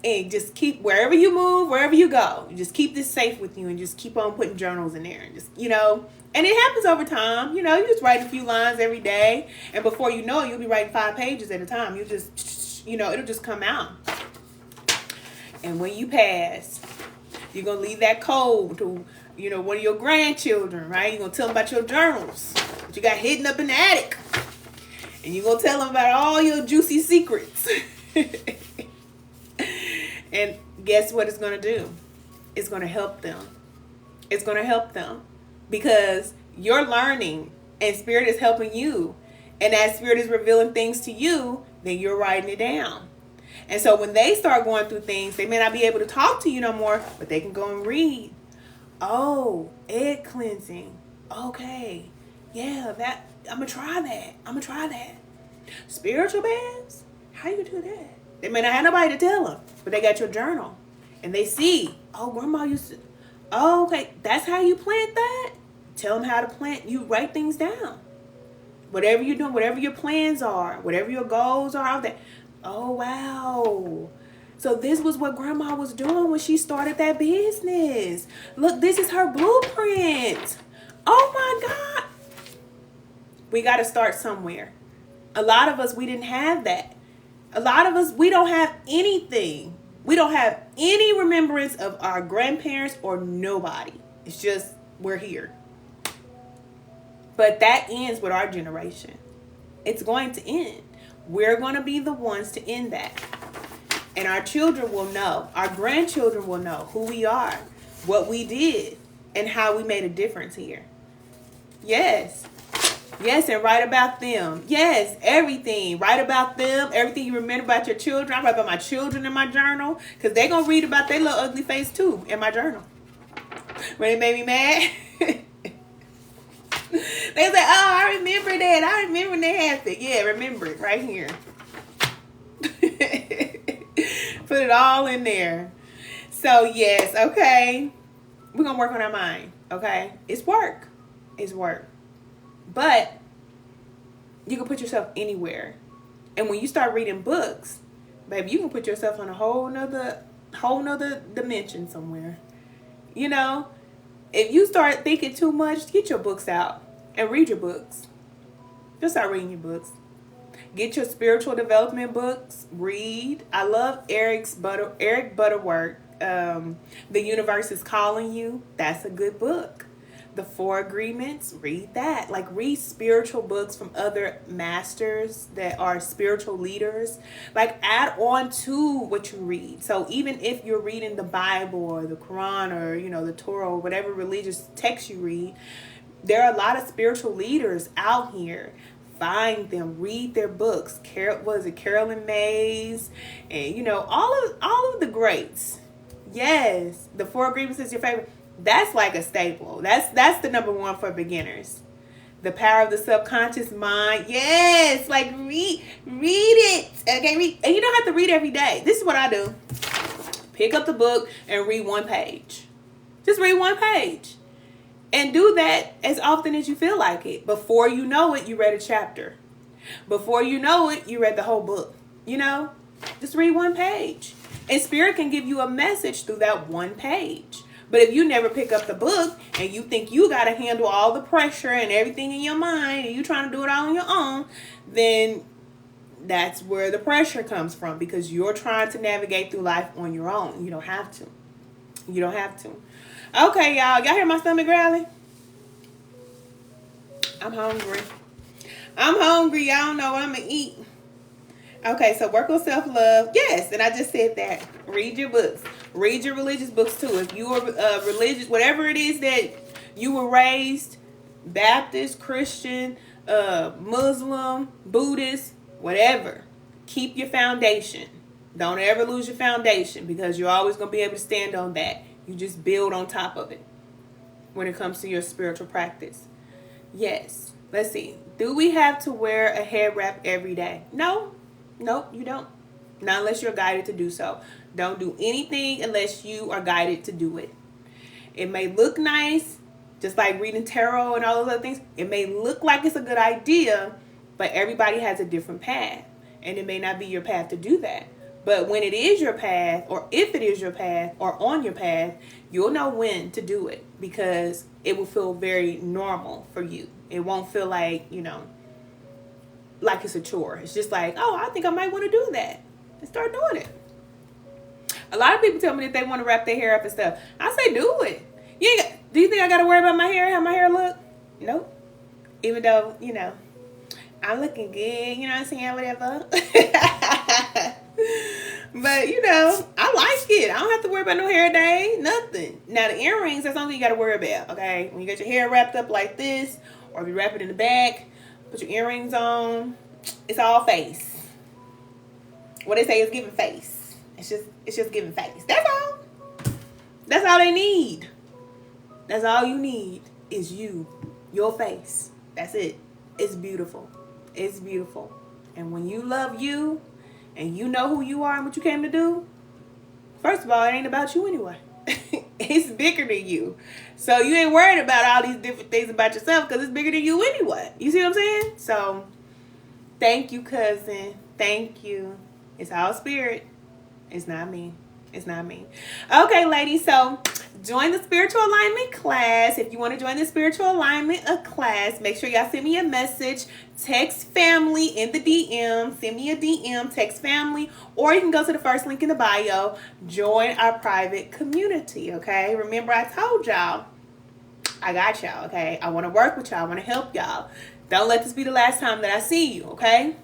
And just keep, wherever you move, wherever you go, you just keep this safe with you and just keep on putting journals in there. And just, you know, and it happens over time. You know, you just write a few lines every day. And before you know it, you'll be writing 5 pages at a time. You just, you know, it'll just come out. And when you pass, you're going to leave that code to, you know, one of your grandchildren, right? You're going to tell them about your journals that you got hidden up in the attic. And you're going to tell them about all your juicy secrets. And guess what it's going to do? It's going to help them. It's going to help them. Because you're learning and Spirit is helping you. And as Spirit is revealing things to you, then you're writing it down. And so when they start going through things, they may not be able to talk to you no more, but they can go and read. Oh, egg cleansing. Okay. Yeah, that I'm going to try that. I'm going to try that. Spiritual baths? How you do that? They may not have nobody to tell them, but they got your journal. And they see, oh, grandma used to, oh, okay, that's how you plant that? Tell them how to plant. You write things down. Whatever you're doing, whatever your plans are, whatever your goals are out there. Oh, wow. So this was what grandma was doing when she started that business. Look, this is her blueprint. Oh, my God. We got to start somewhere. A lot of us, we didn't have that. A lot of us, we don't have anything. We don't have any remembrance of our grandparents or nobody. It's just, we're here. But that ends with our generation. It's going to end. We're going to be the ones to end that. And our children will know. Our grandchildren will know who we are, what we did, and how we made a difference here. Yes. Yes, and write about them. Yes, everything. Write about them. Everything you remember about your children. I write about my children in my journal. Because they're going to read about their little ugly face too in my journal. When it made me mad. They say, oh, I remember that. I remember when that happened. Yeah, remember it right here. Put it all in there. So, yes, okay. We're going to work on our mind, okay? It's work. It's work. But you can put yourself anywhere. And when you start reading books, baby, you can put yourself on a whole nother dimension somewhere. You know, if you start thinking too much, get your books out and read your books. Just start reading your books. Get your spiritual development books. Read. I love Eric Butterworth. The Universe is Calling You. That's a good book. The 4 Agreements, read that. Like, read spiritual books from other masters that are spiritual leaders. Like, add on to what you read. So even if you're reading the Bible or the Quran or, you know, the Torah or whatever religious text you read, there are a lot of spiritual leaders out here. Find them, read their books. Carolyn Mays, and, you know, all of the greats. Yes, the 4 Agreements is your favorite. That's like a staple. That's the number 1 for beginners. The Power of the Subconscious Mind. Yes, like read it. Okay, read. And you don't have to read every day. This is what I do. Pick up the book and read 1 page. Just read 1 page. And do that as often as you feel like it. Before you know it, you read a chapter. Before you know it, you read the whole book. You know? Just read 1 page. And Spirit can give you a message through that one page. But if you never pick up the book and you think you got to handle all the pressure and everything in your mind and you trying to do it all on your own, then that's where the pressure comes from, because you're trying to navigate through life on your own. You don't have to. You don't have to. Okay, y'all. Y'all hear my stomach growling? I'm hungry. I'm hungry. Y'all don't know what I'm going to eat. Okay, so work on self-love. Yes, and I just said that. Read your books. Read your religious books too. If you are religious, whatever it is that you were raised, Baptist, Christian, Muslim, Buddhist, whatever, keep your foundation. Don't ever lose your foundation, because you're always going to be able to stand on that. You just build on top of it when it comes to your spiritual practice. Yes. Let's see. Do we have to wear a head wrap every day? No. Nope, you don't. Not unless you're guided to do so. Don't do anything unless you are guided to do it. It may look nice, just like reading tarot and all those other things. It may look like it's a good idea, but everybody has a different path. And it may not be your path to do that. But when it is your path, or if it is your path, or on your path, you'll know when to do it, because it will feel very normal for you. It won't feel like, like it's a chore. It's just like, oh, I think I might want to do that, and start doing it. A lot of people tell me that they want to wrap their hair up and stuff. I say, do it. Do you think I got to worry about my hair, how my hair look? Nope. Even though, I'm looking good, you know what I'm saying, whatever. But, I like it. I don't have to worry about no hair day, nothing. Now, the earrings, that's something you got to worry about, okay? When you get your hair wrapped up like this, or if you wrap it in the back, put your earrings on, it's all face. What they say is giving face. It's just giving face. That's all. That's all they need. That's all you need is you, your face. That's it. It's beautiful. It's beautiful. And when you love you, and you know who you are and what you came to do, first of all, it ain't about you anyway. It's bigger than you. So you ain't worried about all these different things about yourself, because it's bigger than you anyway. You see what I'm saying? So thank you, cousin. Thank you. It's all spirit. It's not me. It's not me. Okay, ladies. So join the spiritual alignment class. If you want to join the spiritual alignment class, make sure y'all send me a message. Text family in the DM. Send me a DM. Text family. Or you can go to the first link in the bio. Join our private community. Okay. Remember, I told y'all, I got y'all. Okay. I want to work with y'all. I want to help y'all. Don't let this be the last time that I see you. Okay.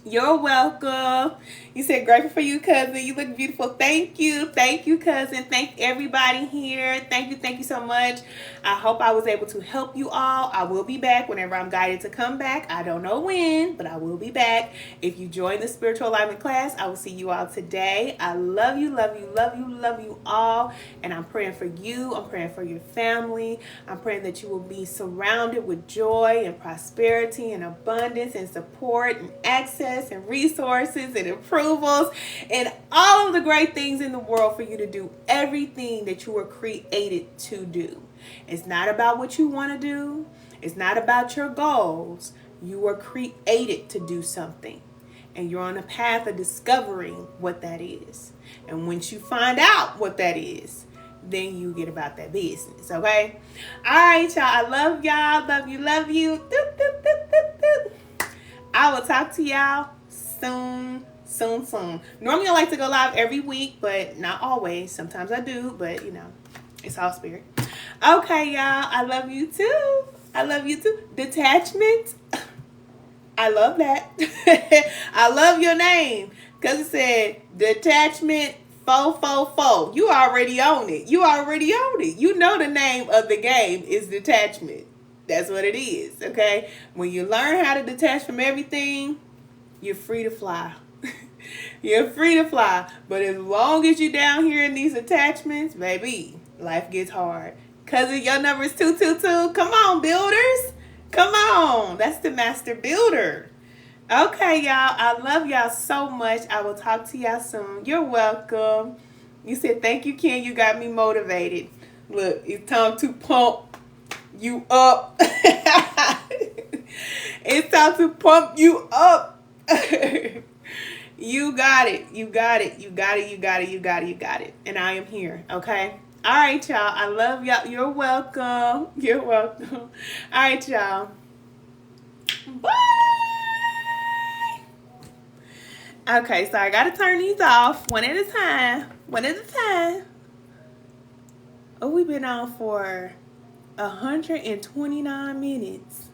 You're welcome. You said grateful for you, cousin. You look beautiful. Thank you. Thank you, cousin. Thank everybody here. Thank you. Thank you so much. I hope I was able to help you all. I will be back whenever I'm guided to come back. I don't know when, but I will be back. If you join the spiritual alignment class, I will see you all today. I love you, love you, love you, love you all. And I'm praying for you. I'm praying for your family. I'm praying that you will be surrounded with joy and prosperity and abundance and support and access and resources and approvals and all of the great things in the world for you to do everything that you were created to do. It's not about what you want to do. It's not about your goals. You were created to do something, and you're on a path of discovering what that is. And once you find out what that is, then you get about that business. Okay. All right, y'all. I love y'all. Love you. Love you. Doop, doop, doop, doop, doop. I will talk to y'all soon. Normally I like to go live every week, but not always. Sometimes I do, but it's all spirit. Okay, y'all. I love you too. I love you too. Detachment. I love that. I love your name, because it said detachment 444. You already own it. You already own it. You know the name of the game is detachment. That's what it is, okay? When you learn how to detach from everything, you're free to fly. You're free to fly. But as long as you're down here in these attachments, baby, life gets hard. Cousin, your number is 222. Come on, builders. Come on. That's the master builder. Okay, y'all. I love y'all so much. I will talk to y'all soon. You're welcome. You said, thank you, Ken. You got me motivated. Look, it's time to pump you up. It's time to pump you up. You got it. You got it. You got it. You got it. You got it. You got it. And I am here. Okay. All right, y'all. I love y'all. You're welcome. You're welcome. All right, y'all. Bye. Okay, so I gotta turn these off one at a time. One at a time. Oh, we've been on for 129 minutes.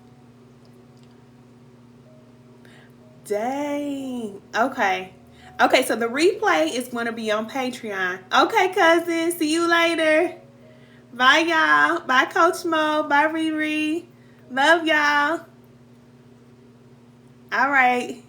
Dang. Okay. Okay, so the replay is going to be on Patreon. Okay, cousin. See you later. Bye, y'all. Bye, Coach Mo. Bye, Riri. Love y'all. All right.